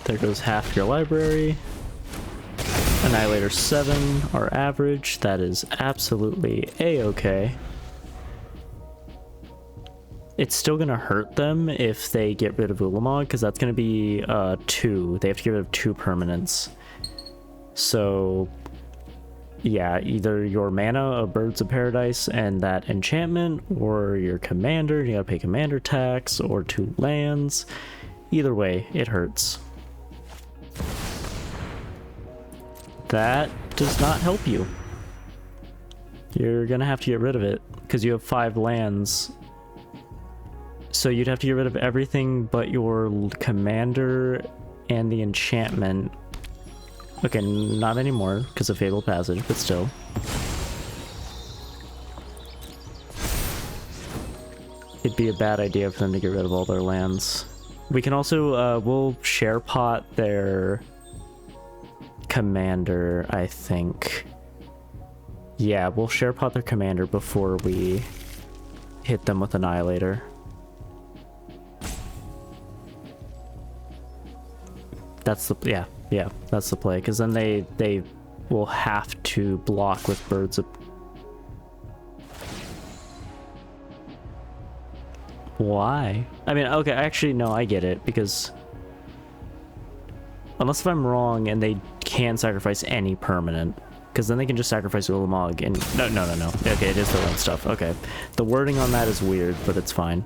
There goes half your library. Annihilator 7, our average. That is absolutely a-okay. It's still gonna hurt them if they get rid of Ulamog, because that's gonna be 2. They have to get rid of 2 permanents. So yeah, either your mana of Birds of Paradise and that enchantment, or your commander, you gotta pay commander tax, or 2 lands. Either way, it hurts. That does not help you. You're gonna have to get rid of it, because you have 5 lands. So you'd have to get rid of everything but your commander and the enchantment. Okay, not anymore because of Fabled Passage, but still. It'd be a bad idea for them to get rid of all their lands. We can also, we'll share pot their commander, I think. Yeah, we'll share pot their commander before we hit them with Annihilator. That's the, yeah, that's the play, because then they will have to block with Birds of... Why? I mean, okay, actually, no, I get it, because... Unless if I'm wrong and they can sacrifice any permanent, because then they can just sacrifice Ulamog and... No. Okay, it is their own stuff. Okay. The wording on that is weird, but it's fine.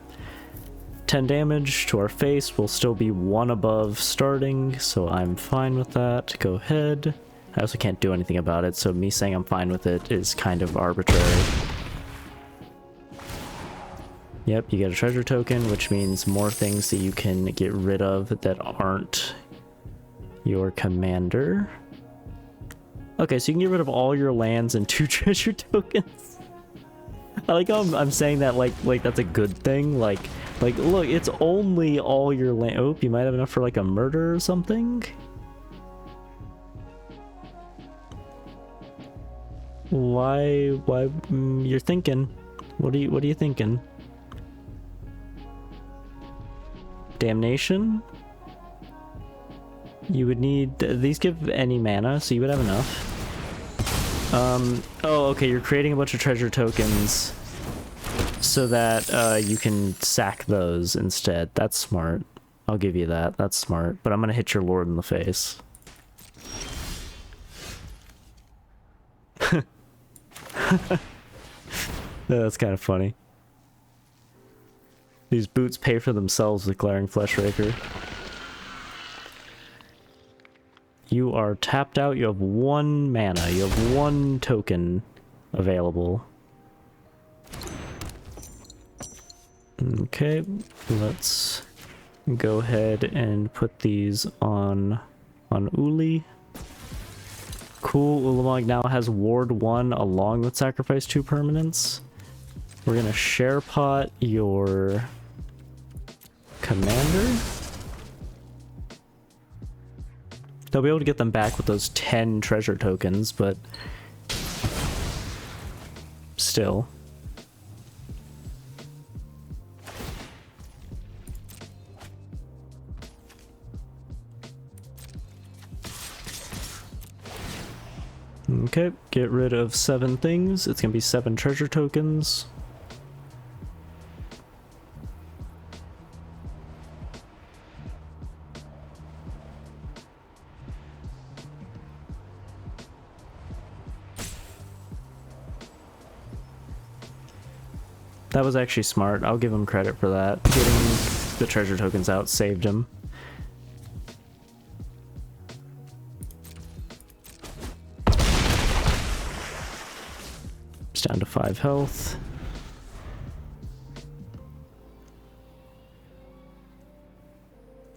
10 damage to our face. Will still be 1 above starting, so I'm fine with that. Go ahead. I also can't do anything about it, so me saying I'm fine with it is kind of arbitrary. Yep, you get a treasure token, which means more things that you can get rid of that aren't your commander. Okay, so you can get rid of all your lands and 2 treasure tokens. I like how I'm saying that like that's a good thing. Like, look, it's only all your land. Oh, you might have enough for like a murder or something. Why, you're thinking. What are you thinking? Damnation? You would need, these give any mana, so you would have enough. Oh, okay, you're creating a bunch of treasure tokens so that you can sack those instead. That's smart. I'll give you that. That's smart. But I'm gonna hit your lord in the face. That's kind of funny. These boots pay for themselves with Glaring Fleshraker. You are tapped out. You have 1 mana. You have 1 token available. Okay, let's go ahead and put these on Uli. Cool, Ulamog now has Ward 1 along with Sacrifice 2 permanents. We're gonna share pot your commander. They'll be able to get them back with those 10 treasure tokens, but still. Okay, get rid of 7 things. It's gonna be 7 treasure tokens. That was actually smart. I'll give him credit for that. Getting the treasure tokens out saved him. It's down to 5 health.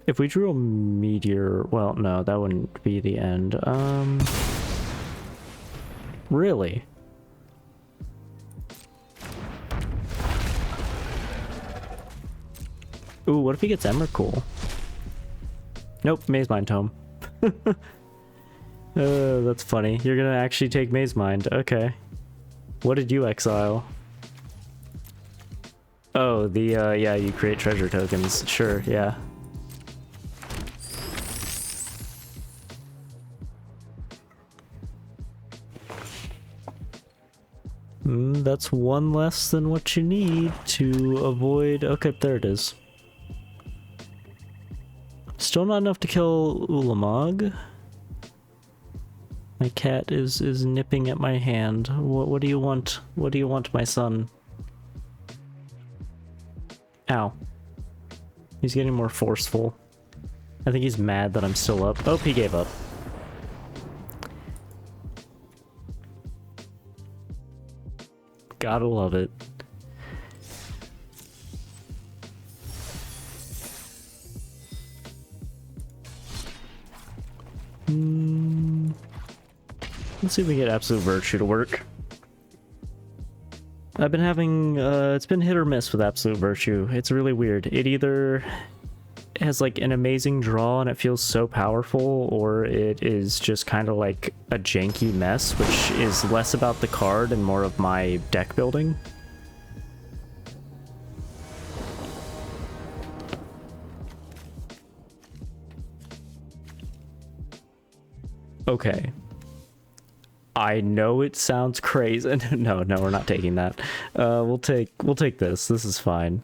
If we drew a meteor, well, no, that wouldn't be the end. Really? Ooh, what if he gets Emrakul? Nope, Maze Mind Tome. That's funny. You're gonna actually take Maze Mind. Okay. What did you exile? Oh, the, yeah, you create treasure tokens. Sure, yeah. That's one less than what you need to avoid... Okay, there it is. Still not enough to kill Ulamog. My cat is nipping at my hand. What do you want? What do you want, my son? Ow. He's getting more forceful. I think he's mad that I'm still up. Oh, he gave up. Gotta love it. Let's see if we get Absolute Virtue to work. I've been having, it's been hit or miss with Absolute Virtue. It's really weird. It either has like an amazing draw and it feels so powerful, or it is just kind of like a janky mess, which is less about the card and more of my deck building. Okay. I know it sounds crazy. No, we're not taking that. We'll take this. This is fine.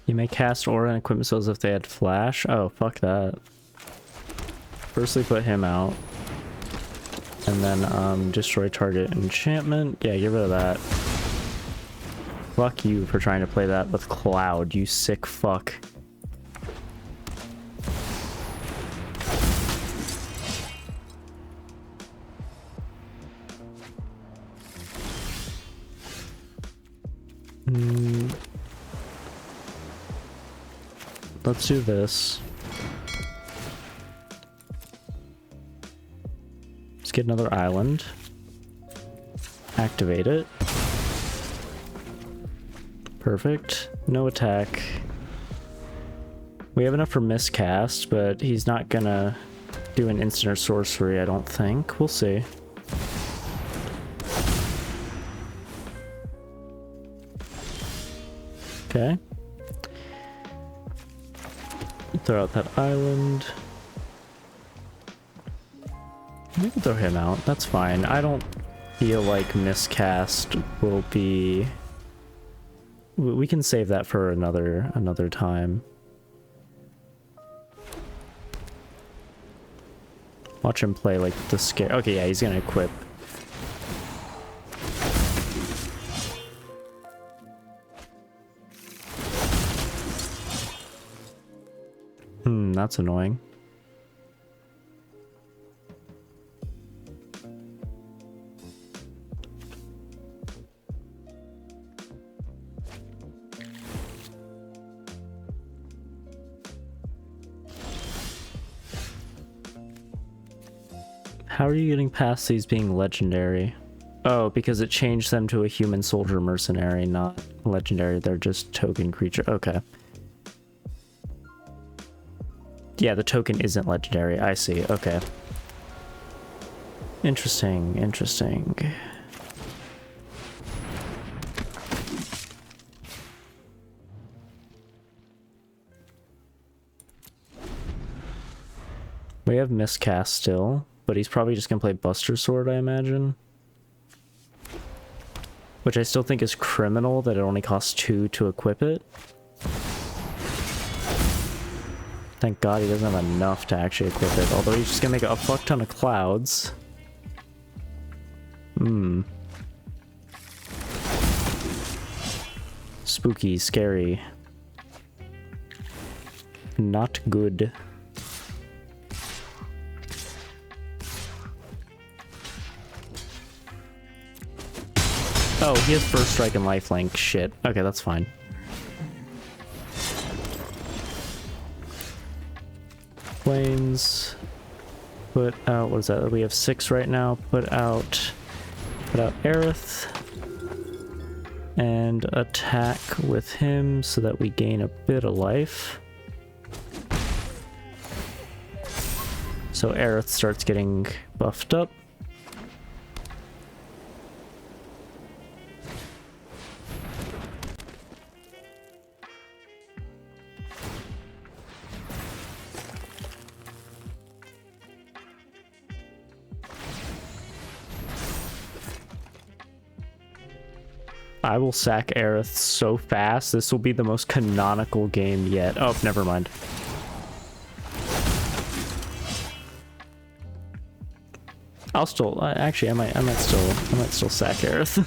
You may cast aura and equipment spells if they had flash. Oh, fuck that. Firstly, put him out. And then, destroy target enchantment. Yeah, get rid of that. Fuck you for trying to play that with Cloud, you sick fuck. Let's do this. Let's get another island. Activate it. Perfect. No attack. We have enough for miscast, but he's not gonna do an instant or sorcery, I don't think. We'll see. Okay. Throw out that island. We can throw him out. That's fine. I don't feel like miscast will be... We can save that for another time. Watch him play like the scare. Okay, yeah, he's gonna equip. That's annoying. How are you getting past these being legendary? Oh, because it changed them to a human soldier mercenary, not legendary. They're just token creature. Okay. Yeah, the token isn't legendary. I see. Okay. Interesting. Interesting. We have miscast still, but he's probably just gonna play Buster Sword, I imagine. Which I still think is criminal that it only costs 2 to equip it. Thank God he doesn't have enough to actually equip it, although he's just gonna make a fuck ton of clouds. Spooky, scary. Oh, he has first strike and lifelink. Shit. Okay, that's fine. Flames. Put out, what is that? We have 6 right now. Put out Aerith. And attack with him so that we gain a bit of life. So Aerith starts getting buffed up. I will sack Aerith so fast. This will be the most canonical game yet. Oh, never mind. I'll still actually I might still sack Aerith.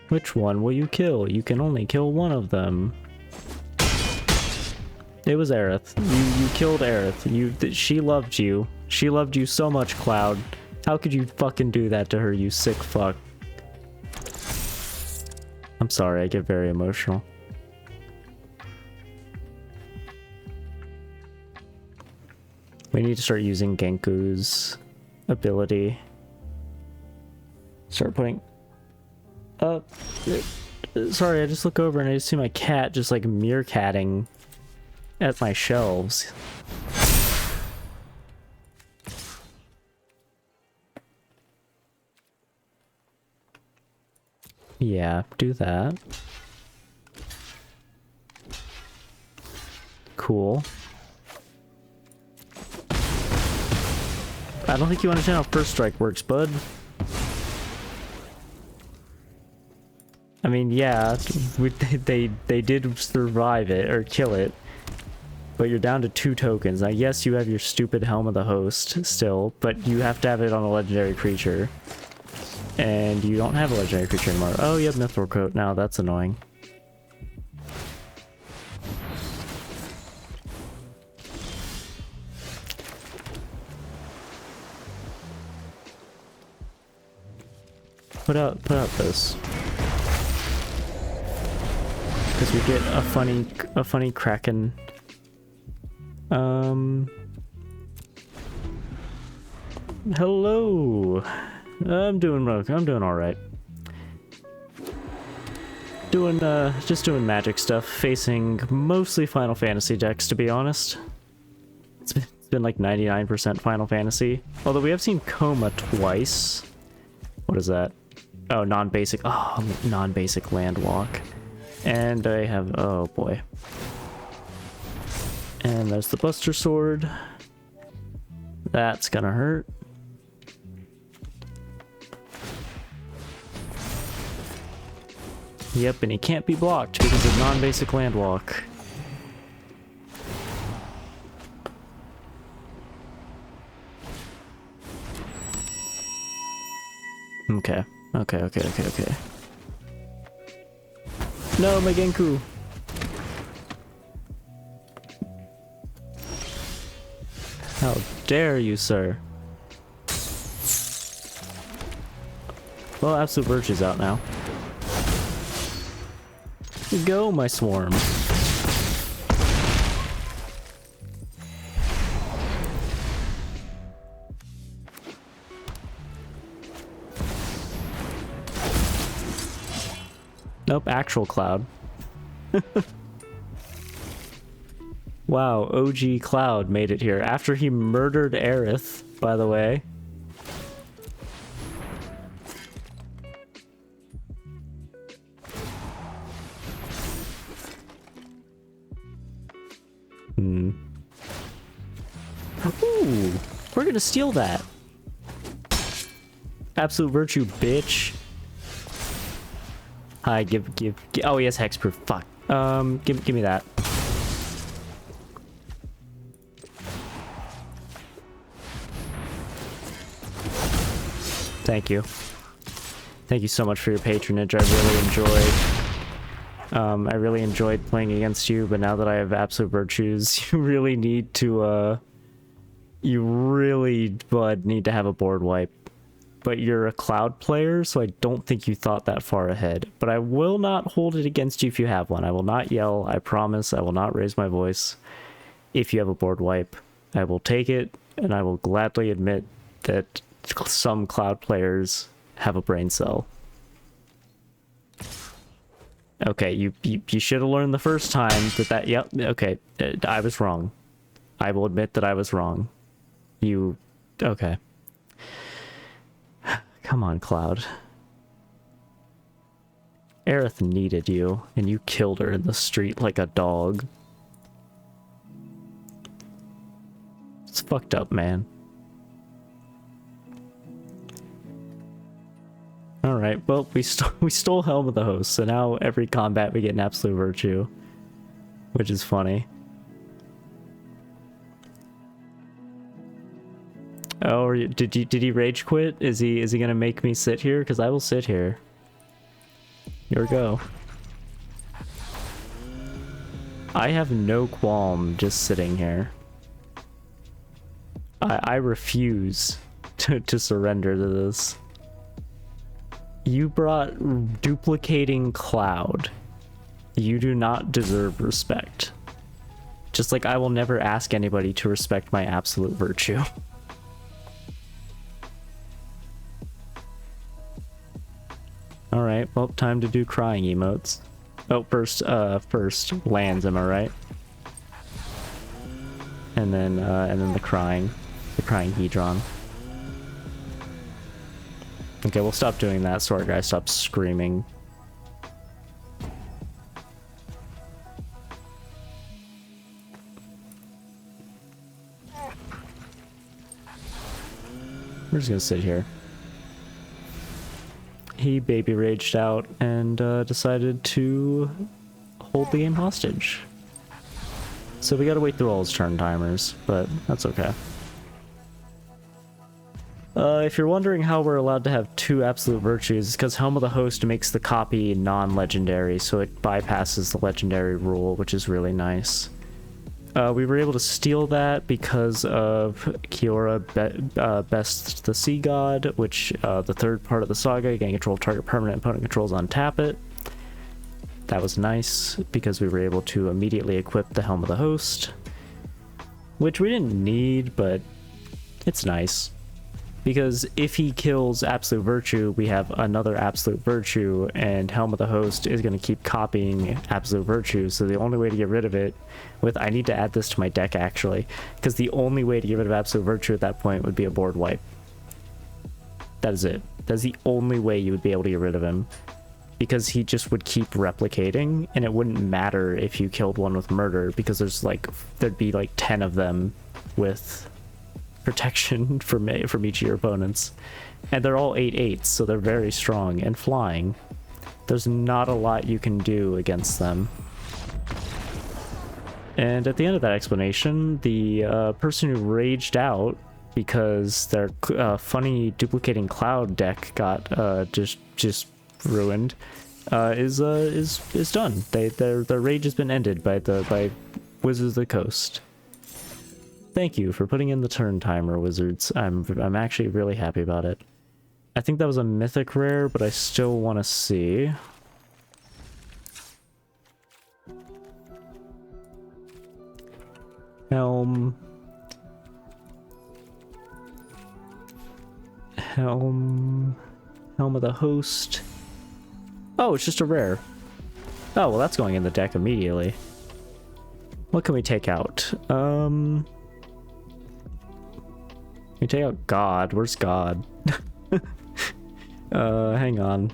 Which one will you kill? You can only kill one of them. It was Aerith. You killed Aerith. She loved you. She loved you so much, Cloud. How could you fucking do that to her, you sick fuck? I'm sorry, I get very emotional. We need to start using Genku's ability. Start putting... sorry, I just look over and I just see my cat just like meerkatting at my shelves. Yeah, do that. Cool. I don't think you understand how first strike works, bud. I mean, yeah, they did survive it, or kill it, but you're down to 2 tokens. Now, yes, you have your stupid Helm of the Host still, but you have to have it on a legendary creature. And you don't have a legendary creature anymore. Oh, you have Mithril Coat now, that's annoying. Put out this. Because we get a funny Kraken. Hello. I'm doing all right. Just doing magic stuff, facing mostly Final Fantasy decks, to be honest. It's been like 99% Final Fantasy. Although we have seen Coma twice. What is that? Oh, non-basic Landwalk. And I have, oh boy. And there's the Buster Sword. That's gonna hurt. Yep, and he can't be blocked because of non-basic Landwalk. Okay. Okay. No, my Genku! How dare you, sir? Well, Absolute Virtue's out now. Go, my swarm. Nope, actual Cloud. Wow, OG Cloud made it here. After he murdered Aerith, by the way. Ooh, we're gonna steal that. Absolute Virtue, bitch. Hi, give. Oh, he has hexproof. Fuck. Give me that. Thank you. Thank you so much for your patronage. I really enjoyed playing against you, but now that I have absolute virtues, you really need to bud, need to have a board wipe. But you're a cloud player, so I don't think you thought that far ahead. But I will not hold it against you if you have one. I will not yell, I promise. I will not raise my voice if you have a board wipe. I will take it, and I will gladly admit that some cloud players have a brain cell. Okay, you should have learned the first time that yep, okay, I was wrong. I will admit that I was wrong. Okay. Come on, Cloud. Aerith needed you, and you killed her in the street like a dog. It's fucked up, man. Alright, well, we stole Helm of the Host, so now every combat we get an absolute virtue. Which is funny. Oh, did he rage quit? Is he gonna make me sit here? Because I will sit here. Here we go. I have no qualm just sitting here. I refuse to surrender to this. You brought duplicating Cloud. You do not deserve respect. Just like I will never ask anybody to respect my absolute virtue. Alright, well, time to do crying emotes. Oh, first lands, am I right? And then the crying Hedron. Okay, we'll stop doing that so our guy stops screaming. We're just gonna sit here. He baby raged out and decided to hold the game hostage. So we gotta wait through all his turn timers, but that's okay. If you're wondering how we're allowed to have 2 absolute virtues, it's because Helm of the Host makes the copy non-legendary, so it bypasses the legendary rule, which is really nice. We were able to steal that because of Kiora Best the Sea God, which the third part of the saga, gain control of target permanent opponent controls, untap it. That was nice because we were able to immediately equip the Helm of the Host, which we didn't need, but it's nice. Because if he kills Absolute Virtue, we have another Absolute Virtue, and Helm of the Host is going to keep copying Absolute Virtue, so the only way to get rid of it I need to add this to my deck, actually, because the only way to get rid of Absolute Virtue at that point would be a board wipe. That is it. That's the only way you would be able to get rid of him, because he just would keep replicating, and it wouldn't matter if you killed one with Murder, because there'd be like 10 of them with protection from each of your opponents, and they're all 8/8s, so they're very strong and flying. There's not a lot you can do against them. And at the end of that explanation, the person who raged out because their funny duplicating Cloud deck got just ruined is done. Their rage has been ended by Wizards of the Coast. Thank you for putting in the turn timer, Wizards. I'm actually really happy about it. I think that was a mythic rare, but I still want to see. Helm of the Host. Oh, it's just a rare. Oh, well, that's going in the deck immediately. What can we take out? We take out God. Where's God? Hang on.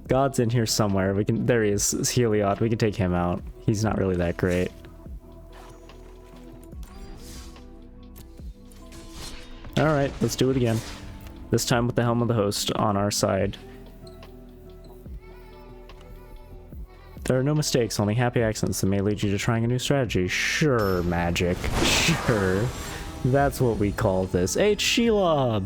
God's in here somewhere. There he is. It's Heliod. We can take him out. He's not really that great. Alright, let's do it again. This time with the Helm of the Host on our side. There are no mistakes, only happy accidents that may lead you to trying a new strategy. Sure, Magic. Sure. That's what we call this. Hey, Shelob!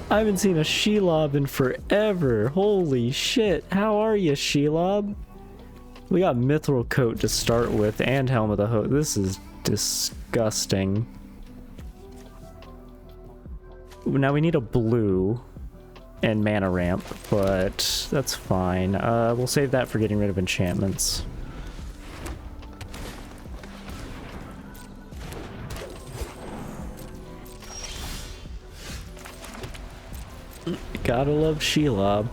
I haven't seen a Shelob in forever. Holy shit. How are you, Shelob? We got Mithril Coat to start with and Helm of the Host. This is disgusting. Now we need a blue and mana ramp, but that's fine. We'll save that for getting rid of enchantments. Gotta love Shelob.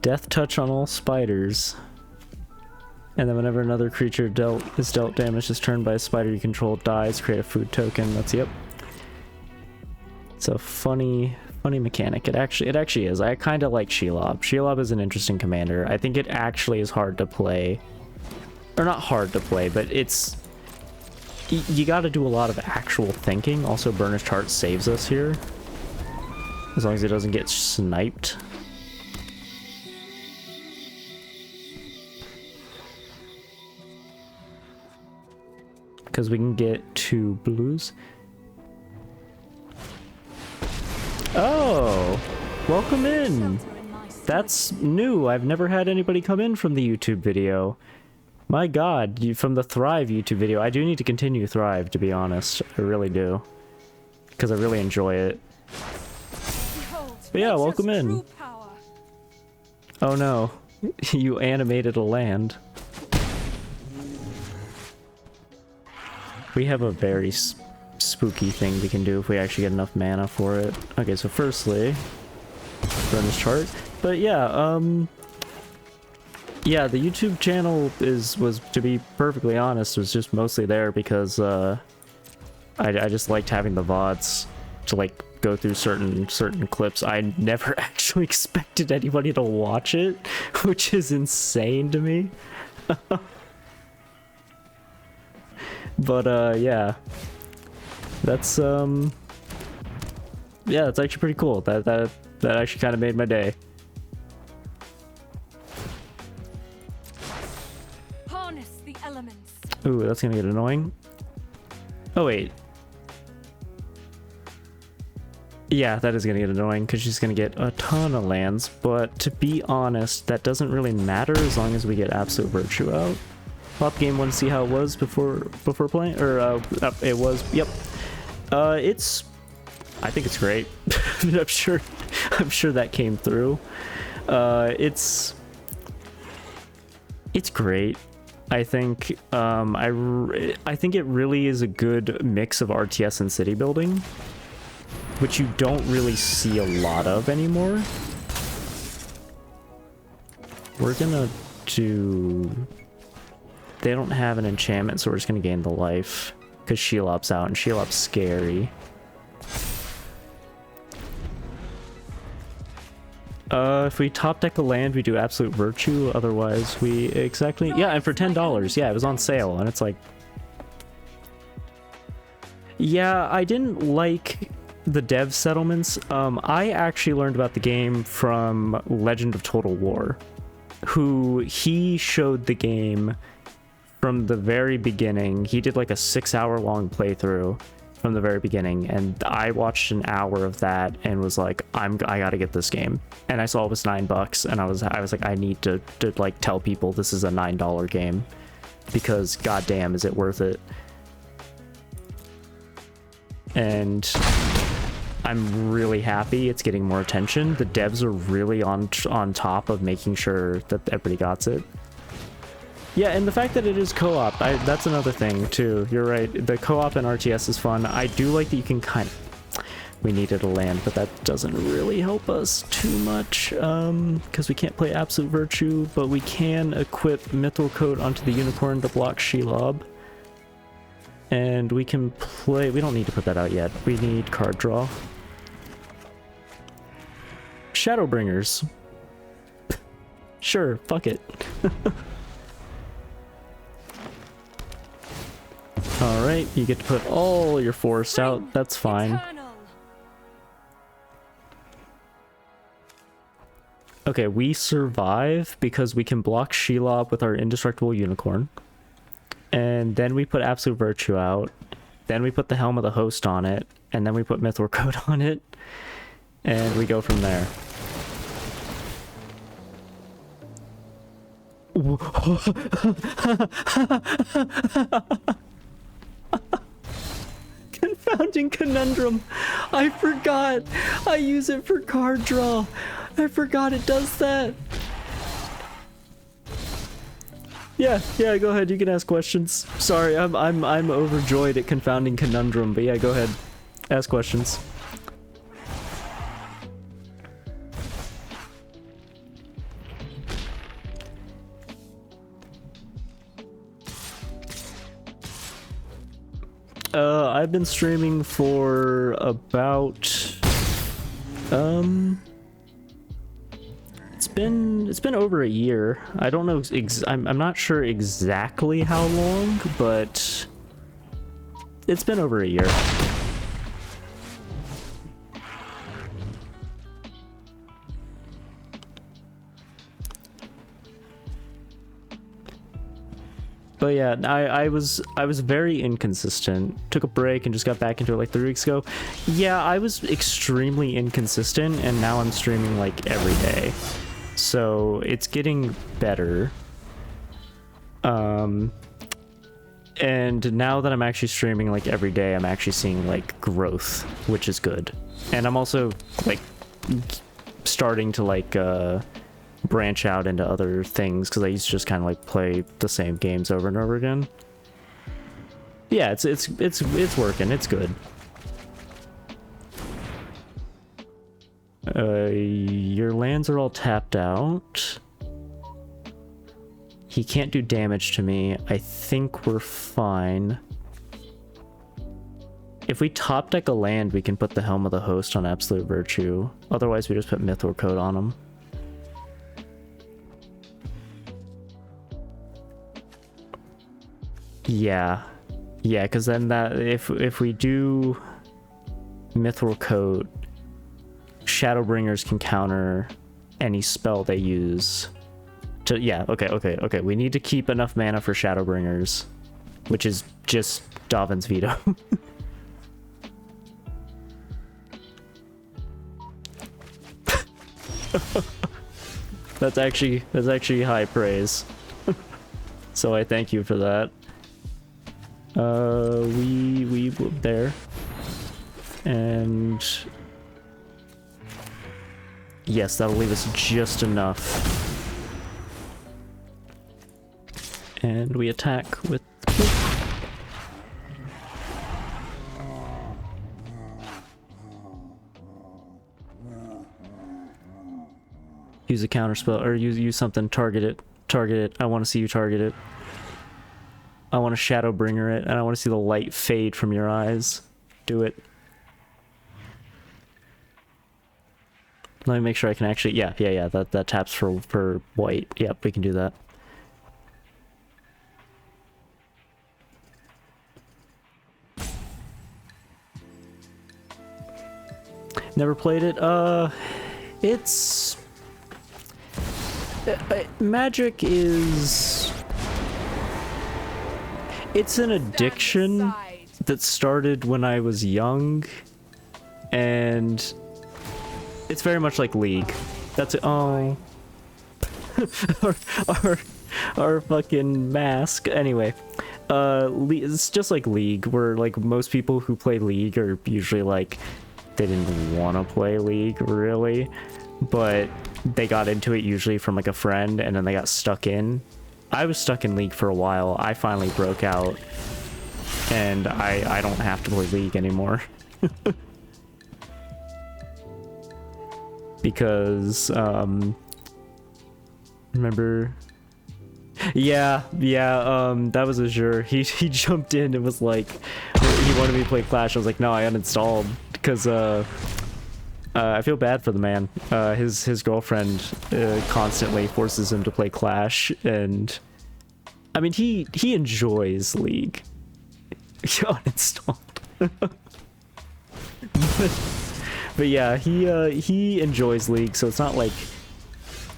Death touch on all spiders. And then whenever another creature is dealt damage this turn by a spider you control dies, create a food token. That's yep. It's a funny mechanic. It actually is. I kind of like Shelob. Shelob is an interesting commander. I think it actually is hard to play. Or not hard to play, but it's... You gotta do a lot of actual thinking. Also, Burnished Heart saves us here. As long as it doesn't get sniped. Because we can get 2 blues. Oh! Welcome in! That's new. I've never had anybody come in from the YouTube video. My god, from the Thrive YouTube video. I do need to continue Thrive, to be honest. I really do. Because I really enjoy it. But yeah, welcome in. Oh no. You animated a land. We have a very spooky thing we can do if we actually get enough mana for it. Okay, so firstly, Burnished Heart. But yeah, yeah, the YouTube channel was, to be perfectly honest, was just mostly there because I just liked having the VODs to like go through certain clips. I never actually expected anybody to watch it, which is insane to me. But yeah, that's yeah, that's actually pretty cool. That actually kind of made my day. Harness the elements. Ooh, that's gonna get annoying. Oh wait. Yeah, that is gonna get annoying because she's gonna get a ton of lands, but to be honest, that doesn't really matter as long as we get Absolute Virtue out. Pop game 1 to see how it was before playing, or it was, yep. It's, I think it's great. I'm sure that came through. It's great. I think I think it really is a good mix of RTS and city building, which you don't really see a lot of anymore. We're gonna do... They don't have an enchantment, so we're just gonna gain the life. Because Shelob's out, and Shelob's scary. If we top deck a land, we do Absolute Virtue. Otherwise, we exactly... Yeah, and for $10. Yeah, it was on sale, and it's like... Yeah, I didn't like the dev settlements. I actually learned about the game from Legend of Total War, he showed the game from the very beginning. He did like a 6-hour long playthrough from the very beginning, and I watched an hour of that and was like, I gotta get this game. And I saw it was $9, and I was like, I need to like tell people this is a $9 game, because goddamn is it worth it. And I'm really happy it's getting more attention. The devs are really on top of making sure that everybody got it. Yeah, and the fact that it is co-op, that's another thing too. You're right, the co-op in RTS is fun. I do like that you can kind of... We needed a land, but that doesn't really help us too much, because we can't play Absolute Virtue, but we can equip Mithril Coat onto the Unicorn to block Shelob. And we can play... We don't need to put that out yet. We need card draw. Shadowbringers. Sure, fuck it. Alright, you get to put all your forests out. That's fine. Okay, we survive because we can block Shelob with our Indestructible Unicorn. And then we put Absolute Virtue out. then we put the Helm of the Host on it, and then we put Mythril Coat on it, and we go from there. Confounding Conundrum. I forgot. I use it for card draw. I forgot it does that. Yeah, go ahead. You can ask questions. Sorry, I'm overjoyed at Confounding Conundrum, but yeah, go ahead. Ask questions. I've been streaming for about it's been over a year. I don't know I'm not sure exactly how long, but it's been over a year. But yeah, I was very inconsistent. Took a break and just got back into it like 3 weeks ago. Yeah, I was extremely inconsistent, and now I'm streaming like every day. So it's getting better. And now that I'm actually streaming like every day, I'm actually seeing like growth, which is good. And I'm also like starting to like branch out into other things, because I used to just kind of like play the same games over and over again. Yeah, it's working. It's good. Your lands are all tapped out. He can't do damage to me. I think we're fine. If we top deck a land, we can put the Helm of the Host on Absolute Virtue. Otherwise, we just put Mythril Coat on him. Yeah, because then that if we do Mythril Coat, Shadowbringers can counter any spell they use. Okay. We need to keep enough mana for Shadowbringers, which is just Dovin's Veto. That's actually high praise. So I thank you for that. We there, and yes, that'll leave us just enough. And we attack with. Use a counter spell, or use something. Target it. I want to see you target it. I want to Shadowbringer it, and I want to see the light fade from your eyes. Do it. Let me make sure I can actually... Yeah. That taps for white. Yep, we can do that. Never played it. It's... Magic is... It's an addiction that started when I was young, and it's very much like League. That's it. Oh. our fucking mask. Anyway, it's just like League, where like most people who play League are usually like, they didn't want to play League really, but they got into it usually from like a friend, and then they got stuck in. I was stuck in League for a while. I finally broke out, and I don't have to play League anymore. Because, remember... Yeah, that was Azure. He jumped in and was like, he wanted me to play Clash. I was like, no, I uninstalled, because, I feel bad for the man. His girlfriend constantly forces him to play Clash, and I mean he enjoys League. Uninstalled. but yeah, he enjoys League, so it's not like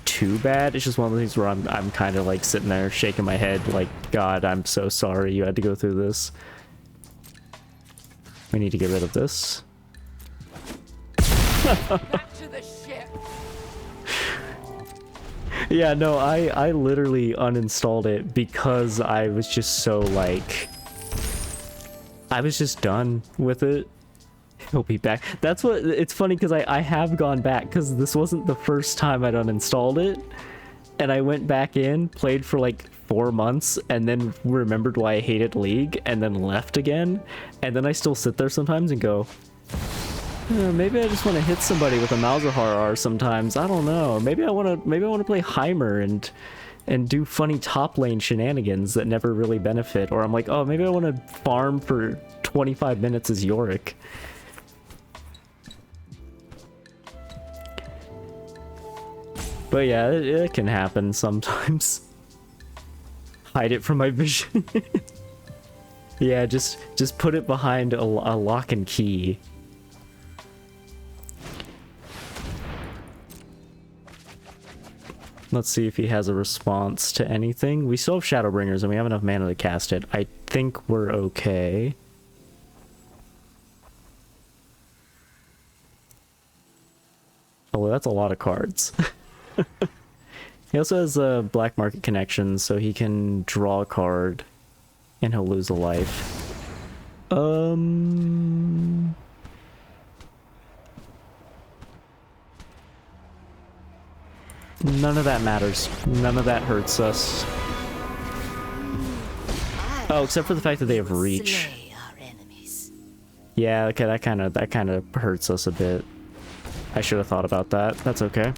too bad. It's just one of the things where I'm kind of like sitting there shaking my head, like, God, I'm so sorry you had to go through this. We need to get rid of this. Back to the ship. Yeah, no, I literally uninstalled it because I was just so like, I was just done with it. He'll be back. That's what, it's funny because I have gone back because this wasn't the first time I'd uninstalled it. And I went back in, played for like 4 months, and then remembered why I hated League, and then left again. And then I still sit there sometimes and go, maybe I just want to hit somebody with a Malzahar R sometimes. I don't know. Maybe I want to play Heimer and do funny top lane shenanigans that never really benefit. Or I'm like, oh, maybe I want to farm for 25 minutes as Yorick. But yeah, it can happen sometimes. Hide it from my vision. Yeah, just put it behind a lock and key. Let's see if he has a response to anything. We still have Shadowbringers and we have enough mana to cast it. I think we're okay. Oh, well, that's a lot of cards. He also has black market connections, so he can draw a card and he'll lose a life. None of that matters. None of that hurts us. Oh, except for the fact that they have reach. Yeah, okay, that kind of hurts us a bit. I should have thought about that. That's okay.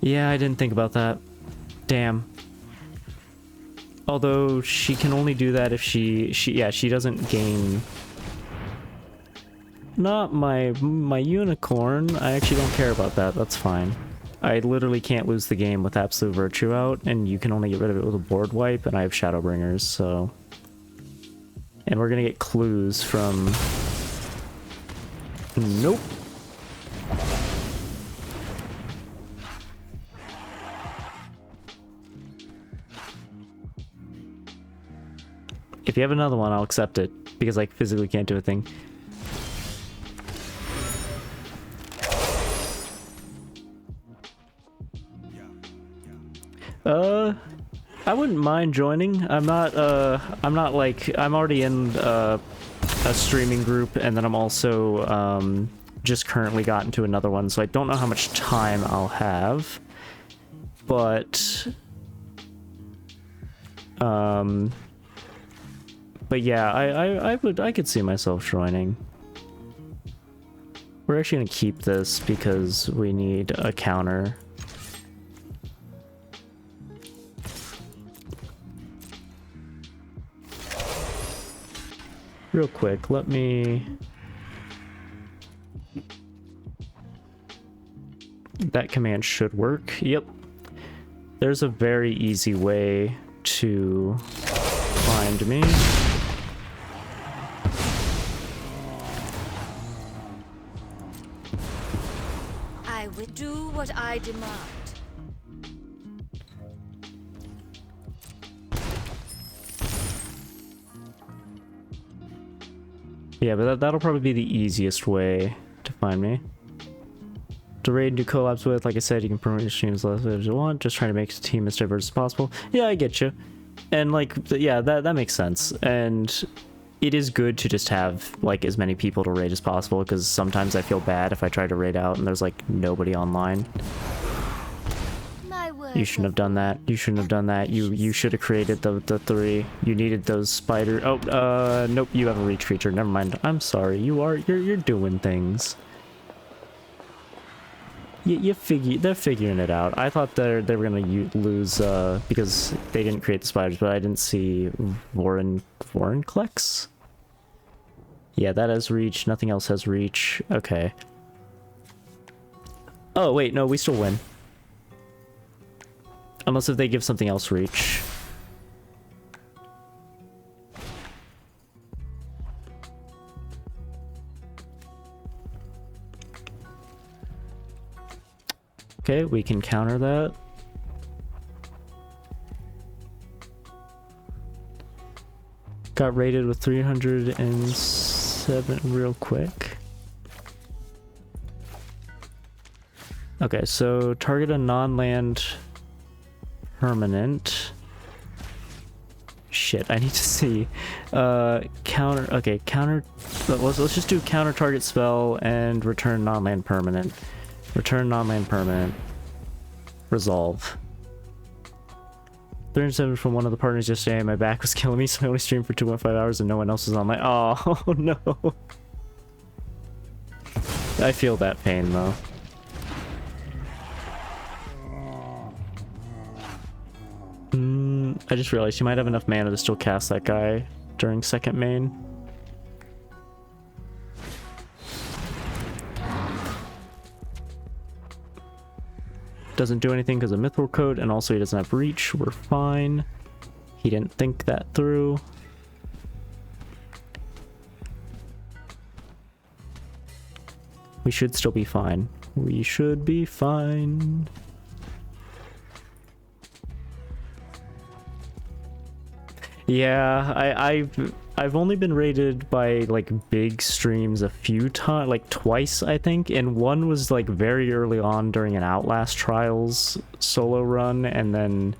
Yeah, I didn't think about that. Damn. Although she can only do that if she doesn't gain. Not my unicorn. I actually don't care about that. That's fine. I literally can't lose the game with Absolute Virtue out, and you can only get rid of it with a board wipe, and I have Shadowbringers, so. And we're gonna get clues from. Nope. If you have another one, I'll accept it, because I physically can't do a thing. I wouldn't mind joining. I'm not like, I'm already in a streaming group, and then I'm also just currently got into another one, so I don't know how much time I'll have. But yeah, I could see myself joining. We're actually gonna keep this because we need a counter. Real quick, let me... That command should work. Yep. There's a very easy way to find me. I will do what I demand. Yeah, but that'll probably be the easiest way to find me. To raid and do collabs with, like I said, you can promote your streams as you want, just trying to make the team as diverse as possible. Yeah, I get you. And like, yeah, that makes sense. And it is good to just have like as many people to raid as possible, because sometimes I feel bad if I try to raid out and there's like nobody online. You shouldn't have done that. You shouldn't have done that. You should have created the 3. You needed those spider. Oh, nope. You have a reach feature. Never mind. I'm sorry. You're doing things. They're figuring it out. I thought they were gonna lose because they didn't create the spiders, but I didn't see Vorinclex. Yeah, that has reach. Nothing else has reach. Okay. Oh wait, no, we still win. Unless if they give something else reach. Okay, we can counter that. Got rated with 307 real quick. Okay, so target a non-land permanent. Shit, I need to see. Counter. Okay, counter. Let's just do counter target spell and return non-land permanent. Return non-land permanent. Resolve. 307 from one of the partners yesterday. My back was killing me, so I only streamed for 2.5 hours and no one else was on my. Oh no. I feel that pain though. I just realized you might have enough mana to still cast that guy during second main. Doesn't do anything because of Mithril Coat, and also he doesn't have reach. We're fine. He didn't think that through. We should still be fine. We should be fine. Yeah, I've only been raided by like big streams a few times, like twice I think, and one was like very early on during an Outlast Trials solo run, and then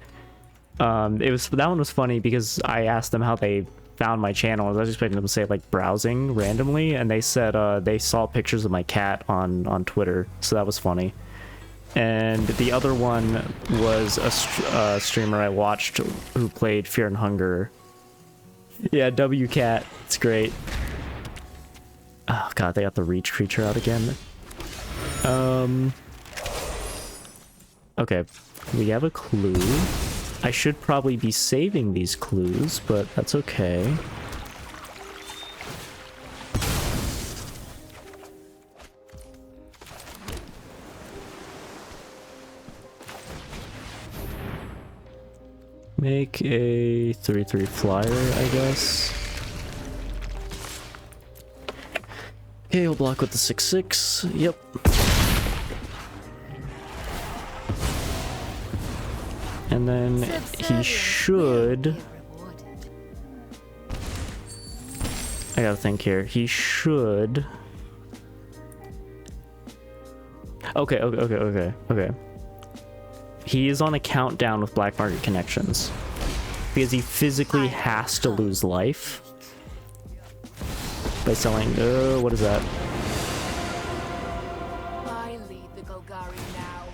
that one was funny because I asked them how they found my channel. I was expecting them to say like browsing randomly, and they said they saw pictures of my cat on Twitter, so that was funny. And the other one was a streamer I watched who played Fear and Hunger. Yeah, WCat. It's great. Oh god, they got the reach creature out again. Okay, we have a clue. I should probably be saving these clues, but that's okay. Make a 3/3 flyer, I guess. Okay, we'll block with the 6/6. Yep. And then he should... I gotta think here. He should... Okay. He is on a countdown with Black Market Connections because he physically has to lose life by selling. What is that? I lead the Golgari now.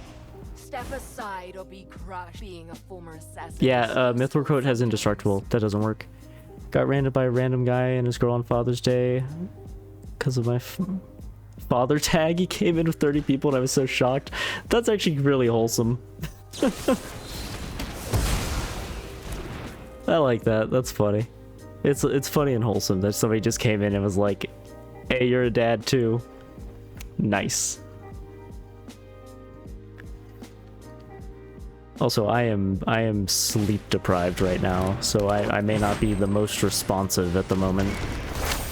Step aside or be crushed. Being a former assassin. Yeah, Mithril Coat has indestructible. That doesn't work. Got raided by a random guy and his girl on Father's Day because of my father tag. He came in with 30 people and I was so shocked. That's actually really wholesome. I like that. That's funny. It's funny and wholesome that somebody just came in and was like, "Hey, you're a dad too." Nice. Also, I am sleep deprived right now, so I may not be the most responsive at the moment.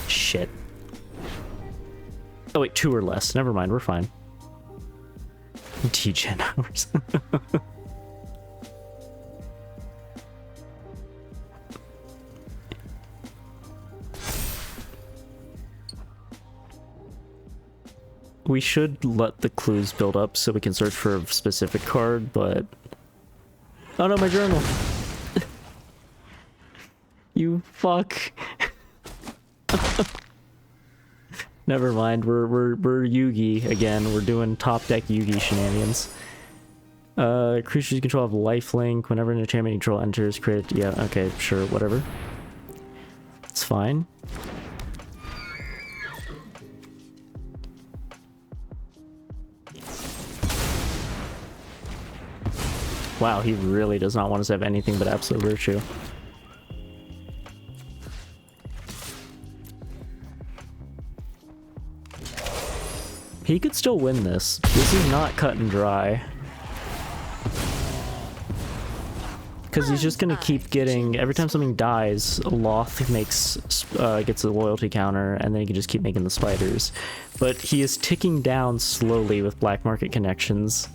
Shit. Oh wait, 2 or less. Never mind, we're fine. T-Gen hours. We should let the clues build up so we can search for a specific card, but... Oh no, my journal! You fuck! Never mind, we're Yugi again. We're doing top deck Yugi shenanigans. Creatures you control have lifelink. Whenever an enchantment you control enters, create... Yeah, okay, sure, whatever. It's fine. Wow, he really does not want us to have anything but Absolute Virtue. He could still win this. This is not cut and dry. Because he's just gonna keep getting... Every time something dies, Loth gets a loyalty counter, and then he can just keep making the spiders. But he is ticking down slowly with Black Market Connections.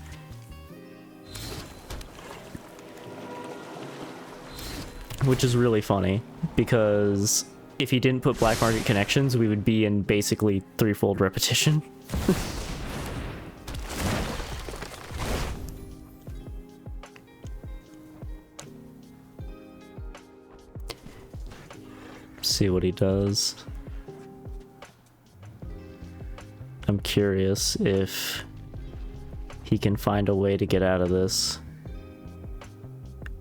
which is really funny because if he didn't put black market connections, we would be in basically threefold repetition. See what he does. I'm curious if he can find a way to get out of this.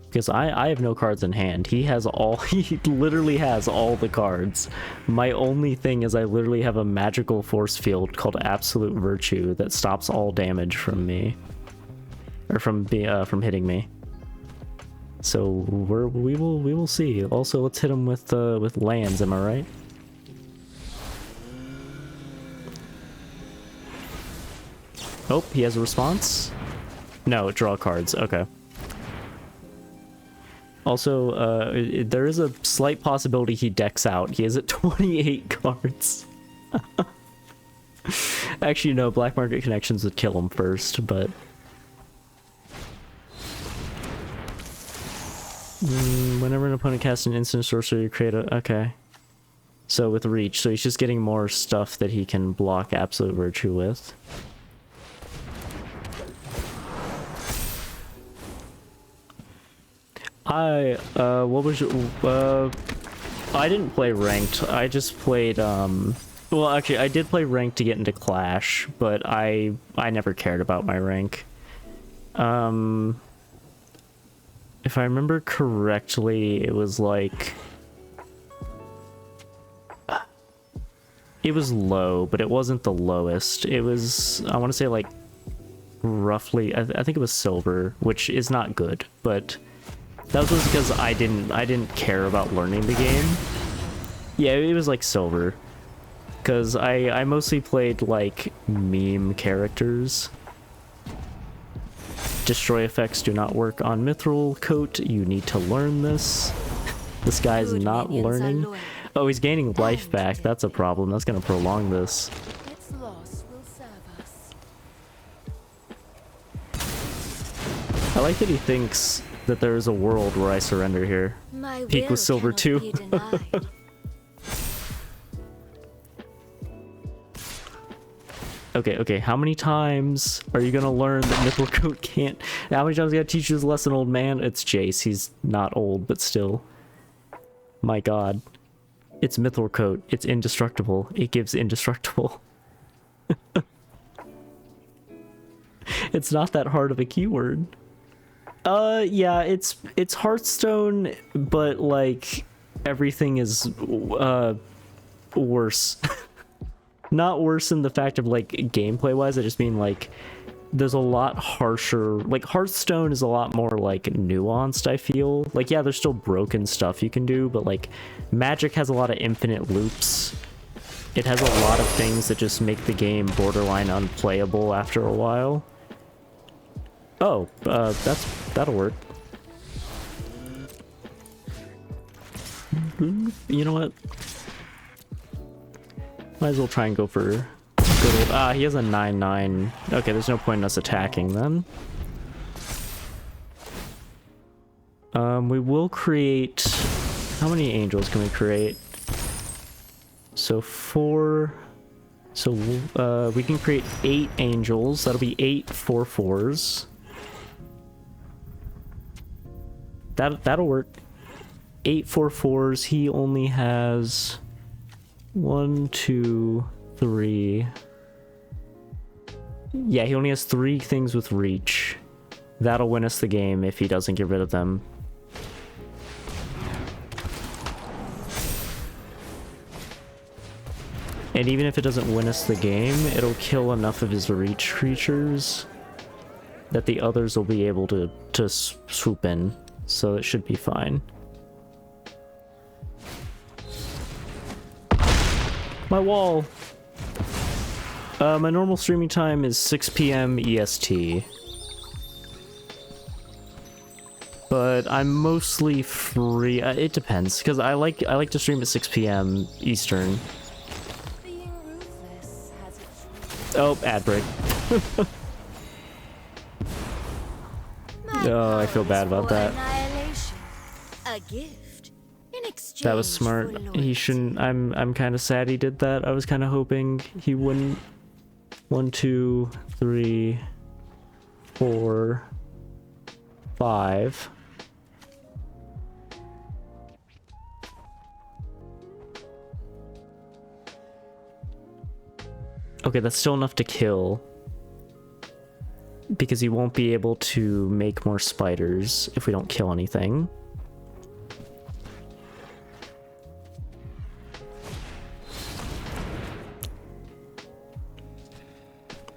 Because I have no cards in hand. He has all, he literally has all the cards. My only thing is I literally have a magical force field called Absolute Virtue that stops all damage from me. Or from hitting me. So we will see. Also, let's hit him with lands, am I right? Oh, he has a response? No, draw cards. Okay. Also, there is a slight possibility he decks out. He is at 28 cards. Actually, no, Black Market Connections would kill him first, but... whenever an opponent casts an instant sorcery, you create a... Okay. So with Reach, so he's just getting more stuff that he can block Absolute Virtue with. What was your, I didn't play ranked. I just played, well, actually, I did play ranked to get into Clash, but I never cared about my rank. If I remember correctly, it was like... It was low, but it wasn't the lowest. It was, I want to say, like, roughly, I think it was silver, which is not good, but... That was because I didn't care about learning the game. Yeah, it was like silver. Because I mostly played like meme characters. Destroy effects do not work on Mithril Coat. You need to learn this. This guy's not learning. Oh, he's gaining life back. That's a problem. That's going to prolong this. Its loss will serve us. I like that he thinks that there is a world where I surrender here. Peak with silver too. Okay, how many times are you gonna learn that Mithril Coat can't... How many times you gotta teach you this lesson, old man? It's Jace. He's not old, but still. My god. It's Mithril Coat. It's indestructible. It gives indestructible. It's not that hard of a keyword. Yeah, it's Hearthstone, but like everything is worse. Not worse in the fact of like gameplay wise, I just mean like there's a lot harsher, like Hearthstone is a lot more like nuanced, I feel. Like yeah, there's still broken stuff you can do, but like Magic has a lot of infinite loops. It has a lot of things that just make the game borderline unplayable after a while. Oh, that'll work. You know what? Might as well try and go for good old... Ah, he has a 9/9. Okay, there's no point in us attacking then. We will create... How many angels can we create? So 4... So, we can create 8 angels. That'll be 8 4/4s. That'll work. 8 4/4s. He only has 1, 2, 3. Yeah, he only has 3 things with reach. That'll win us the game if he doesn't get rid of them. And even if it doesn't win us the game, it'll kill enough of his reach creatures that the others will be able to swoop in. So it should be fine. My wall! My normal streaming time is 6 PM EST. But I'm mostly free. It depends, because I like to stream at 6 PM Eastern. Being ruthless has its... Oh, ad break. Oh, I feel bad about that. Annihilation. A gift exchange That was for smart. He loyalty. shouldn't. I'm kind of sad he did that. I was kind of hoping he wouldn't. 1, 2, 3, 4, 5. Okay, that's still enough to kill. Because he won't be able to make more spiders if we don't kill anything.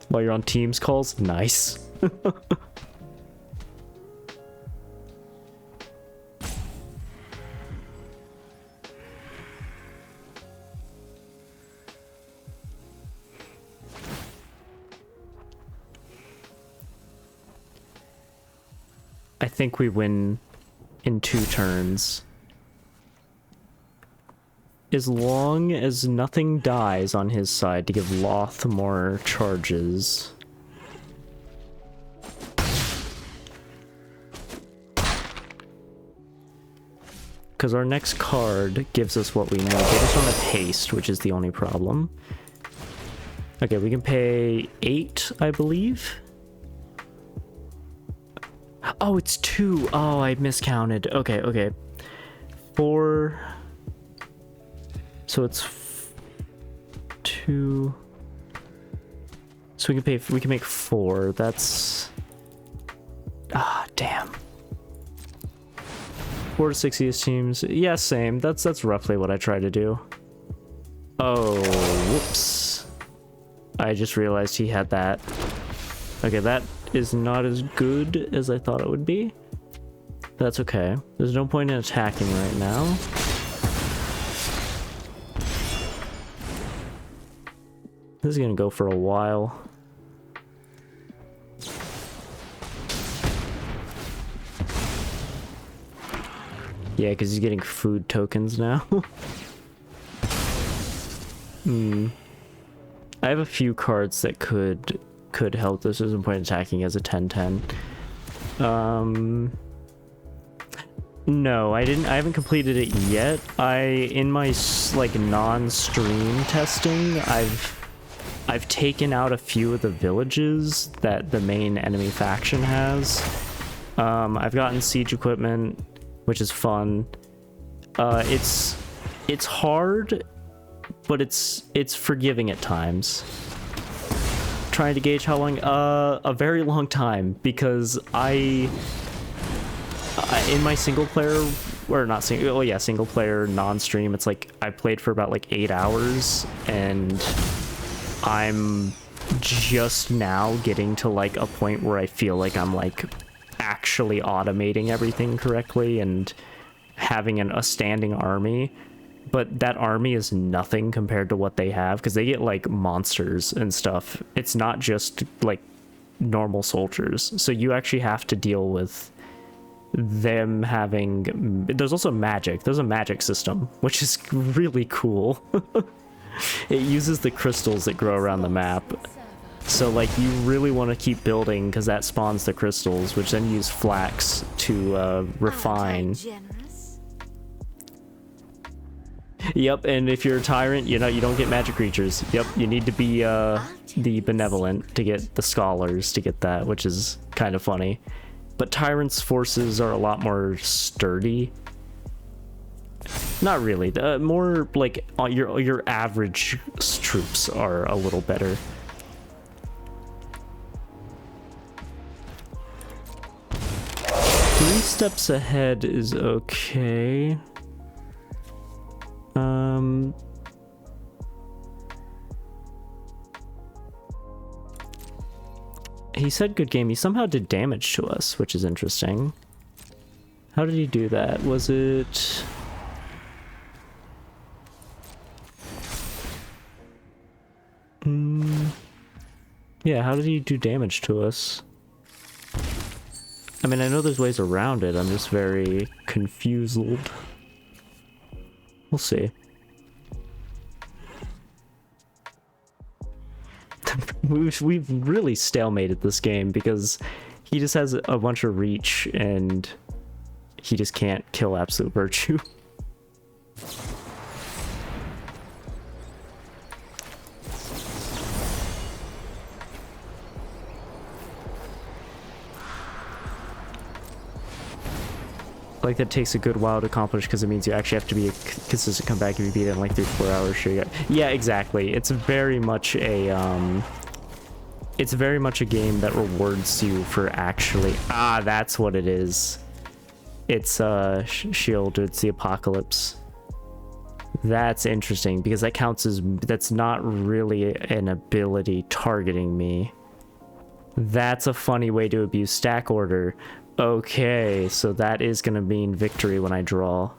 While you're on Teams calls? Nice. I think we win in 2 turns. As long as nothing dies on his side to give Loth more charges. Because our next card gives us what we need. They just want to haste, which is the only problem. Okay, we can pay 8, I believe. Oh, it's 2. Oh, I miscounted. Okay, okay. 4. So it's 2. So we can make 4. That's damn. 4 to 6 ES teams. Yeah, same. That's roughly what I try to do. Oh, whoops. I just realized he had that. Okay, that is not as good as I thought it would be. That's okay. There's no point in attacking right now. This is gonna go for a while. Yeah, because he's getting food tokens now. I have a few cards that could help. This isn't point attacking as a 10-10. No, I haven't completed it yet. In my like non-stream testing, I've taken out a few of the villages that the main enemy faction has. I've gotten siege equipment, which is fun. It's hard, but it's forgiving at times. Trying to gauge how long, a very long time, because I in my single player, or not single, oh yeah, single player non-stream, it's like I played for about like 8 hours, and I'm just now getting to like a point where I feel like I'm like actually automating everything correctly and having a standing army. But that army is nothing compared to what they have, because they get like monsters and stuff. It's not just like normal soldiers. So you actually have to deal with them having... There's also magic. There's a magic system, which is really cool. It uses the crystals that grow around the map. So like you really want to keep building, because that spawns the crystals, which then use flax to refine. Yep, and if you're a tyrant, you don't get magic creatures. Yep, you need to be the benevolent to get the scholars to get that, which is kind of funny. But tyrants' forces are a lot more sturdy. Not really. More like your average troops are a little better. Three steps ahead is okay. He said good game. He somehow did damage to us, which is interesting. How did he do that? Was it... Yeah, how did he do damage to us? I mean, I know there's ways around it. I'm just very confused. We'll see. We've really stalemated this game, because he just has a bunch of reach and he just can't kill Absolute Virtue. Like, that takes a good while to accomplish because it means you actually have to be a consistent comeback if you beat it in like 3 to 4 hours. Sure, yeah, exactly. It's very much a game that rewards you for actually. Ah, that's what it is. It's Shield. It's the Apocalypse. That's interesting because that counts as, that's not really an ability targeting me. That's a funny way to abuse stack order. Okay, so that is gonna mean victory when I draw.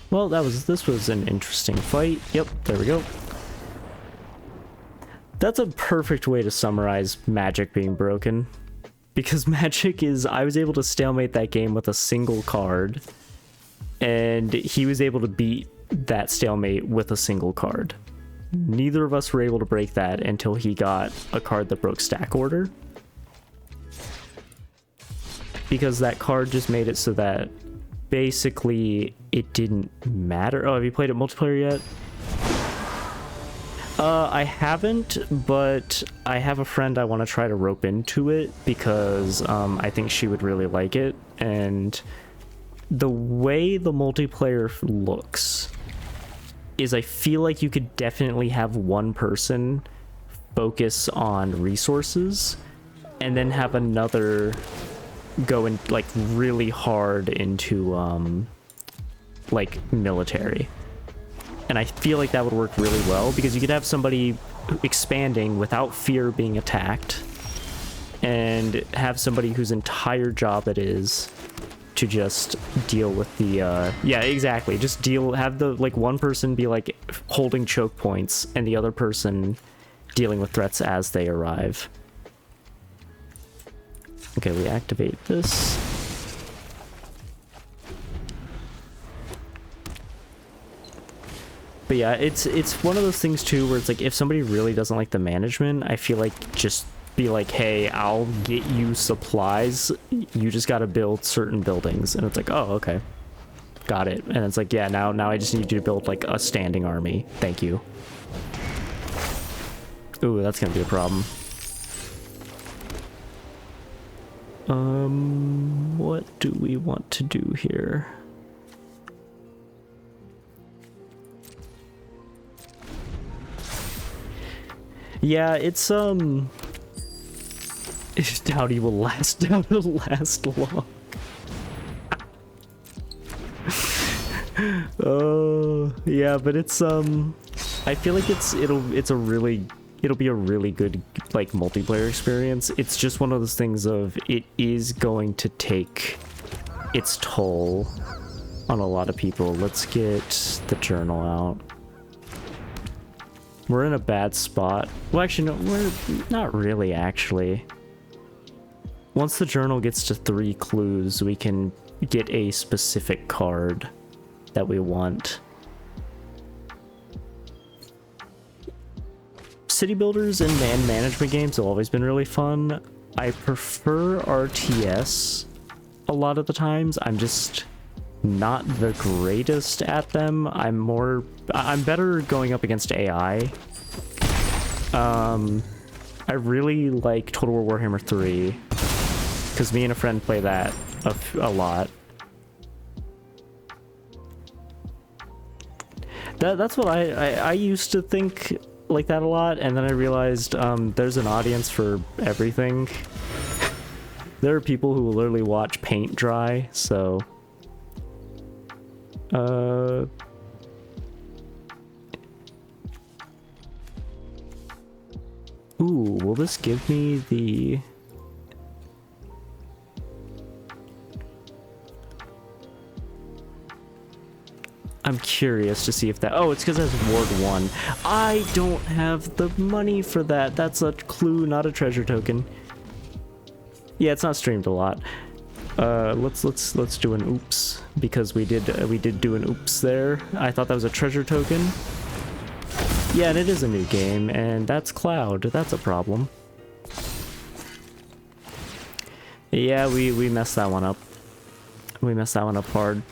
Well, this was an interesting fight. Yep, there we go. That's a perfect way to summarize Magic being broken. Because Magic is, I was able to stalemate that game with a single card, and he was able to beat that stalemate with a single card. Neither of us were able to break that until he got a card that broke stack order. Because that card just made it so that basically it didn't matter. Oh, have you played it multiplayer yet? I haven't, but I have a friend I want to try to rope into it because I think she would really like it. And the way the multiplayer looks is I feel like you could definitely have one person focus on resources and then have another go in like really hard into like military. And I feel like that would work really well because you could have somebody expanding without fear of being attacked and have somebody whose entire job it is to just deal with the yeah, exactly, just have the like one person be like holding choke points and the other person dealing with threats as they arrive. Okay, we activate this. But yeah, it's one of those things too where it's like if somebody really doesn't like the management, I feel like just be like, hey, I'll get you supplies, you just got to build certain buildings. And it's like, oh, okay, got it. And it's like, yeah, now I just need you to build like a standing army, thank you. Ooh, that's gonna be a problem. What do we want to do here? Yeah, it's doubt he will last. Doubt it'll last long. Oh yeah, but it's I feel like it'll be a really good like multiplayer experience. It's just one of those things of it is going to take its toll on a lot of people. Let's get the journal out. We're in a bad spot. Well, actually, no, we're not really, actually. Once the journal gets to 3 clues, we can get a specific card that we want. City builders and management games have always been really fun. I prefer RTS a lot of the times. I'm just not the greatest at them. I'm better going up against AI. I really like Total War Warhammer 3 because me and a friend play that a lot. That's what I used to think like that a lot, and then I realized there's an audience for everything. There are people who will literally watch paint dry, so ooh, will this give me the... I'm curious to see if that... Oh, it's because it has Ward 1. I don't have the money for that. That's a clue, not a treasure token. Yeah, it's not streamed a lot. Let's do an oops, because we did do an oops there. I thought that was a treasure token. Yeah, and it is a new game, and that's Cloud. That's a problem. Yeah, we messed that one up. We messed that one up hard.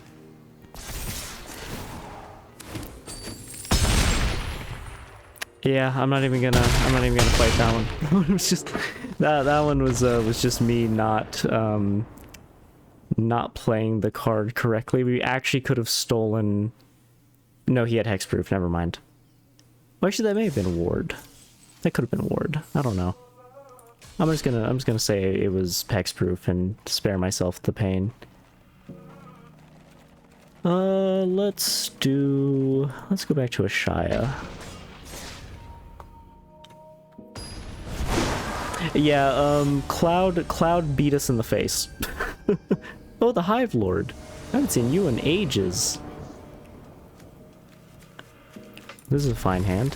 Yeah, I'm not even gonna fight that one. It was just that one was just me not not playing the card correctly. We actually could have stolen. No, he had hexproof. Never mind. Well, actually, that may have been ward. That could have been ward. I don't know. I'm just gonna say it was hexproof and spare myself the pain. Let's go back to Ashaya. Yeah, Cloud beat us in the face. Oh, the Hive Lord. I haven't seen you in ages. This is a fine hand.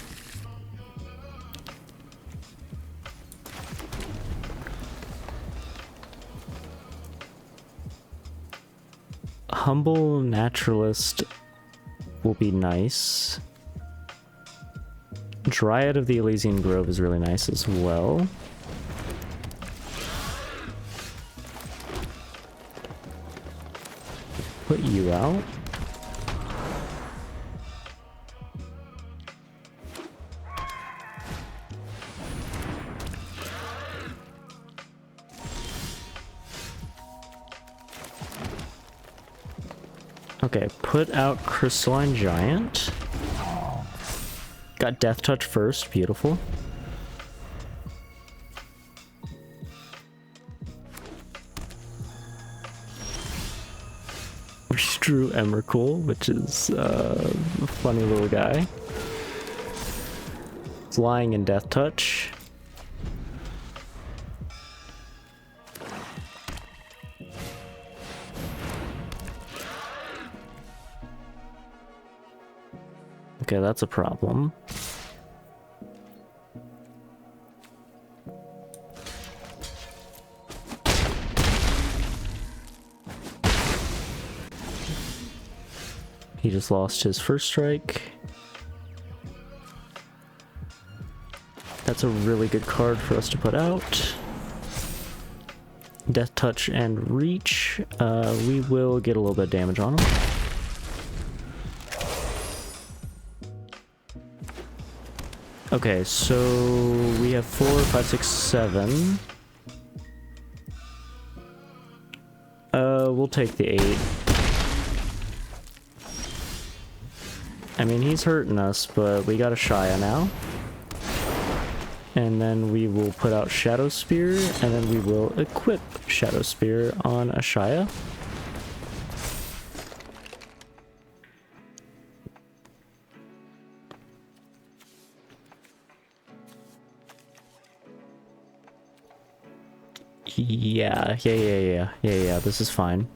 Humble Naturalist will be nice. Dryad of the Elysian Grove is really nice as well. Put you out. Okay, put out Crystalline Giant. Got Death Touch first, beautiful. We drew Emrakul, which is a funny little guy. It's lying in Death Touch. Okay, that's a problem. He just lost his first strike. That's a really good card for us to put out. Death Touch and Reach. We will get a little bit of damage on him. Okay, so we have 4, 5, 6, 7. We'll take the 8. I mean, he's hurting us, but we got a Shia now. And then we will put out Shadow Spear, and then we will equip Shadow Spear on Ashaya. Yeah, this is fine.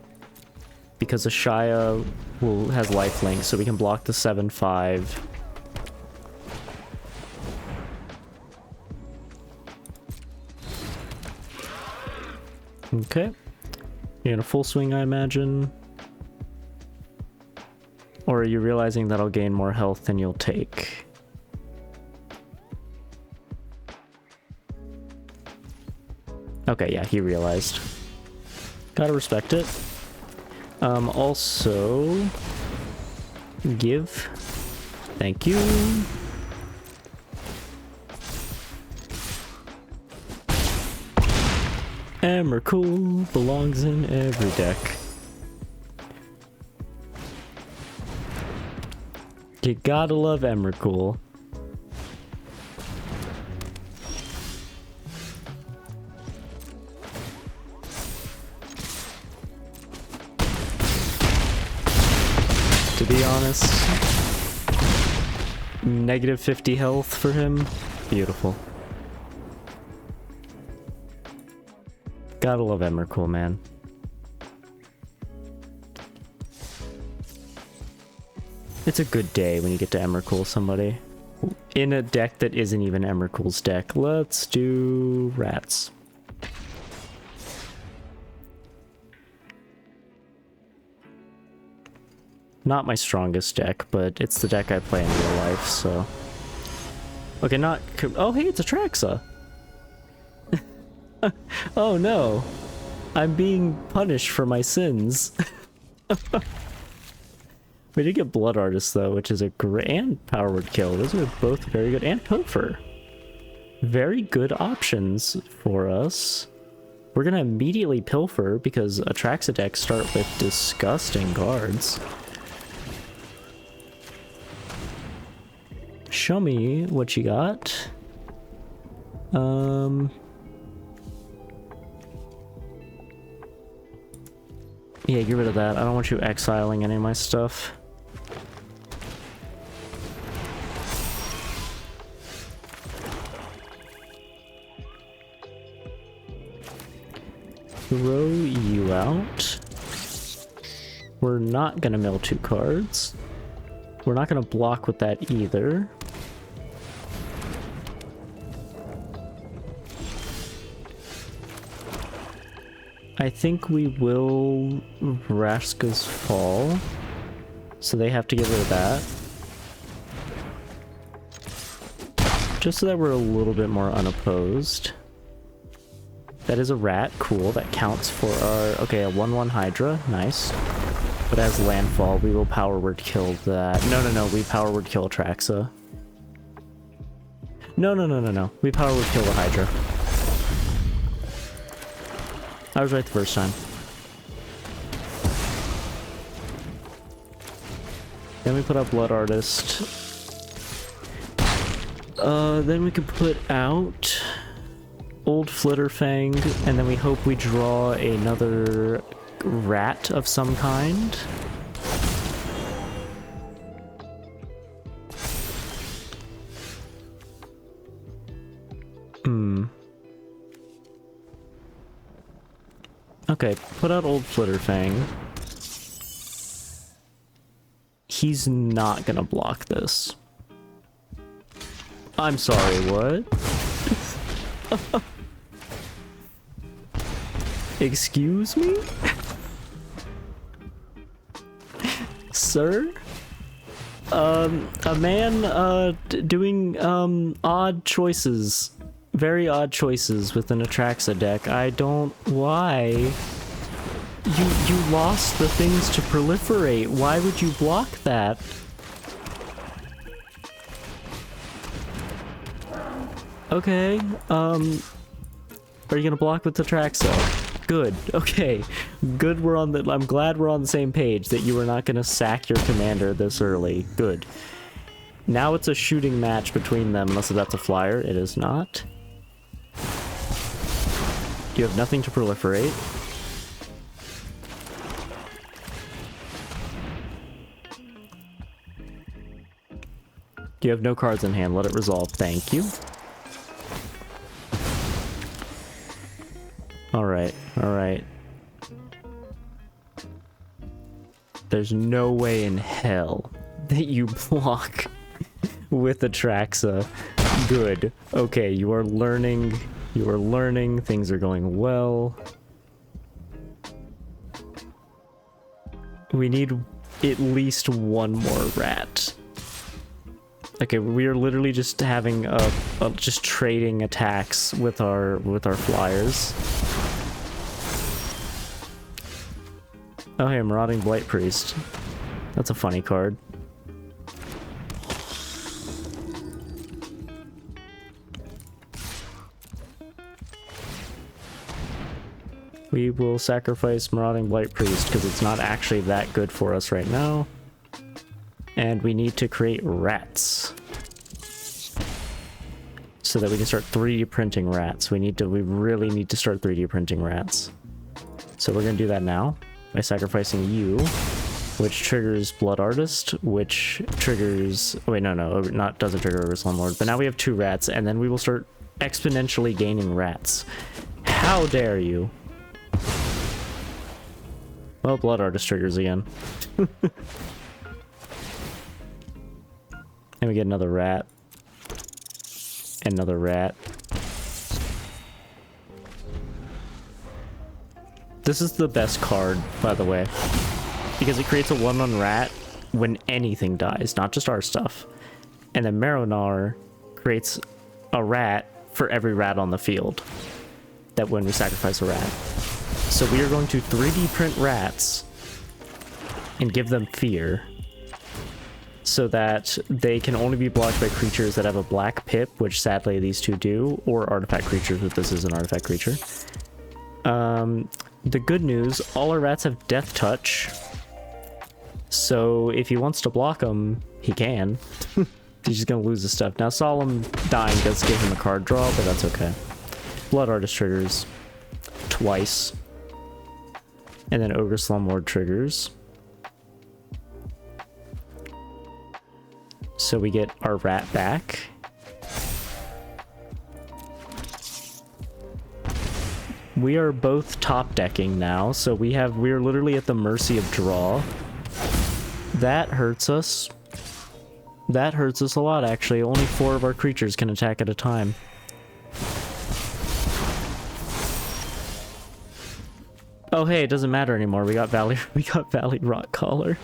Because Ashaya has lifelink, so we can block the 7/5. Okay. You're gonna full swing, I imagine. Or are you realizing that I'll gain more health than you'll take? Okay, yeah, he realized. Gotta respect it. Also... give. Thank you. Emrakul belongs in every deck. You gotta love Emrakul. To be honest, negative 50 health for him. Beautiful. Gotta love Emrakul, man. It's a good day when you get to Emrakul somebody. In a deck that isn't even Emrakul's deck. Let's do rats. Not my strongest deck, but it's the deck I play in real life, so... Okay, not... Oh, hey, it's Atraxa! Oh no! I'm being punished for my sins. We did get Blood Artist though, which is a great, and Power Word Kill. Those are both very good, and Pilfer. Very good options for us. We're gonna immediately Pilfer because Atraxa decks start with disgusting cards. Show me what you got. Yeah, get rid of that. I don't want you exiling any of my stuff. Throw you out. We're not gonna mill 2 cards. We're not gonna block with that either. I think we will Vraska's Fall, so they have to get rid of that. Just so that we're a little bit more unopposed. That is a rat, cool, that counts for our, okay, a 1/1 Hydra, nice. But as landfall, we will Power Word Kill that. No, we Power Word Kill Atraxa. No, we Power Word Kill the Hydra. I was right the first time. Then we put out Blood Artist. Then we can put out Old Flitterfang, and then we hope we draw another rat of some kind. Okay, put out Old Flitterfang. He's not gonna block this. I'm sorry, what? Excuse me? Sir? A man, doing, odd choices. Very odd choices with an Atraxa deck. I don't... Why? You lost the things to proliferate. Why would you block that? Okay, are you gonna block with Atraxa? Good, okay. Good, we're on the... I'm glad we're on the same page, that you were not gonna sack your commander this early. Good. Now it's a shooting match between them, unless that's a flyer. It is not. You have nothing to proliferate. You have no cards in hand. Let it resolve. Thank you. Alright, alright. There's no way in hell that you block with Atraxa. Good. Okay, you are learning. You are learning. Things are going well. We need at least one more rat. Okay, we are literally just having just trading attacks with our flyers. Oh hey, Marauding Blight Priest. That's a funny card. We will sacrifice Marauding Blight Priest because it's not actually that good for us right now. And we need to create rats. So that we can start 3D printing rats. We really need to start 3D printing rats. So we're gonna do that now by sacrificing you, which triggers Blood Artist, which triggers... Wait, no, doesn't trigger Ogre Slumlord. But now we have 2 rats, and then we will start exponentially gaining rats. How dare you? Well, Blood Artist triggers again. And we get another rat. Another rat. This is the best card, by the way. Because it creates a 1/1 rat when anything dies, not just our stuff. And then Marrow-Gnawer creates a rat for every rat on the field. That when we sacrifice a rat. So we are going to 3D print rats and give them fear. so that they can only be blocked by creatures that have a black pip, which sadly these two do, or artifact creatures, but this is an artifact creature. The good news, all our rats have death touch, so if he wants to block them, he can. He's just gonna lose his stuff. Now Solemn dying does give him a card draw, but that's okay. Blood Artist triggers twice. And then Ogre Slumlord triggers. So we get our rat back. We are both top decking now, so we're literally at the mercy of draw. That hurts us. That hurts us a lot, actually. Only 4 of our creatures can attack at a time. Oh hey, it doesn't matter anymore. We got Valley Rock Collar.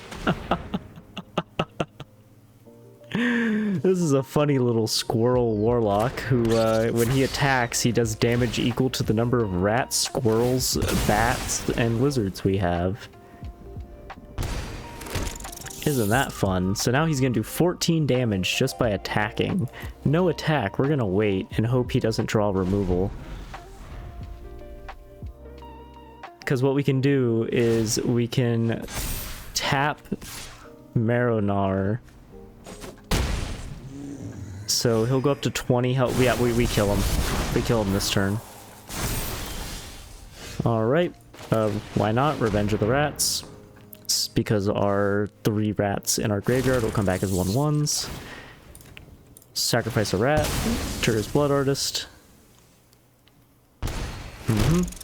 This is a funny little squirrel warlock who, when he attacks, he does damage equal to the number of rats, squirrels, bats, and lizards we have. Isn't that fun? So now he's gonna do 14 damage just by attacking. No attack, we're gonna wait and hope he doesn't draw removal. Because what we can do is we can tap Maronar. So he'll go up to 20 health. Yeah, we kill him. We kill him this turn. Alright. Why not? Revenge of the Rats. It's because our 3 rats in our graveyard will come back as 1/1s. Sacrifice a rat. Triggers Blood Artist.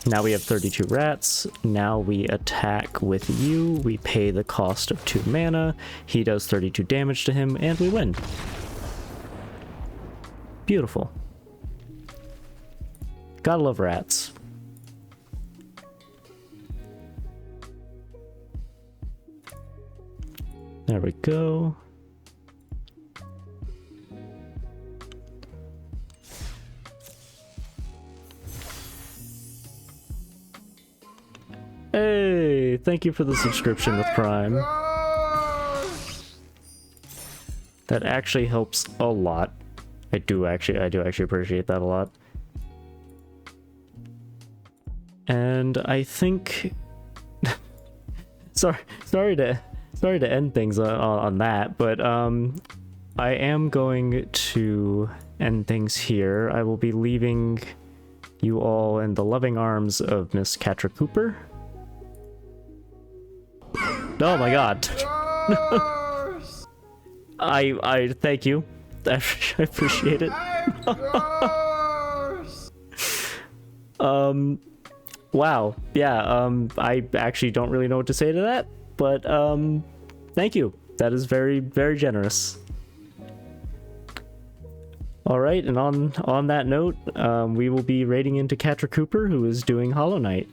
Now we have 32 rats. Now we attack with you. We pay the cost of 2 mana. He does 32 damage to him, and we win. Beautiful. Gotta love rats. There we go. Hey, thank you for the subscription with Prime. That actually helps a lot. I do actually appreciate that a lot. And I think sorry to end things on that, but I am going to end things here. I will be leaving you all in the loving arms of Miss Catra Cooper. Oh my god. I thank you. I appreciate it. Wow. Yeah, I actually don't really know what to say to that, but thank you. That is very, very generous. Alright, and on that note, we will be raiding into Catra Cooper, who is doing Hollow Knight.